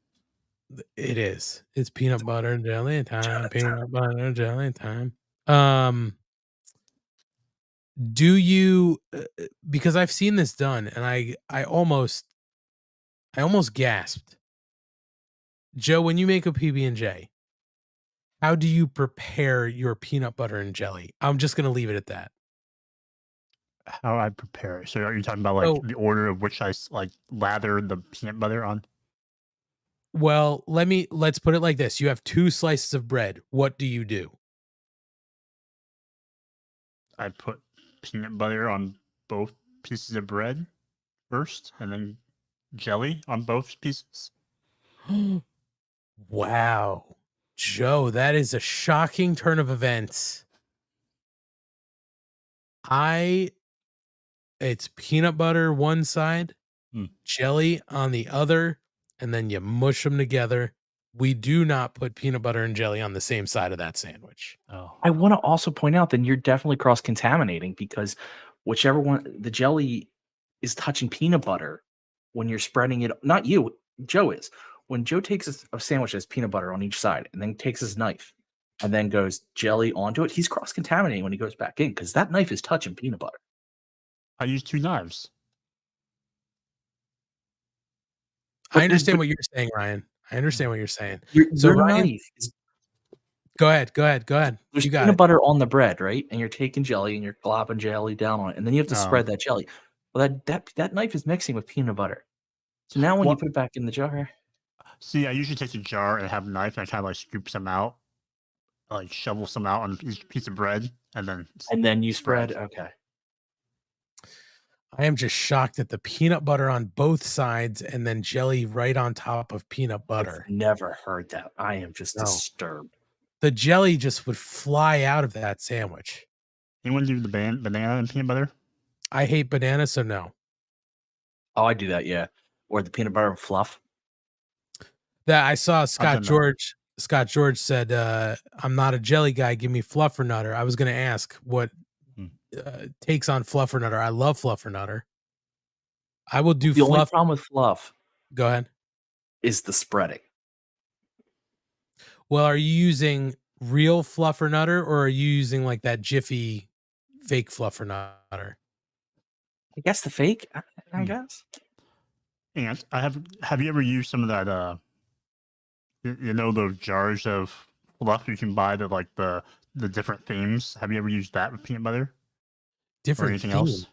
It is. It's peanut butter and jelly time. Peanut butter and jelly time. Do you because I've seen this done and I almost gasped. Joe, when you make a PB&J, how do you prepare your peanut butter and jelly? I'm just going to leave it at that. How I prepare it. So are you talking about like the order of which I like lather the peanut butter on? Well, let's put it like this. You have 2 slices of bread. What do you do? I put peanut butter on both pieces of bread first and then jelly on both pieces. Wow. Joe, that is a shocking turn of events. It's peanut butter one side, jelly on the other, and then you mush them together. We do not put peanut butter and jelly on the same side of that sandwich. Oh. I want to also point out that you're definitely cross-contaminating because whichever one, the jelly is touching peanut butter when you're spreading it. Not you, Joe is. When Joe takes a sandwich that has peanut butter on each side and then takes his knife and then goes jelly onto it, he's cross-contaminating when he goes back in because that knife is touching peanut butter. I use 2 knives. I understand what you're saying, Ryan. I understand what you're saying. Your Ryan, knife is go ahead. there's You got peanut it. butter on the bread, right? And you're taking jelly and you're glopping jelly down on it, and then you have to spread that jelly. Well, that knife is mixing with peanut butter. So now when you put it back in the jar, See, I usually take the jar and have a knife and I kind of like scoop some out, like shovel some out on each piece of bread, and then you spread. Okay. I am just shocked at the peanut butter on both sides and then jelly right on top of peanut butter. Never heard that. I am just disturbed. The jelly just would fly out of that sandwich. Anyone do the banana and peanut butter? I hate banana, so no. Oh, I do that, yeah. Or the peanut butter and fluff. That I saw Scott George. Scott George said, "I'm not a jelly guy. Give me Fluffernutter." I was going to ask what takes on Fluffernutter. I love Fluffernutter. I will do the fluff. only problem with fluff. Go ahead. Is the spreading. Well, are you using real Fluffernutter or are you using like that Jiffy fake Fluffernutter? I guess the fake. I guess. And have you ever used some of that? Those jars of fluff you can buy that like the different themes. Have you ever used that with peanut butter? Different or anything themes?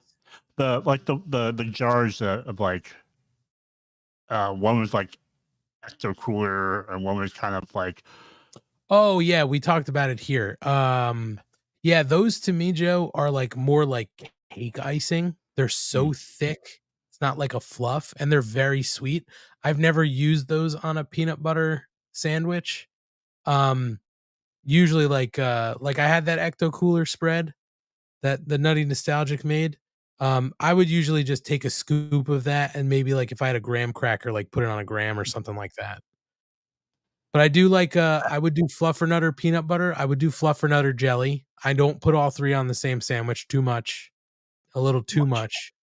else? The jars of like one was like Ecto Cooler and one was kind of like. Oh yeah, we talked about it here. Yeah, those to me, Joe, are like more like cake icing. They're so thick. It's not like a fluff, and they're very sweet. I've never used those on a peanut butter sandwich. Usually like I had that Ecto Cooler spread that the Nutty Nostalgic made. I would usually just take a scoop of that and maybe like if I had a graham cracker, like put it on a graham or something like that. But I do like I would do Fluffernutter peanut butter. I would do Fluffernutter jelly. I don't put all three on the same sandwich. Too much, a little too much.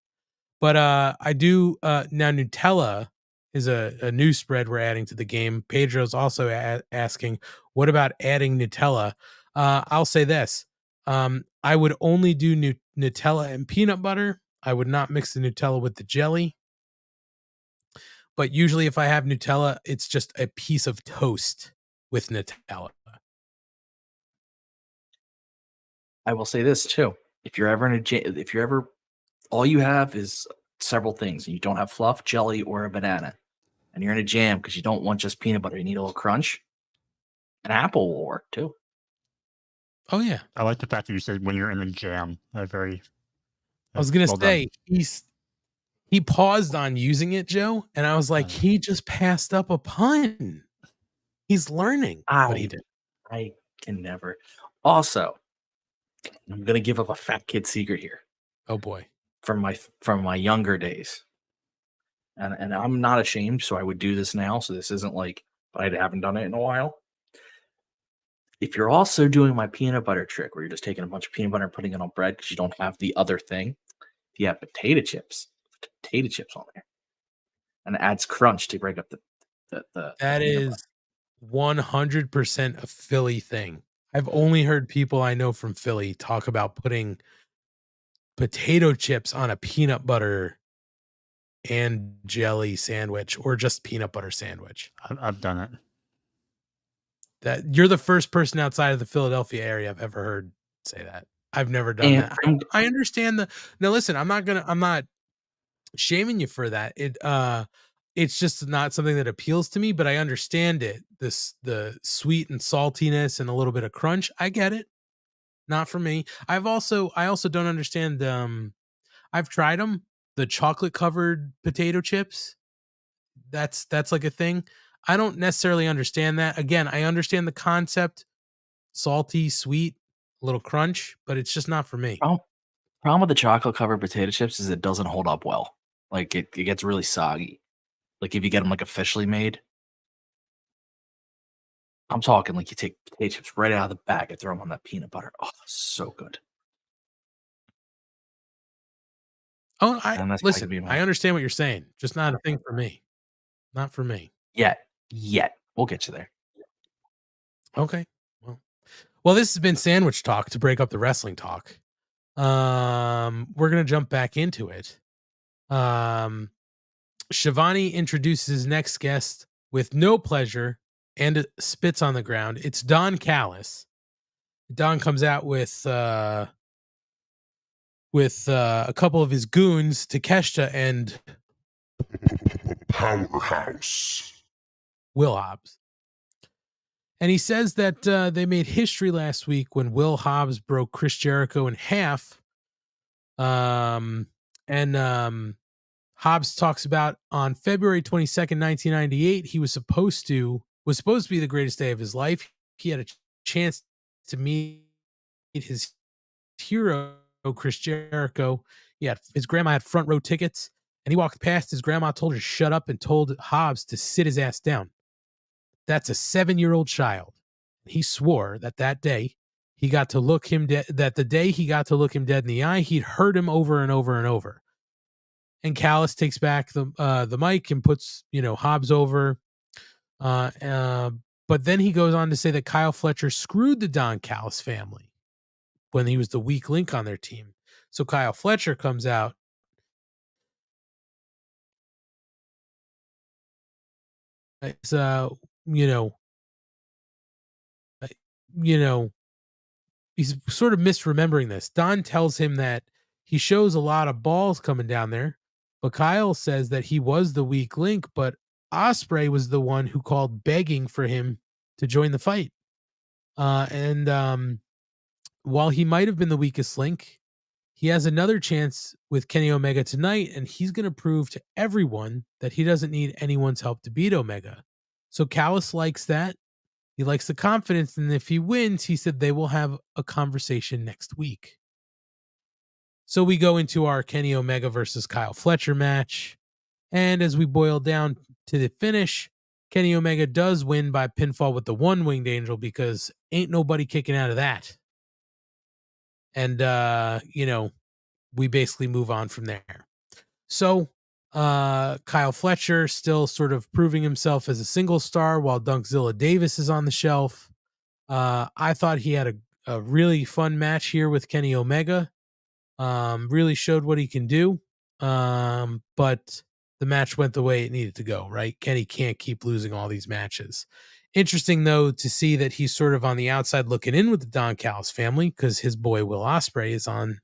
But I do now. Nutella is a new spread we're adding to the game. Pedro's also asking, what about adding Nutella? I'll say this: I would only do Nutella and peanut butter. I would not mix the Nutella with the jelly. But usually if I have Nutella, it's just a piece of toast with Nutella. I will say this too. If you're ever all you have is several things and you don't have fluff, jelly, or a banana, and you're in a jam because you don't want just peanut butter, you need a little crunch, an apple will work too. Oh yeah. I like the fact that you said when you're in a jam. I was gonna say he paused on using it, Joe, and I was like, he just passed up a pun. He's learning what he did. I can never. Also, I'm gonna give up a fat kid secret here. Oh boy. From my younger days. And I'm not ashamed, so I would do this now. So this isn't like I haven't done it in a while. If you're also doing my peanut butter trick where you're just taking a bunch of peanut butter and putting it on bread because you don't have the other thing, if you have potato chips on there, and it adds crunch to break up the that is 100% a Philly thing. I've only heard people I know from Philly talk about putting potato chips on a peanut butter and jelly sandwich or just peanut butter sandwich. I've done it. That you're the first person outside of the Philadelphia area I've ever heard say that. I've never done that. I understand now listen, I'm not shaming you for that. It's just not something that appeals to me, but I understand it. The sweet and saltiness and a little bit of crunch. I get it. Not for me. I also don't understand. I've tried them. The chocolate covered potato chips. That's like a thing. I don't necessarily understand that. Again, I understand the concept. Salty, sweet, a little crunch, but it's just not for me. Problem with the chocolate covered potato chips is it doesn't hold up well. Like it gets really soggy. Like if you get them like officially made. I'm talking like you take potato chips right out of the bag and throw them on that peanut butter. Oh, so good. Oh, I understand what you're saying. Just not a thing for me. Not for me. Yet. We'll get you there. Okay. Well, this has been Sandwich Talk to break up the wrestling talk. We're gonna jump back into it. Shivani introduces his next guest with no pleasure and spits on the ground. It's Don Callis. Don comes out with a couple of his goons, Takeshita and Powerhouse Will Hobbs. And he says that they made history last week when Will Hobbs broke Chris Jericho in half. Hobbs talks about on February 22nd, 1998, he was supposed to be the greatest day of his life. He had a chance to meet his hero, Chris Jericho. His grandma had front row tickets, and he walked past. His grandma told her to shut up and told Hobbs to sit his ass down. That's a 7-year-old child. He swore that day he got to look him dead. That the day he got to look him dead in the eye, he'd heard him over and over and over. And Callis takes back the mic and puts Hobbs over. But then he goes on to say that Kyle Fletcher screwed the Don Callis family when he was the weak link on their team. So Kyle Fletcher comes out. It's he's sort of misremembering this. Don tells him that he shows a lot of balls coming down there, but Kyle says that he was the weak link, but Ospreay was the one who called begging for him to join the fight. While he might have been the weakest link, he has another chance with Kenny Omega tonight, and he's going to prove to everyone that he doesn't need anyone's help to beat Omega. So Callis likes that. He likes the confidence, and if he wins, he said they will have a conversation next week. So we go into our Kenny Omega versus Kyle Fletcher match, and as we boil down to the finish, Kenny Omega does win by pinfall with the one-winged angel because ain't nobody kicking out of that. And, we basically move on from there. So Kyle Fletcher still sort of proving himself as a single star while Dunkzilla Davis is on the shelf. I thought he had a really fun match here with Kenny Omega. Really showed what he can do. But the match went the way it needed to go, right? Kenny can't keep losing all these matches. Interesting, though, to see that he's sort of on the outside looking in with the Don Callis family because his boy Will Ospreay is on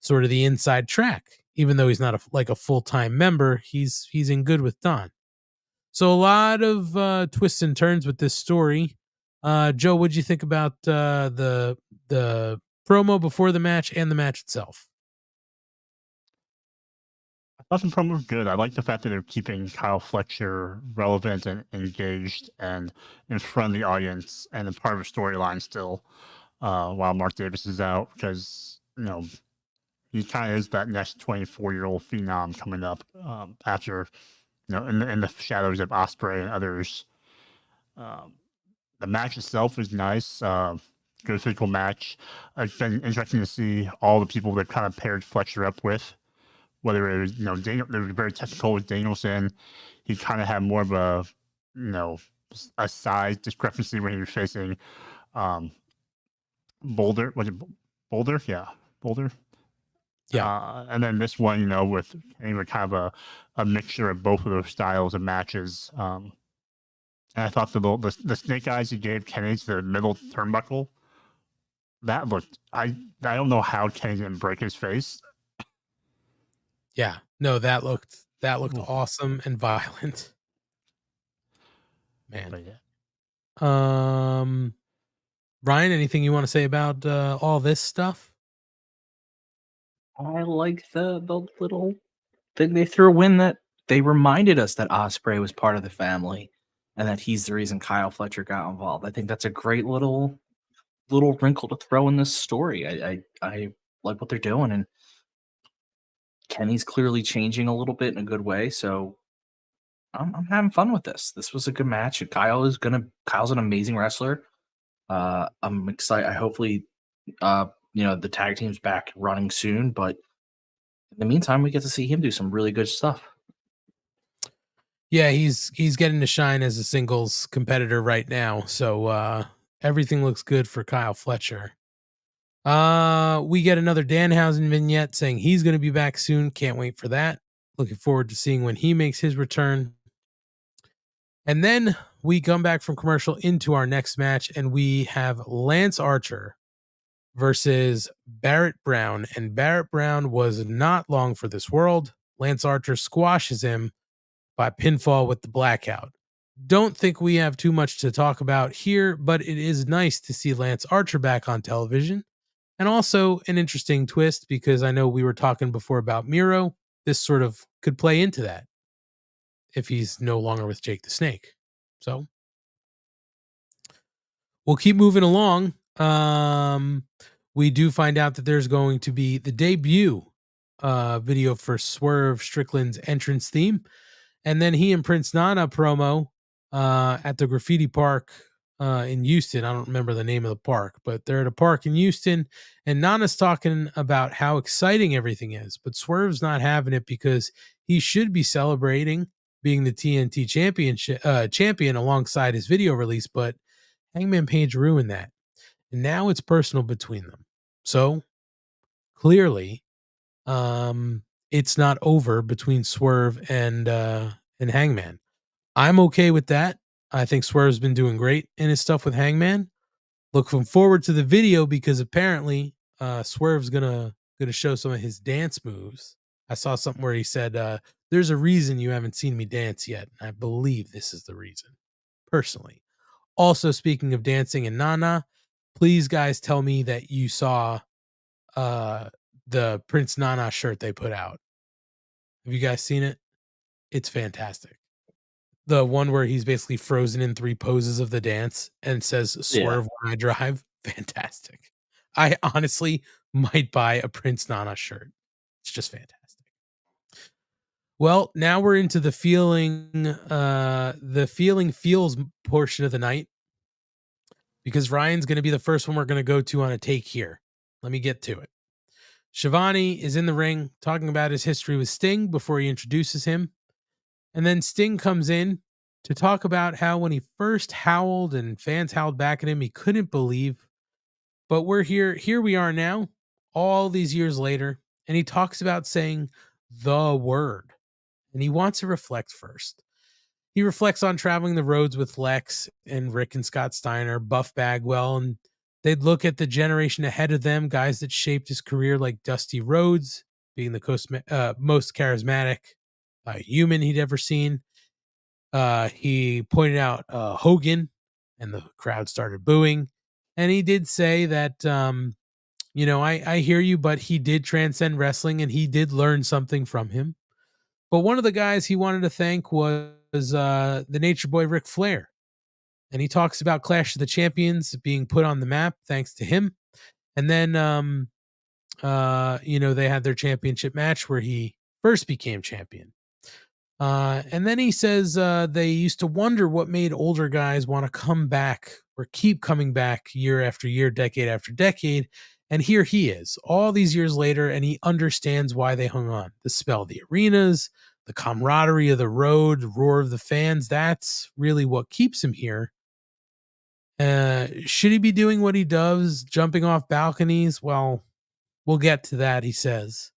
sort of the inside track. Even though he's not a full-time member, he's in good with Don. So a lot of twists and turns with this story. Joe, what'd you think about the promo before the match and the match itself? I thought the promo was good. I like the fact that they're keeping Kyle Fletcher relevant and engaged and in front of the audience and a part of a storyline still while Mark Davis is out because, he kind of is that next 24-year-old phenom coming up after, in the shadows of Ospreay and others. The match itself is nice. Good physical match. It's been interesting to see all the people that kind of paired Fletcher up with. Whether it was, they were very technical with Danielson. He kind of had more of a size discrepancy when he was facing Boulder. Was it Boulder? Yeah, Boulder. Yeah. And then this one, with kind of a mixture of both of those styles of matches. And I thought the snake eyes he gave Kenny to the middle turnbuckle, that looked, I don't know how Kenny didn't break his face. Yeah, no, that looked awesome and violent. Man. But yeah. Ryan, anything you want to say about all this stuff? I like the little thing they threw in that they reminded us that Ospreay was part of the family and that he's the reason Kyle Fletcher got involved. I think that's a great little wrinkle to throw in this story. I like what they're doing, and Kenny's clearly changing a little bit in a good way, so I'm having fun with this. This was a good match. Kyle's an amazing wrestler. I'm excited. Hopefully, the tag team's back running soon, but in the meantime, we get to see him do some really good stuff. Yeah, he's getting to shine as a singles competitor right now, so everything looks good for Kyle Fletcher. We get another Danhausen vignette saying he's going to be back soon. Can't wait for that. Looking forward to seeing when he makes his return. And then we come back from commercial into our next match, and we have Lance Archer versus Barrett Brown. And Barrett Brown was not long for this world. Lance Archer squashes him by pinfall with the blackout. Don't think we have too much to talk about here, but it is nice to see Lance Archer back on television. And also an interesting twist, because I know we were talking before about Miro. This sort of could play into that if he's no longer with Jake the Snake. So we'll keep moving along. We do find out that there's going to be the debut video for Swerve Strickland's entrance theme. And then he and Prince Nana promo at the graffiti park in Houston. I don't remember the name of the park, but they're at a park in Houston. And Nana's talking about how exciting everything is. But Swerve's not having it because he should be celebrating being the TNT champion alongside his video release. But Hangman Page ruined that. And now it's personal between them. So clearly, it's not over between Swerve and Hangman. I'm okay with that. I think Swerve's been doing great in his stuff with Hangman. Looking forward to the video because apparently Swerve's gonna show some of his dance moves. I saw something where he said, "There's a reason you haven't seen me dance yet." And I believe this is the reason, personally. Also, speaking of dancing and Nana, please guys tell me that you saw the Prince Nana shirt they put out. Have you guys seen it? It's fantastic. The one where he's basically frozen in 3 poses of the dance and says "Swerve when I drive." Fantastic. I honestly might buy a Prince Nana shirt. It's just fantastic. Well, now we're into the feeling feels portion of the night, because Ryan's going to be the first one we're going to go to on a take here. Let me get to it. Shivani is in the ring talking about his history with Sting before he introduces him. And then Sting comes in to talk about how when he first howled and fans howled back at him, he couldn't believe. But we're here. Here we are now, all these years later. And he talks about saying the word. And he wants to reflect first. He reflects on traveling the roads with Lex and Rick and Scott Steiner, Buff Bagwell, and they'd look at the generation ahead of them, guys that shaped his career like Dusty Rhodes, being the most charismatic human he'd ever seen. He pointed out Hogan, and the crowd started booing. And he did say that, I hear you, but he did transcend wrestling and he did learn something from him. But one of the guys he wanted to thank was the Nature Boy Ric Flair. And he talks about Clash of the Champions being put on the map thanks to him. And then, they had their championship match where he first became champion. And then he says they used to wonder what made older guys want to come back or keep coming back year after year, decade after decade. And here he is all these years later, and he understands why they hung on. The spell of the arenas, the camaraderie of the road, the roar of the fans. That's really what keeps him here. Should he be doing what he does, jumping off balconies? Well, we'll get to that, he says.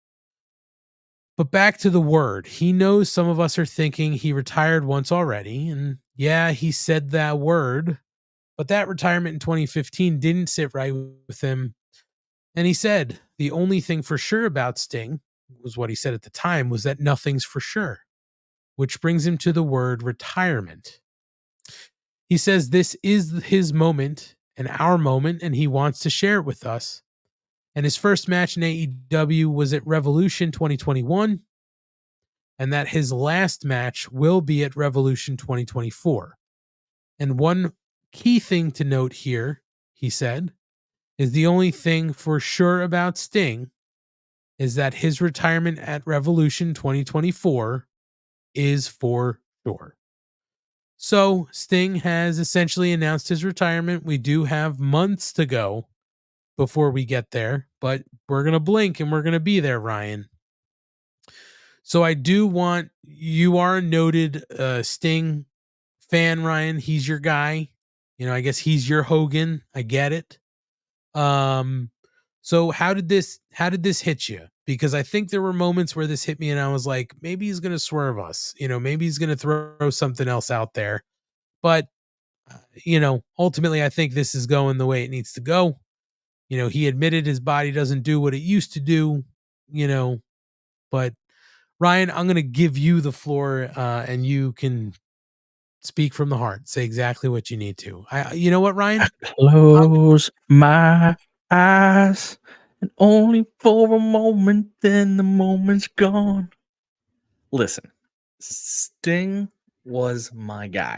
But back to the word. He knows some of us are thinking he retired once already. And yeah, he said that word. But that retirement in 2015 didn't sit right with him. And he said the only thing for sure about Sting, was what he said at the time, was that nothing's for sure. Which brings him to the word retirement. He says this is his moment and our moment, and he wants to share it with us. And his first match in AEW was at Revolution 2021, and that his last match will be at Revolution 2024. And one key thing to note here, he said, is the only thing for sure about Sting is that his retirement at Revolution 2024 is for sure. So Sting has essentially announced his retirement. We do have months to go before we get there, but we're going to blink and we're going to be there, Ryan. So I do want, you are a noted Sting fan, Ryan. He's your guy. I guess he's your Hogan. I get it. So how did this hit you? Because I think there were moments where this hit me and I was like, maybe he's going to swerve us, maybe he's going to throw something else out there. But, ultimately I think this is going the way it needs to go. He admitted his body doesn't do what it used to do, but Ryan, I'm going to give you the floor and you can speak from the heart. Say exactly what you need to. You know what, Ryan? Close my eyes, and only for a moment, then the moment's gone. Listen, Sting was my guy.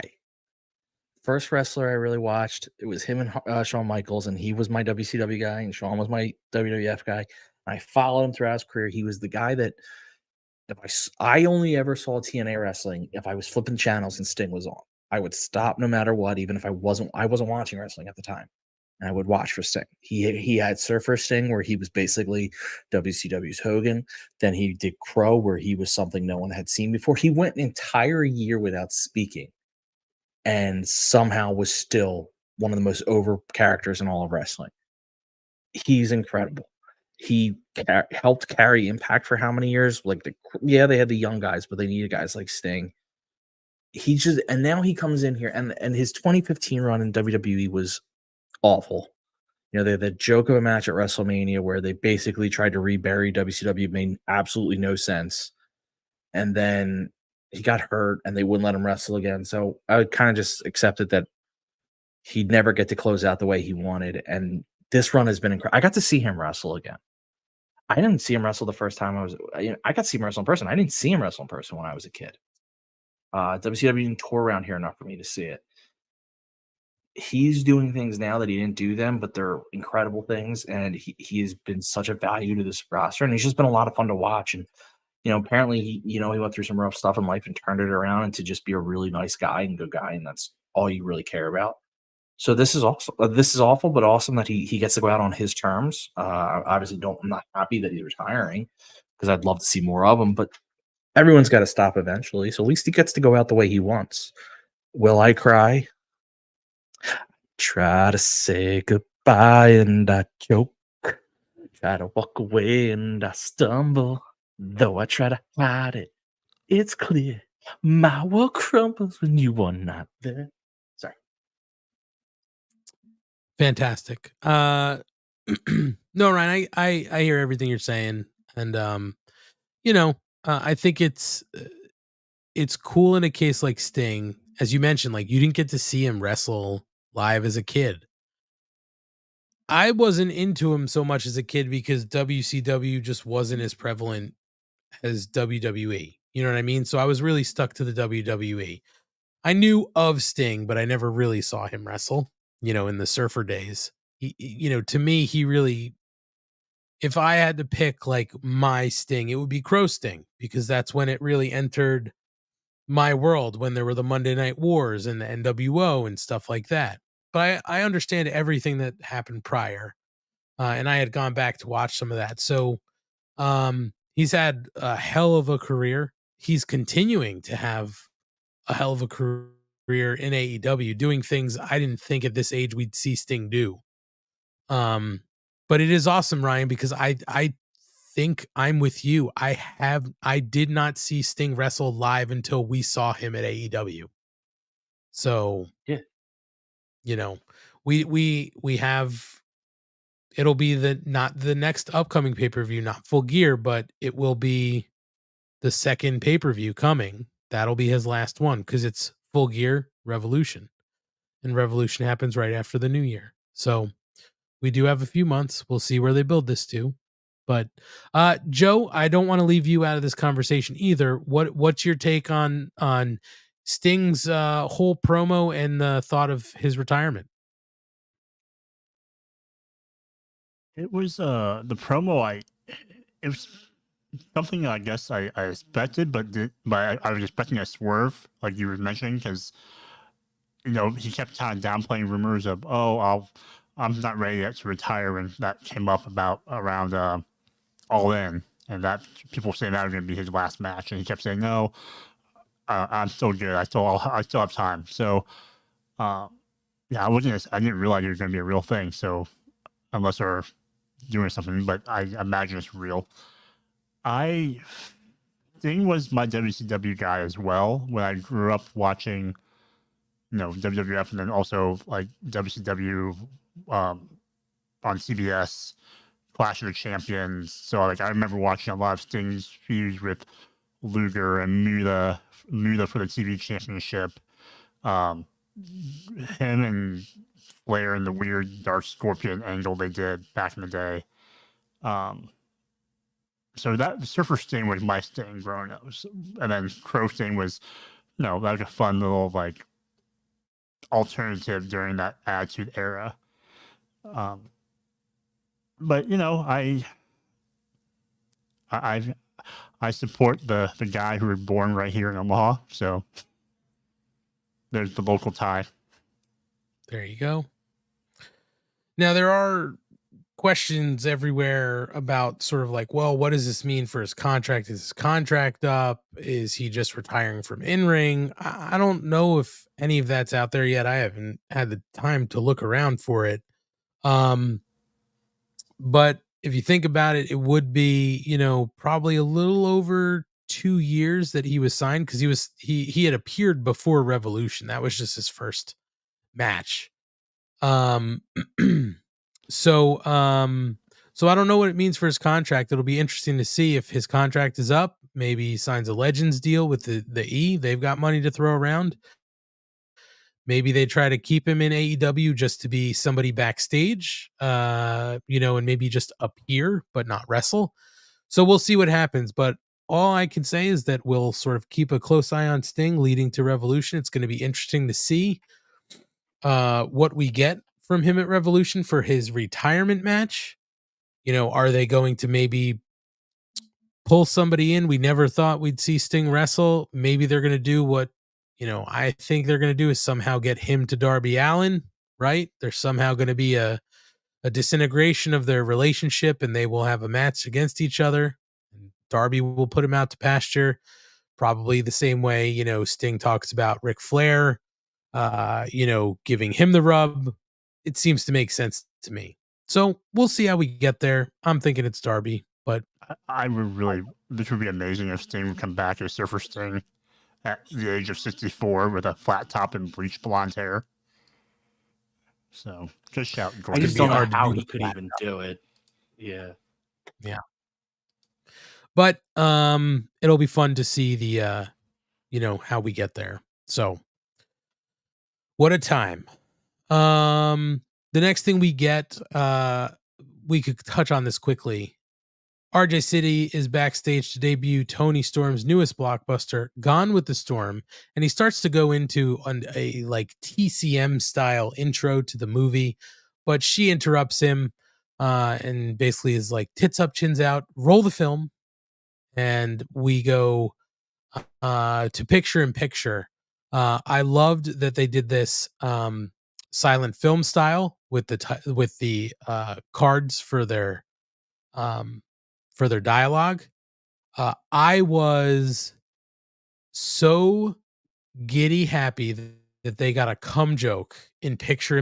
First wrestler I really watched, it was him and Shawn Michaels, and he was my WCW guy, and Shawn was my WWF guy. I followed him throughout his career. He was the guy that if I only ever saw TNA wrestling if I was flipping channels and Sting was on. I would stop no matter what, even if I wasn't watching wrestling at the time. And I would watch for Sting. He had Surfer Sting, where he was basically WCW's Hogan. Then he did Crow, where he was something no one had seen before. He went an entire year without speaking and somehow was still one of the most over characters in all of wrestling. He's incredible. He helped carry Impact for how many years? They had the young guys, but they needed guys like Sting. And now he comes in here, and his 2015 run in WWE was awful. They had that joke of a match at WrestleMania where they basically tried to rebury WCW. It made absolutely no sense. And then he got hurt, and they wouldn't let him wrestle again. So I kind of just accepted that he'd never get to close out the way he wanted. And this run has been incredible. I got to see him wrestle again. I didn't see him wrestle the first time I got to see him wrestle in person. I didn't see him wrestle in person when I was a kid. WCW didn't tour around here enough for me to see it. He's doing things now that he didn't do them, but they're incredible things. And he has been such a value to this roster, and he's just been a lot of fun to watch. And, apparently he went through some rough stuff in life and turned it around and to just be a really nice guy and good guy. And that's all you really care about. So this is awful, but awesome that he gets to go out on his terms. Obviously I'm not happy that he's retiring because I'd love to see more of him, but everyone's got to stop eventually. So at least he gets to go out the way he wants. Will I cry? Try to say goodbye and I choke. Try to walk away and I stumble. Though I try to hide it, it's clear. My world crumbles when you are not there. Sorry. Fantastic. No, Ryan, I hear everything you're saying. And, I think it's cool in a case like Sting, as you mentioned, like you didn't get to see him wrestle live as a kid. I wasn't into him so much as a kid because WCW just wasn't as prevalent as WWE. You know what I mean? So I was really stuck to the WWE. I knew of Sting, but I never really saw him wrestle, in the Surfer days. To me, he really, if I had to pick like my Sting, it would be Crow Sting, because that's when it really entered my world, when there were the Monday Night Wars and the NWO and stuff like that. But I understand everything that happened prior. And I had gone back to watch some of that. So he's had a hell of a career. He's continuing to have a hell of a career in AEW, doing things I didn't think at this age we'd see Sting do. But it is awesome, Ryan, because I think I'm with you. I did not see Sting wrestle live until we saw him at AEW. So yeah, we have, it'll be not the next upcoming pay-per-view, not Full Gear, but it will be the second pay-per-view coming. That'll be his last one, because it's Full Gear Revolution, and Revolution happens right after the new year. So we do have a few months. We'll see where they build this to. But Joe, I don't want to leave you out of this conversation either. What's your take on Sting's whole promo and the thought of his retirement? It was the promo. It was something I guess I expected, but I was expecting a swerve, like you were mentioning, because he kept kind of downplaying rumors of I'm not ready yet to retire, and that came up around All In, and that people saying that was going to be his last match, and he kept saying no, I'm still good, I still have time. So I didn't realize it was going to be a real thing. So unless they're doing something, but I imagine it's real. Sting was my WCW guy as well when I grew up watching, WWF and then also like WCW on CBS, Clash of the Champions. So like I remember watching a lot of Sting's feuds with Luger and Muta for the TV championship. Him and Flair and the weird Dark Scorpion angle they did back in the day. So that Surfer Sting was my Sting growing up. And then Crow Sting was, that was a fun little like alternative during that Attitude Era. But I support the guy who was born right here in Omaha. So there's the local tie. There you go. Now there are questions everywhere about sort of like, well, what does this mean for his contract? Is his contract up? Is he just retiring from in-ring? I don't know if any of that's out there yet. I haven't had the time to look around for it. But if you think about it, it would be, probably a little over 2 years that he was signed, because he had appeared before Revolution. That was just his first match. So I don't know what it means for his contract. It'll be interesting to see if his contract is up. Maybe he signs a Legends deal with the E. They've got money to throw around. Maybe they try to keep him in AEW just to be somebody backstage, and maybe just appear but not wrestle. So we'll see what happens. But all I can say is that we'll sort of keep a close eye on Sting leading to Revolution. It's going to be interesting to see what we get from him at Revolution for his retirement match. Are they going to maybe pull somebody in we never thought we'd see Sting wrestle? Maybe they're going to do what, I think they're going to do is somehow get him to Darby Allin, right? There's somehow going to be a disintegration of their relationship and they will have a match against each other. Darby will put him out to pasture, probably the same way, Sting talks about Ric Flair, giving him the rub. It seems to make sense to me. So we'll see how we get there. I'm thinking it's Darby, but this would be amazing if Sting would come back as Surfer Sting at the age of 64 with a flat top and bleached blonde hair. So just shout. I just don't know how he could even do it. Yeah. Yeah. But it'll be fun to see the how we get there. So what a time. The next thing we get, we could touch on this quickly. RJ City is backstage to debut Tony Storm's newest blockbuster, Gone with the Storm, and he starts to go into a like TCM style intro to the movie, but she interrupts him and basically is like, tits up, chins out, roll the film, and we go to picture in picture. I loved that they did this silent film style with the cards for their dialogue. I was so giddy happy that they got a cum joke in picture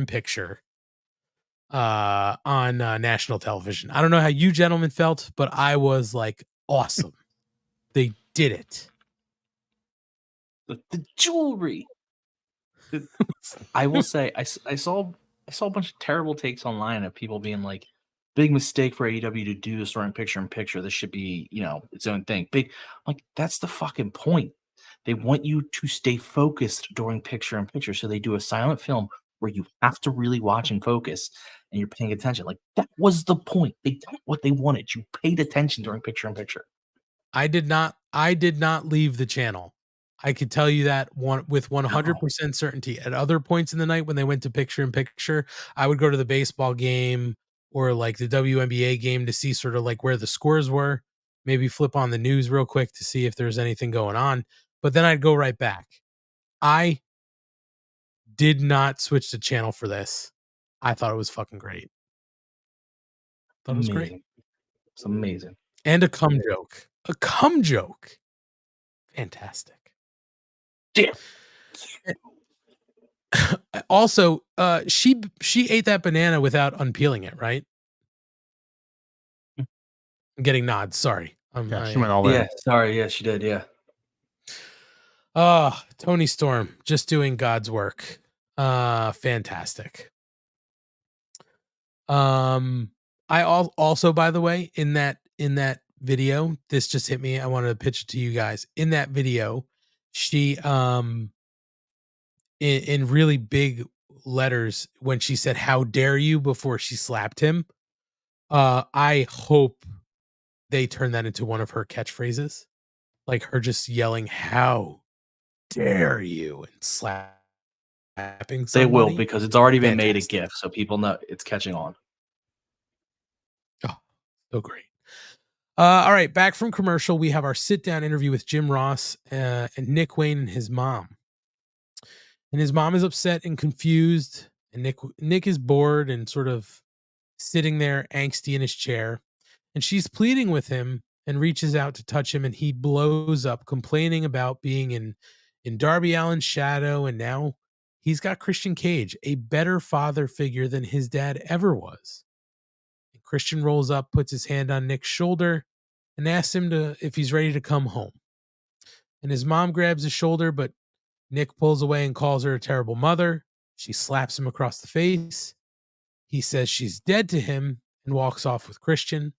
on national television. I don't know how you gentlemen felt, but I was like, awesome. They did it. The jewelry. I will say, I saw a bunch of terrible takes online of people being like, big mistake for AEW to do this during picture in picture. This should be, its own thing. Like, that's the fucking point. They want you to stay focused during picture in picture. So they do a silent film where you have to really watch and focus and you're paying attention. Like, that was the point. They got what they wanted. You paid attention during picture in picture. I did not leave the channel. I could tell you that with 100% certainty. At other points in the night when they went to picture in picture, I would go to the baseball game or like the WNBA game to see sort of like where the scores were, maybe flip on the news real quick to see if there's anything going on. But then I'd go right back. I did not switch the channel for this. I thought it was fucking great. Thought it was great. It's amazing. And a cum joke. A cum joke. Fantastic. Damn. Also, she ate that banana without unpeeling it, right? I'm getting nods. Sorry. Yeah, she went all in. Yeah, sorry. Yeah, she did. Yeah. Tony Storm just doing God's work. Fantastic. I also, by the way, in that video, this just hit me. I wanted to pitch it to you guys. In that video, she in really big letters when she said "How dare you" before she slapped him. I hope they turn that into one of her catchphrases, like her just yelling "How dare you" and slapping somebody. They will, because it's already been made a GIF, so people know it's catching on. Oh, so great. All right, back from commercial, we have our sit-down interview with Jim Ross and Nick Wayne and his mom. And his mom is upset and confused, and Nick is bored and sort of sitting there angsty in his chair. And she's pleading with him and reaches out to touch him, and he blows up, complaining about being in Darby Allin's shadow, and now he's got Christian Cage, a better father figure than his dad ever was. And Christian rolls up, puts his hand on Nick's shoulder, and asks him if he's ready to come home. And his mom grabs his shoulder, but Nick pulls away and calls her a terrible mother. She slaps him across the face. He says she's dead to him and walks off with Christian.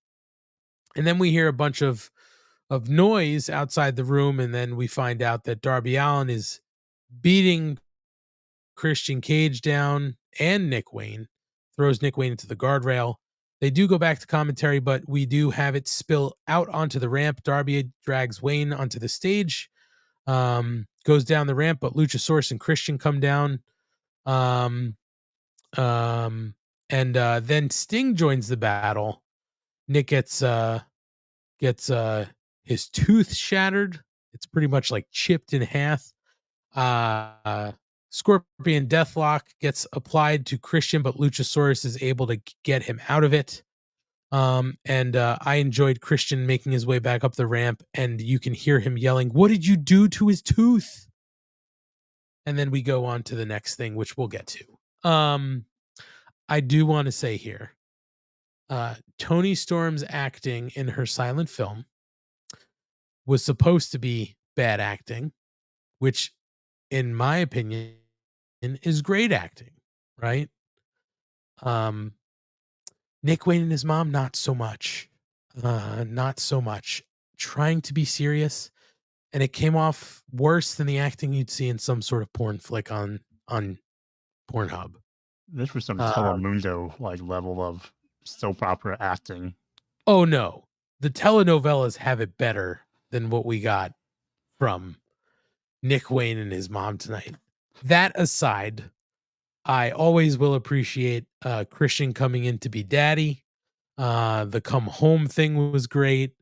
And then we hear a bunch of noise outside the room, and then we find out that Darby Allin is beating Christian Cage down, and Nick Wayne throws Nick Wayne into the guardrail. They do go back to commentary, but we do have it spill out onto the ramp. Darby drags Wayne onto the stage, goes down the ramp, but Luchasaurus and Christian come down. And then Sting joins the battle. Nick gets his tooth shattered. It's pretty much like chipped in half. Scorpion Deathlock gets applied to Christian, but Luchasaurus is able to get him out of it. And I enjoyed Christian making his way back up the ramp, and you can hear him yelling, "What did you do to his tooth?" And then we go on to the next thing, which we'll get to. I do want to say here, Toni Storm's acting in her silent film was supposed to be bad acting, which, in my opinion, is great acting, right? Nick Wayne and his mom, not so much. Not so much. Trying to be serious, and it came off worse than the acting you'd see in some sort of porn flick on Pornhub. This was some Telemundo like level of soap opera acting. Oh no, the telenovelas have it better than what we got from Nick Wayne and his mom tonight. That aside, I always will appreciate Christian coming in to be daddy. The come home thing was great.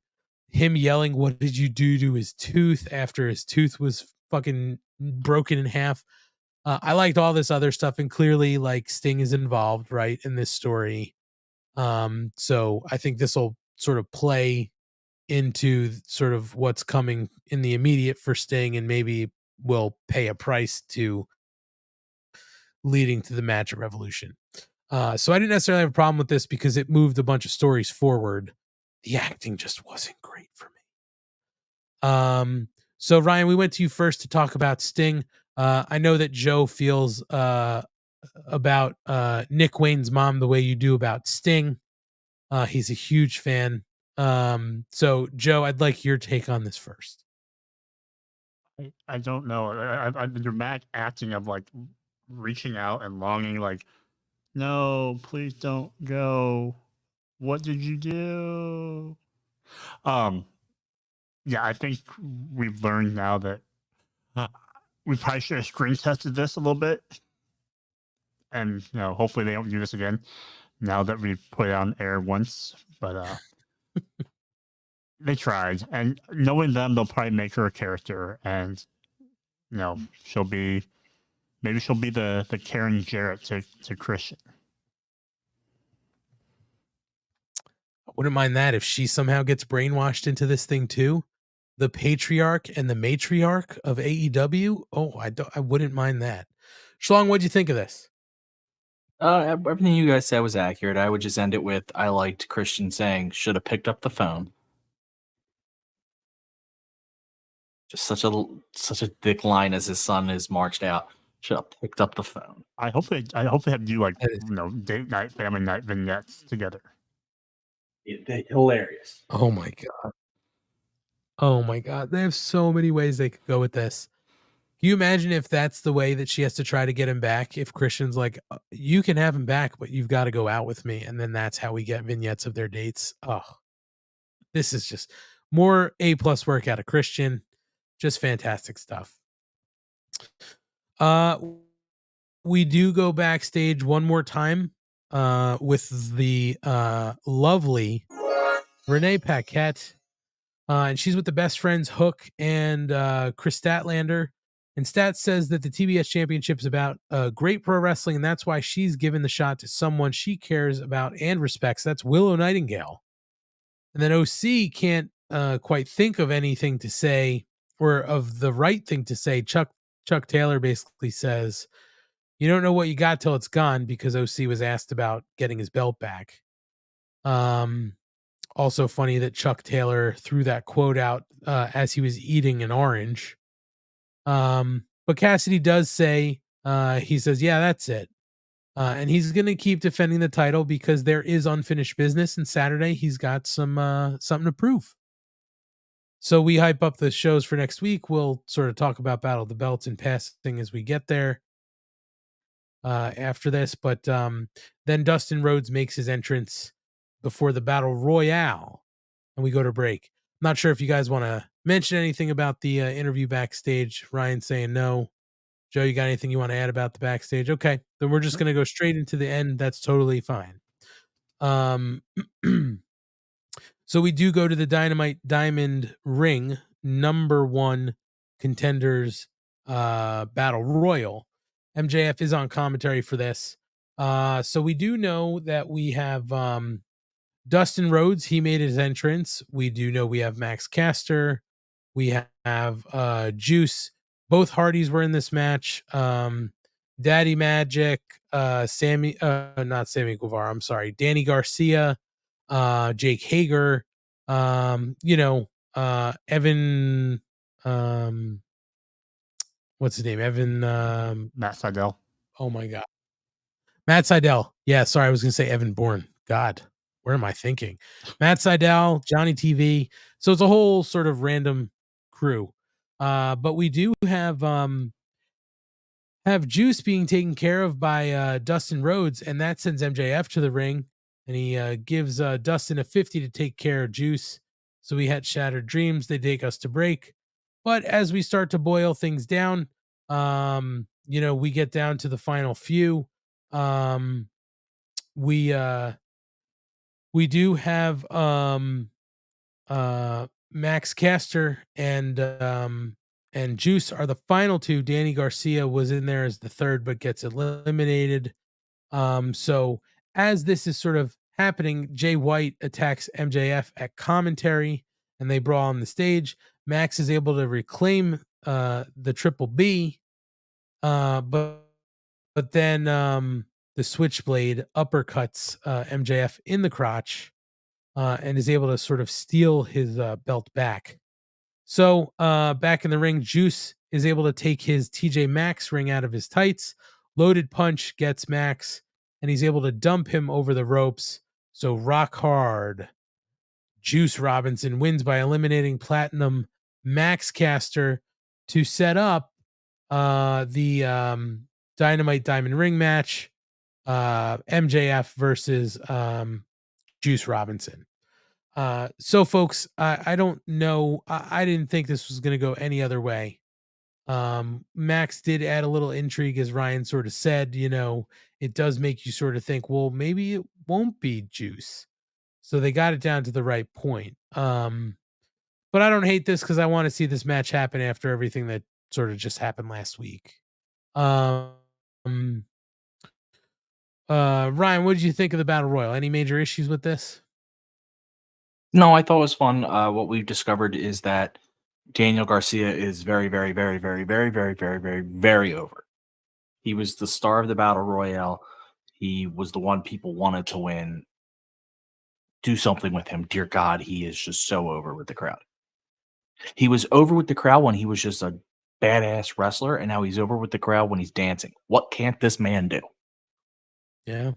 Him yelling, "What did you do to his tooth?" after his tooth was fucking broken in half. I liked all this other stuff, and clearly, like, Sting is involved, right, in this story. So I think this will sort of play into sort of what's coming in the immediate for Sting, and maybe will pay a price to leading to the match at Revolution. So I didn't necessarily have a problem with this because it moved a bunch of stories forward. The acting just wasn't great for me. So Ryan, we went to you first to talk about Sting. I know that Joe feels about Nick Wayne's mom the way you do about Sting. He's a huge fan. So Joe, I'd like your take on this first. I don't know. The dramatic acting of like reaching out and longing, like, no, please don't go. What did you do? Yeah, I think we've learned now that we probably should have screen tested this a little bit. And, you know, hopefully they don't do this again now that we've put it on air once. But they tried. And knowing them, they'll probably make her a character. And, you know, maybe she'll be the Karen Jarrett to Christian. I wouldn't mind that if she somehow gets brainwashed into this thing too. The patriarch and the matriarch of AEW. Oh, I wouldn't mind that. Schlong, what'd you think of this? Everything you guys said was accurate. I would just end it with I liked Christian saying should have picked up the phone. Just such a thick line as his son is marched out. Should have picked up the phone. I hope they have do like date night, family night vignettes together. Hilarious. Oh my god. Oh my god. They have so many ways they could go with this. Can you imagine if that's the way that she has to try to get him back? If Christian's like, you can have him back, but you've got to go out with me. And then that's how we get vignettes of their dates. Oh, this is just more A+ work out of Christian. Just fantastic stuff. We do go backstage one more time with the lovely Renee Paquette. And she's with the best friends Hook and Chris Statlander. And Stat says that the TBS Championship is about great pro wrestling, and that's why she's given the shot to someone she cares about and respects. That's Willow Nightingale. And then OC can't quite think of anything to say, or of the right thing to say. Chuck Taylor basically says, you don't know what you got till it's gone, because OC was asked about getting his belt back. Also funny that Chuck Taylor threw that quote out as he was eating an orange. But Cassidy does say, he says, yeah, that's it. And he's going to keep defending the title because there is unfinished business, and Saturday he's got some something to prove. So we hype up the shows for next week. We'll sort of talk about Battle of the Belts in passing as we get there after this. But then Dustin Rhodes makes his entrance before the Battle Royale, and we go to break. Not sure if you guys want to mention anything about the interview backstage. Ryan saying no. Joe, you got anything you want to add about the backstage? Okay, then we're just going to go straight into the end. That's totally fine. So we do go to the Dynamite Diamond Ring #1 Contenders Battle Royal. MJF is on commentary for this. So we do know that we have Dustin Rhodes. He made his entrance. We do know we have Max Caster. We have Juice. Both Hardys were in this match. Daddy Magic, not Sammy Guevara, I'm sorry, Danny Garcia, Jake Hager, Evan, what's his name? Evan, Matt Sydal. Oh my God. Matt Sydal. Yeah, sorry, I was going to say Evan Bourne. God, where am I thinking? Matt Sydal, Johnny TV. So it's a whole sort of random crew. But we do have Juice being taken care of by Dustin Rhodes, and that sends MJF to the ring, and he gives Dustin a 50 to take care of Juice. So we had Shattered Dreams. They take us to break. But as we start to boil things down, we get down to the final few. We do have Max Caster and Juice are the final two. Danny Garcia was in there as the third, but gets eliminated. So as this is sort of happening, Jay White attacks MJF at commentary, and they brawl on the stage. Max is able to reclaim the Triple B, but then the Switchblade uppercuts MJF in the crotch, and is able to sort of steal his belt back. So back in the ring, Juice is able to take his TJ Maxx ring out of his tights. Loaded punch gets Max, and he's able to dump him over the ropes. So rock hard. Juice Robinson wins by eliminating Platinum Max Caster to set up the Dynamite Diamond Ring match. MJF versus Juice Robinson. So folks, I don't know. I didn't think this was going to go any other way. Max did add a little intrigue, as Ryan sort of said. It does make you sort of think, well, maybe it won't be Juice. So they got it down to the right point. But I don't hate this because I want to see this match happen after everything that sort of just happened last week. Ryan, what did you think of the Battle Royal? Any major issues with this? No, I thought it was fun. What we've discovered is that Daniel Garcia is very, very, very, very, very, very, very, very, very over. He was the star of the Battle Royale. He was the one people wanted to win. Do something with him. Dear God, he is just so over with the crowd. He was over with the crowd when he was just a badass wrestler, and now he's over with the crowd when he's dancing. What can't this man do? Yeah.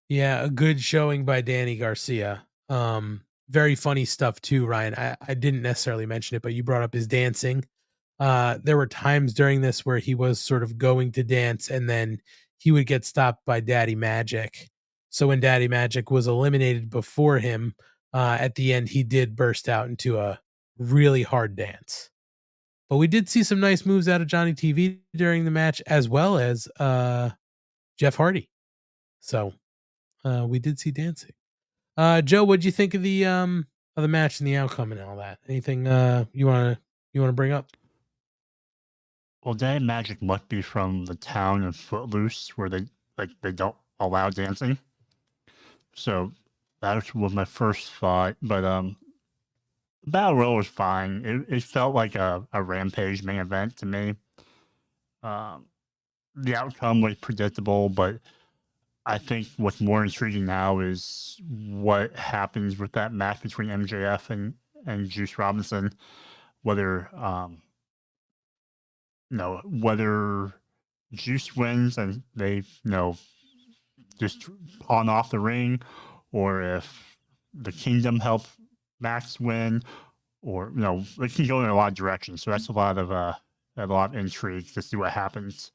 Yeah, a good showing by Danny Garcia. Very funny stuff too, Ryan. I didn't necessarily mention it, but you brought up his dancing. There were times during this where he was sort of going to dance and then he would get stopped by Daddy Magic. So when Daddy Magic was eliminated before him, at the end, he did burst out into a really hard dance. But we did see some nice moves out of Johnny TV during the match, as well as Jeff Hardy. So we did see dancing. Joe, what'd you think of the match and the outcome and all that? Anything you wanna bring up? Well, Daddy Magic must be from the town of Footloose, where they don't allow dancing. So that was my first thought. But Battle Royal was fine. It felt like a Rampage main event to me. The outcome was predictable, but I think what's more intriguing now is what happens with that match between MJF and Juice Robinson. Whether whether Juice wins and they just pawn off the ring, or if the Kingdom help Max win, or it can go in a lot of directions. So that's a lot of intrigue to see what happens.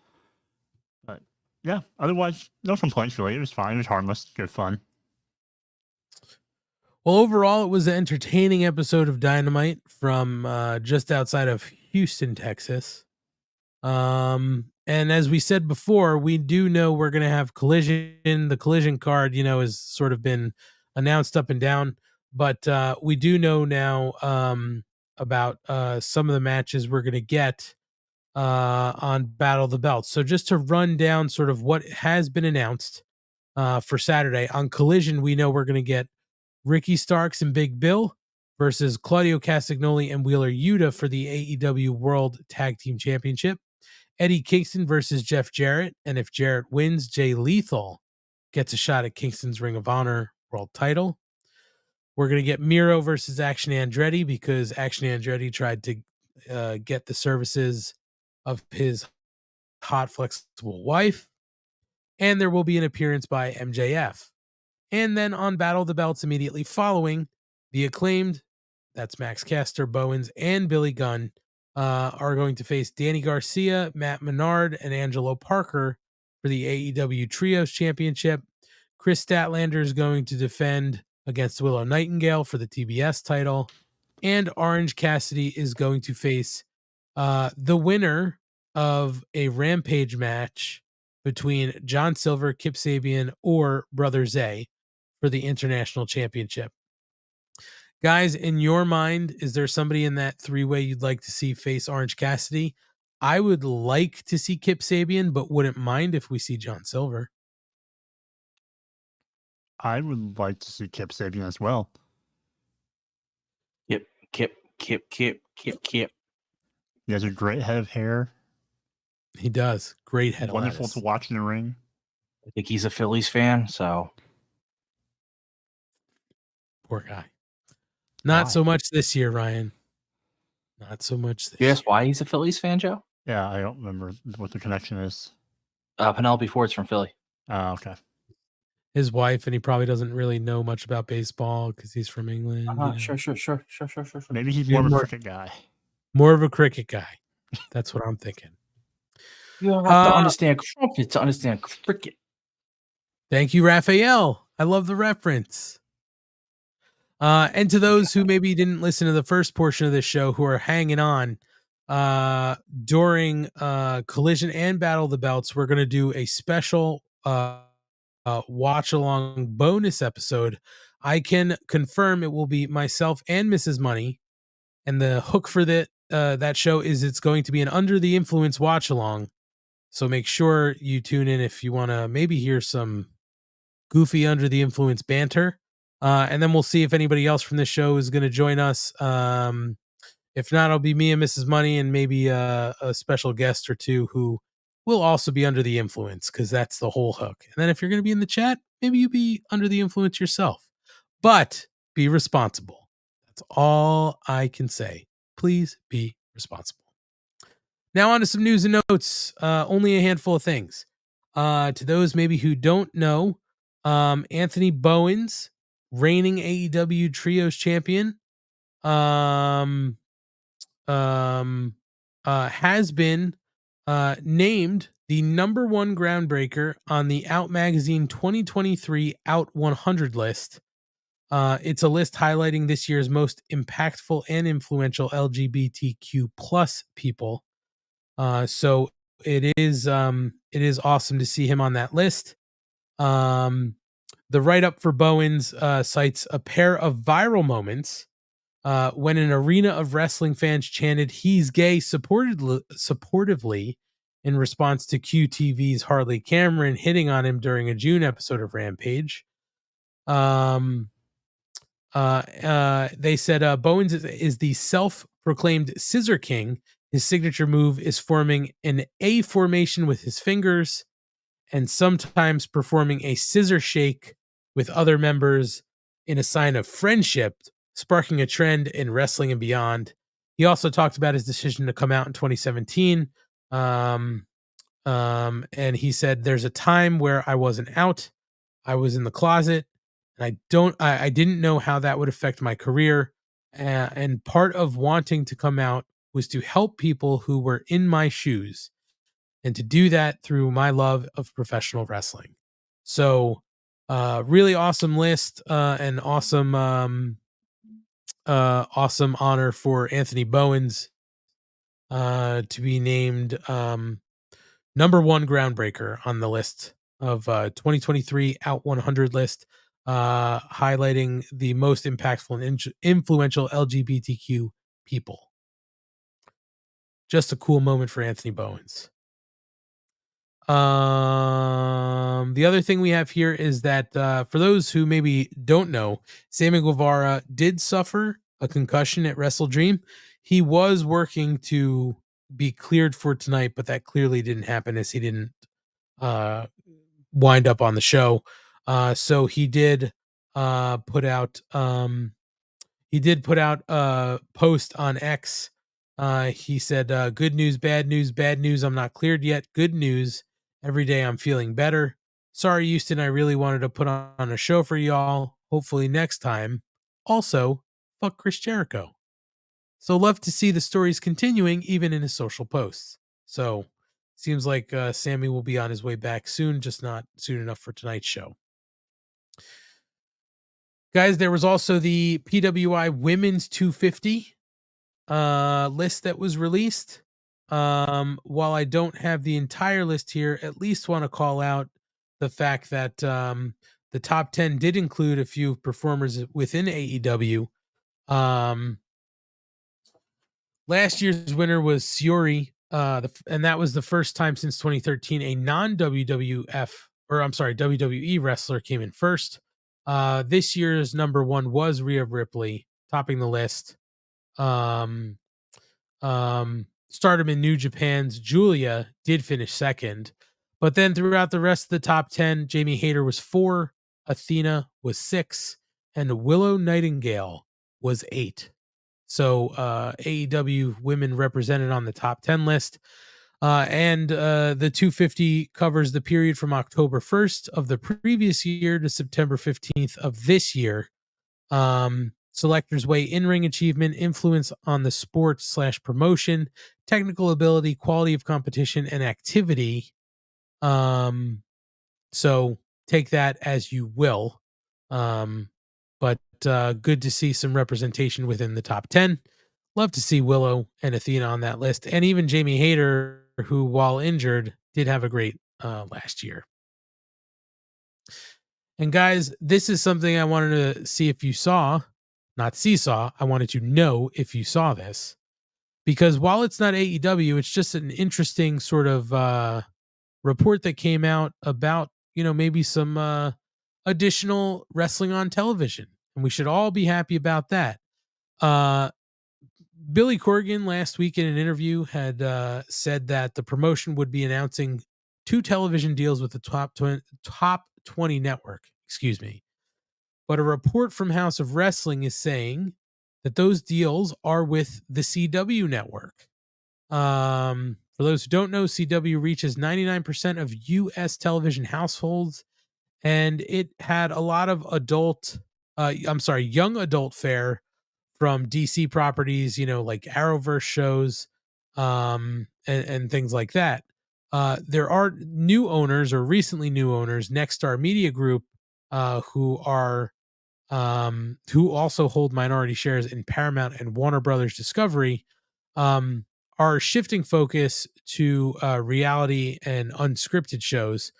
But yeah, otherwise no complaints really. It was fine. It was harmless, good fun. Well, overall, it was an entertaining episode of Dynamite from just outside of Houston, Texas. And as we said before, we do know we're going to have Collision. The Collision card, has sort of been announced up and down, but we do know now about some of the matches we're going to get on Battle of the Belts. So just to run down sort of what has been announced for Saturday on Collision, we know we're going to get Ricky Starks and Big Bill versus Claudio Castagnoli and Wheeler Yuta for the AEW World Tag Team Championship. Eddie Kingston versus Jeff Jarrett. And if Jarrett wins, Jay Lethal gets a shot at Kingston's Ring of Honor World title. We're going to get Miro versus Action Andretti because Action Andretti tried to get the services of his hot, flexible wife. And there will be an appearance by MJF. And then on Battle of the Belts immediately following, the Acclaimed, that's Max Caster, Bowens, and Billy Gunn, are going to face Danny Garcia, Matt Menard, and Angelo Parker for the AEW Trios Championship. Chris Statlander is going to defend against Willow Nightingale for the TBS title. And Orange Cassidy is going to face the winner of a Rampage match between John Silver, Kip Sabian, or Brother Zay for the International Championship. Guys, in your mind, is there somebody in that three-way you'd like to see face Orange Cassidy? I would like to see Kip Sabian, but wouldn't mind if we see John Silver. I would like to see Kip Sabian as well. Kip. He has a great head of hair. He does. Great head of Wonderful to watch in the ring. I think he's a Phillies fan, so. Poor guy. Not so much this year, Ryan. Not so much this year. Yes, why he's a Phillies fan, Joe? Yeah, I don't remember what the connection is. Penelope Ford's from Philly. Oh, okay. His wife, and he probably doesn't really know much about baseball because he's from England. Sure. Maybe he's more of a cricket guy. More of a cricket guy. That's what I'm thinking. You don't have to understand cricket to understand cricket. Thank you, Raphael. I love the reference. And to those who maybe didn't listen to the first portion of this show, who are hanging on during Collision and Battle of the Belts, we're going to do a special watch along bonus episode. I can confirm it will be myself and Mrs. Money, and the hook for that show is it's going to be an Under the Influence watch along. So make sure you tune in if you want to maybe hear some goofy Under the Influence banter. And then we'll see if anybody else from this show is going to join us. If not, it'll be me and Mrs. Money and maybe a special guest or two who we'll also be under the influence because that's the whole hook. And then if you're going to be in the chat, maybe you be under the influence yourself. But be responsible. That's all I can say. Please be responsible. Now on to some news and notes. Only a handful of things. To those maybe who don't know, Anthony Bowens, reigning AEW Trios champion, has been named the number one groundbreaker on the Out Magazine 2023 Out 100 list. It's a list highlighting this year's most impactful and influential LGBTQ plus people. So it is awesome to see him on that list. The write-up for Bowens cites a pair of viral moments when an arena of wrestling fans chanted "He's gay" supportively in response to QTV's Harley Cameron hitting on him during a June episode of Rampage. They said Bowens is the self-proclaimed Scissor King. His signature move is forming an A formation with his fingers and sometimes performing a scissor shake with other members in a sign of friendship, sparking a trend in wrestling and beyond. He also talked about his decision to come out in 2017. And he said, "There's a time where I wasn't out. I was in the closet, and I didn't know how that would affect my career. And part of wanting to come out was to help people who were in my shoes, and to do that through my love of professional wrestling." So, really awesome list, and awesome honor for Anthony Bowens to be named number one groundbreaker on the list of 2023 Out 100 list, highlighting the most impactful and influential LGBTQ people. Just a cool moment for Anthony Bowens. The other thing we have here is that for those who maybe don't know, Sammy Guevara did suffer a concussion at Wrestle Dream. He was working to be cleared for tonight, but that clearly didn't happen as he didn't wind up on the show. So he did put out a post on X. He said, "Good news, bad news, bad news. I'm not cleared yet. Good news. Every day I'm feeling better. Sorry, Houston. I really wanted to put on a show for y'all. Hopefully next time. Also, fuck Chris Jericho." So love to see the stories continuing even in his social posts. So seems like Sammy will be on his way back soon, just not soon enough for tonight's show. Guys, there was also the PWI Women's 250 list that was released. While I don't have the entire list here, at least want to call out the fact that the top 10 did include a few performers within AEW. Last year's winner was Syuri, and that was the first time since 2013 a WWE wrestler came in first. This year's number one was Rhea Ripley, topping the list. Stardom in New Japan's Julia did finish second, but then throughout the rest of the top 10, Jamie Hayter was 4, Athena was 6, and Willow Nightingale was 8. So AEW women represented on the top 10 list. And the 250 covers the period from October 1st of the previous year to September 15th of this year. Selectors weigh in-ring achievement, influence on the sport / promotion, technical ability, quality of competition, and activity. So take that as you will. But good to see some representation within the top 10. Love to see Willow and Athena on that list. And even Jamie Hayter, who, while injured, did have a great last year. And guys, this is something I wanted to see if you saw. Not seesaw. I wanted to know if you saw this. Because while it's not AEW, it's just an interesting sort of report that came out about, maybe some additional wrestling on television. And we should all be happy about that. Billy Corgan last week in an interview had said that the promotion would be announcing 2 television deals with the top 20 network. Excuse me. But a report from House of Wrestling is saying that those deals are with the CW network. For those who don't know, CW reaches 99% of U.S. television households, and it had a lot of young adult fare from DC properties, like Arrowverse shows, and things like that. There are new owners or recently new owners, Nexstar Media Group, who also hold minority shares in Paramount and Warner Brothers Discovery, are shifting focus to reality and unscripted shows,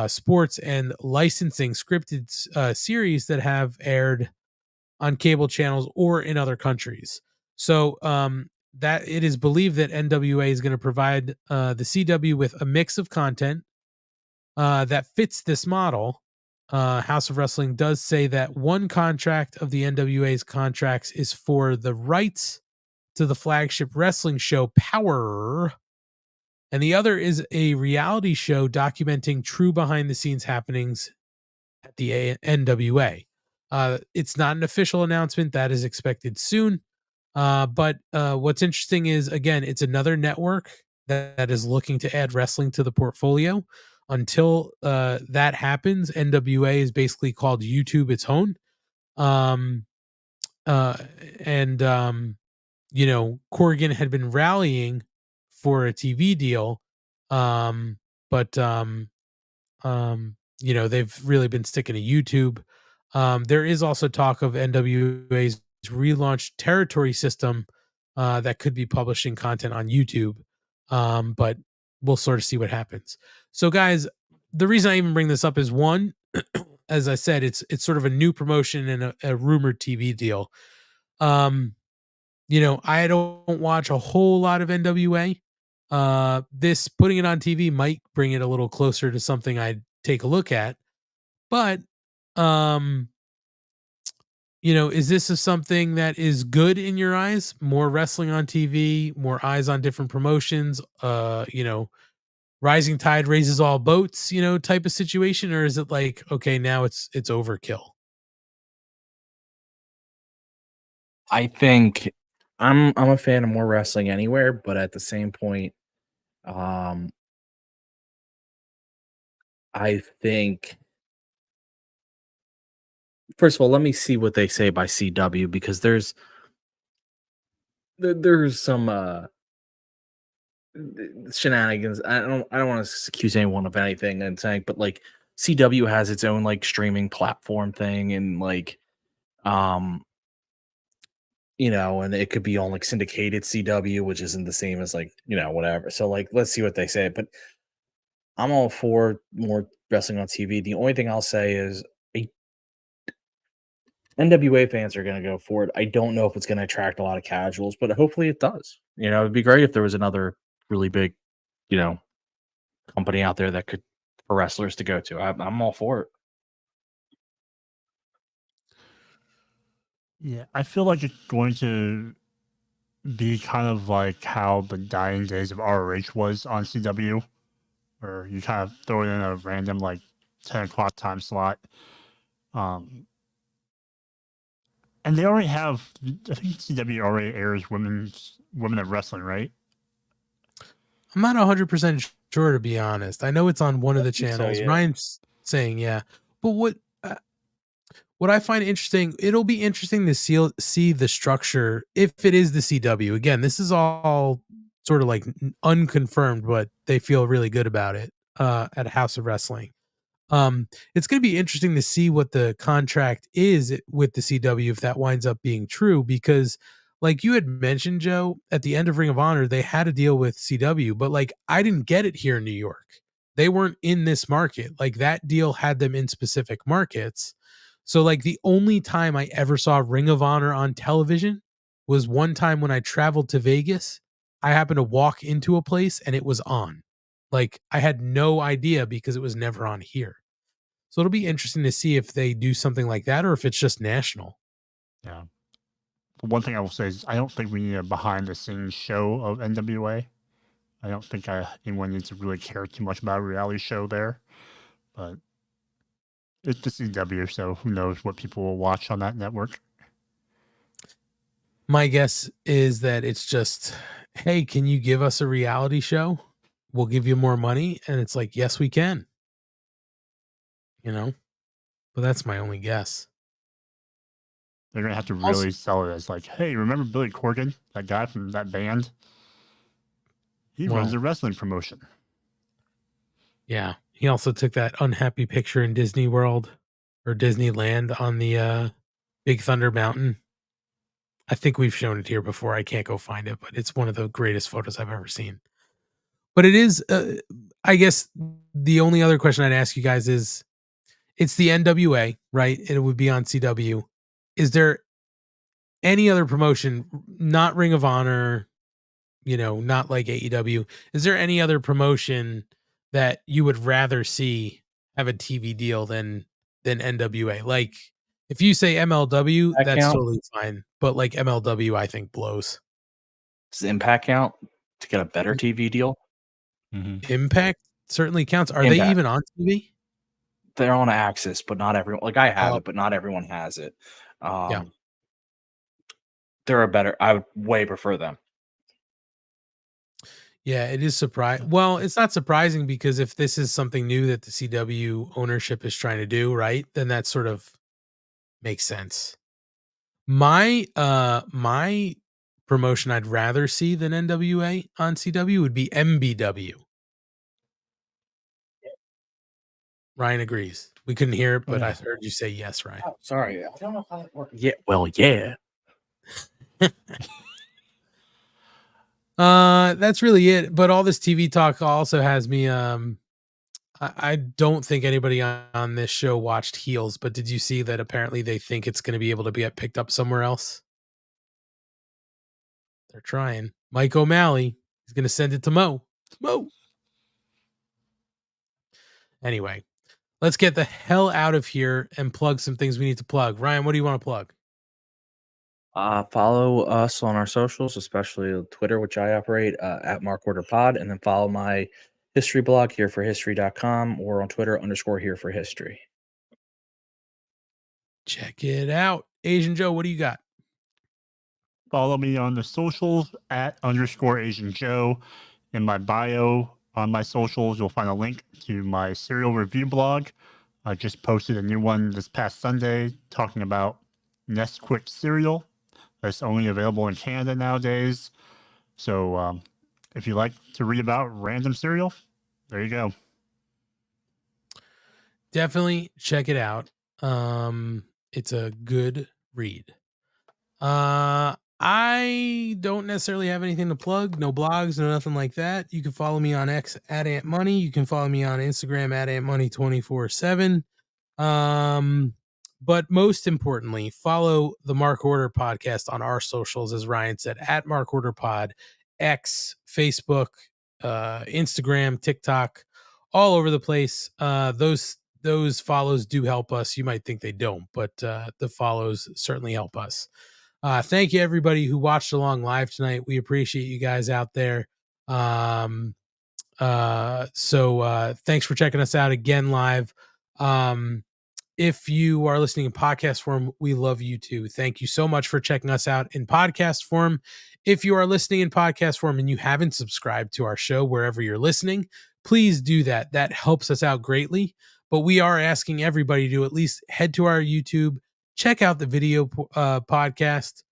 sports, and licensing scripted series that have aired on cable channels or in other countries. So that it is believed that NWA is going to provide the CW with a mix of content that fits this model. House of Wrestling does say that one contract of the NWA's contracts is for the rights to the flagship wrestling show Power, and the other is a reality show documenting true behind-the-scenes happenings at the NWA. It's not an official announcement. That is expected soon. But what's interesting is, again, it's another network that is looking to add wrestling to the portfolio. Until that happens, NWA is basically called YouTube its own. Corgan had been rallying for a TV deal, but they've really been sticking to YouTube. There is also talk of NWA's relaunched territory system that could be publishing content on YouTube, but we'll sort of see what happens. So, guys, the reason I even bring this up is, one, as I said, it's sort of a new promotion and a rumored TV deal. I don't watch a whole lot of NWA. This putting it on TV might bring it a little closer to something I'd take a look at. But, is this something that is good in your eyes? More wrestling on TV, more eyes on different promotions, rising tide raises all boats, type of situation? Or is it like, okay, now it's overkill? I think I'm a fan of more wrestling anywhere, but at the same point, I think, first of all, let me see what they say by CW, because there's some shenanigans. I don't want to accuse anyone of anything and saying, but like CW has its own like streaming platform thing, and like and it could be on like syndicated CW, which isn't the same as like whatever. So like, let's see what they say. But I'm all for more wrestling on TV. The only thing I'll say is NWA fans are going to go for it. I don't know if it's going to attract a lot of casuals, but hopefully it does. It'd be great if there was another really big, company out there that could, for wrestlers to go to. I'm all for it. Yeah, I feel like it's going to be kind of like how the dying days of ROH was on CW, where you kind of throw it in a random like 10 o'clock time slot. And they already have, I think CW already airs women of wrestling, right? I'm not 100% sure, to be honest. I know it's on one of the channels. yeah. Ryan's saying, yeah. But what I find interesting, it'll be interesting to see the structure if it is the CW. Again, this is all sort of like unconfirmed, but they feel really good about it at House of Wrestling. It's going to be interesting to see what the contract is with the CW if that winds up being true, because like you had mentioned, Joe, at the end of Ring of Honor, they had a deal with CW, but like I didn't get it here in New York. They weren't in this market. Like that deal had them in specific markets. So like the only time I ever saw Ring of Honor on television was one time when I traveled to Vegas. I happened to walk into a place and it was on. Like I had no idea because it was never on here. So it'll be interesting to see if they do something like that or if it's just national. Yeah. one thing I will say is I don't think we need a behind-the-scenes show of NWA. I don't think anyone needs to really care too much about a reality show there. But it's the CW, so who knows what people will watch on that network. My guess is that it's just, hey, can you give us a reality show? We'll give you more money. And it's like, yes, we can. You know? But that's my only guess. They're going to have to really sell it as like, hey, remember Billy Corgan, that guy from that band? He runs a wrestling promotion. Yeah. He also took that unhappy picture in Disney World or Disneyland on the Big Thunder Mountain. I think we've shown it here before. I can't go find it, but it's one of the greatest photos I've ever seen. But it is, I guess the only other question I'd ask you guys is, it's the NWA, right? It would be on CW. Is there any other promotion, not Ring of Honor, not like AEW? Is there any other promotion that you would rather see have a TV deal than NWA? Like, if you say MLW, that's totally fine. But like MLW, I think blows. Does Impact count to get a better TV deal? Mm-hmm. Impact certainly counts. Are they even on TV? They're on Axis, but not everyone. Like, I have it, but not everyone has it. Yeah. They're a better. I would way prefer them. Yeah, it is surprising. Well, it's not surprising because if this is something new that the CW ownership is trying to do, right, then that sort of makes sense. My promotion I'd rather see than NWA on CW would be MBW. Ryan agrees. We couldn't hear it, but I heard you say yes, Ryan. Oh, sorry. I don't know how it works. Yeah. Well, yeah. That's really it. But all this TV talk also has me. I don't think anybody on this show watched Heels, but did you see that apparently they think it's going to be able to be picked up somewhere else? They're trying. Mike O'Malley is going to send it to Mo. Anyway, let's get the hell out of here and plug some things we need to plug. Ryan, what do you want to plug? Follow us on our socials, especially Twitter, which I operate at MarkOrderPod, and then follow my history blog, hereforhistory.com, or on Twitter, _hereforhistory. Check it out. Asian Joe, what do you got? Follow me on the socials at _Asian Joe. In my bio on my socials, you'll find a link to my cereal review blog. I just posted a new one this past Sunday talking about Nesquik cereal. That's only available in Canada nowadays. So if you like to read about random cereal, there you go. Definitely check it out. It's a good read. I don't necessarily have anything to plug. No blogs, no nothing like that. You can follow me on X at AntMoney. You can follow me on Instagram at AntMoney 24/7. But most importantly, follow the Mark Order podcast on our socials, as Ryan said, at Mark Order Pod, X, Facebook, Instagram, TikTok, all over the place. Those follows do help us. You might think they don't, but the follows certainly help us. Thank you everybody who watched along live tonight. We appreciate you guys out there. So thanks for checking us out again live. If you are listening in podcast form, we love you too. Thank you so much for checking us out in podcast form. If you are listening in podcast form and you haven't subscribed to our show wherever you're listening, please do that. That helps us out greatly. But we are asking everybody to at least head to our YouTube, check out the video podcast,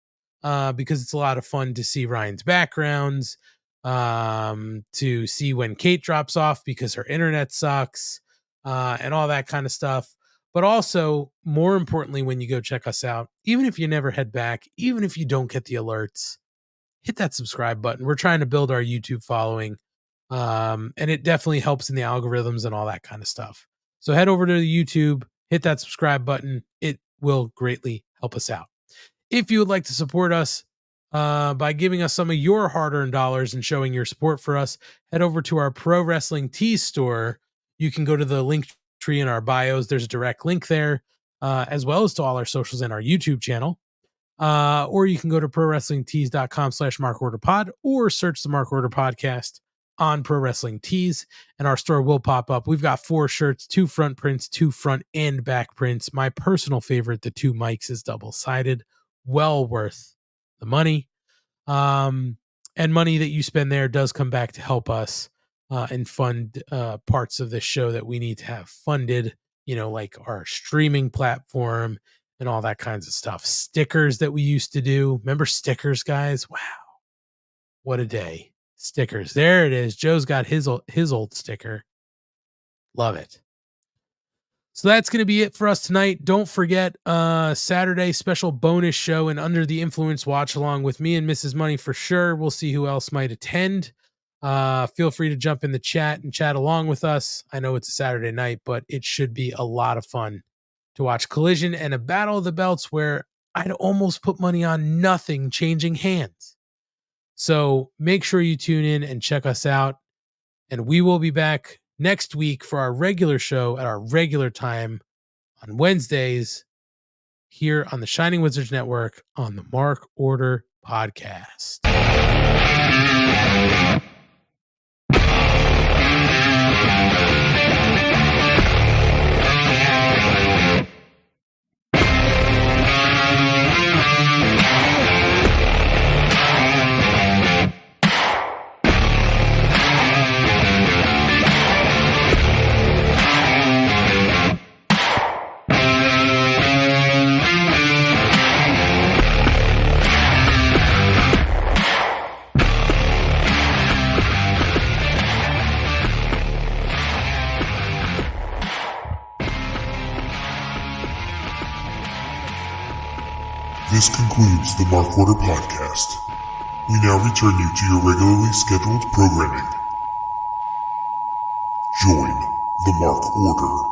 because it's a lot of fun to see Ryan's backgrounds, to see when Kate drops off because her internet sucks, and all that kind of stuff. But also, more importantly, when you go check us out, even if you never head back, even if you don't get the alerts, hit that subscribe button. We're trying to build our YouTube following, and it definitely helps in the algorithms and all that kind of stuff. So head over to the YouTube, hit that subscribe button. It will greatly help us out. If you would like to support us by giving us some of your hard-earned dollars and showing your support for us, head over to our Pro Wrestling Tees store. You can go to the link tree in our bios. There's a direct link there, as well as to all our socials and our YouTube channel. Or you can go to prowrestlingtees.com/markorderpod or search the Mark Order Podcast on Pro Wrestling Tees, and our store will pop up. We've got 4 shirts, 2 front prints, 2 front and back prints. My personal favorite, the 2 mics, is double-sided. Well worth the money. And money that you spend there does come back to help us and fund parts of this show that we need to have funded, like our streaming platform and all that kinds of stuff. Stickers that we used to do. Remember stickers, guys? Wow. What a day. Stickers. There it is. Joe's got his old sticker. Love it. So that's going to be it for us tonight. Don't forget Saturday special bonus show and Under the Influence watch along with me and Mrs. Money for sure. We'll see who else might attend. Feel free to jump in the chat and chat along with us. I know it's a Saturday night, but it should be a lot of fun to watch Collision and a Battle of the Belts where I'd almost put money on nothing changing hands. So make sure you tune in and check us out. And we will be back next week for our regular show at our regular time on Wednesdays here on the Shining Wizards Network on the Mark Order Podcast. This concludes the Mark Order Podcast. We now return you to your regularly scheduled programming. Join the Mark Order.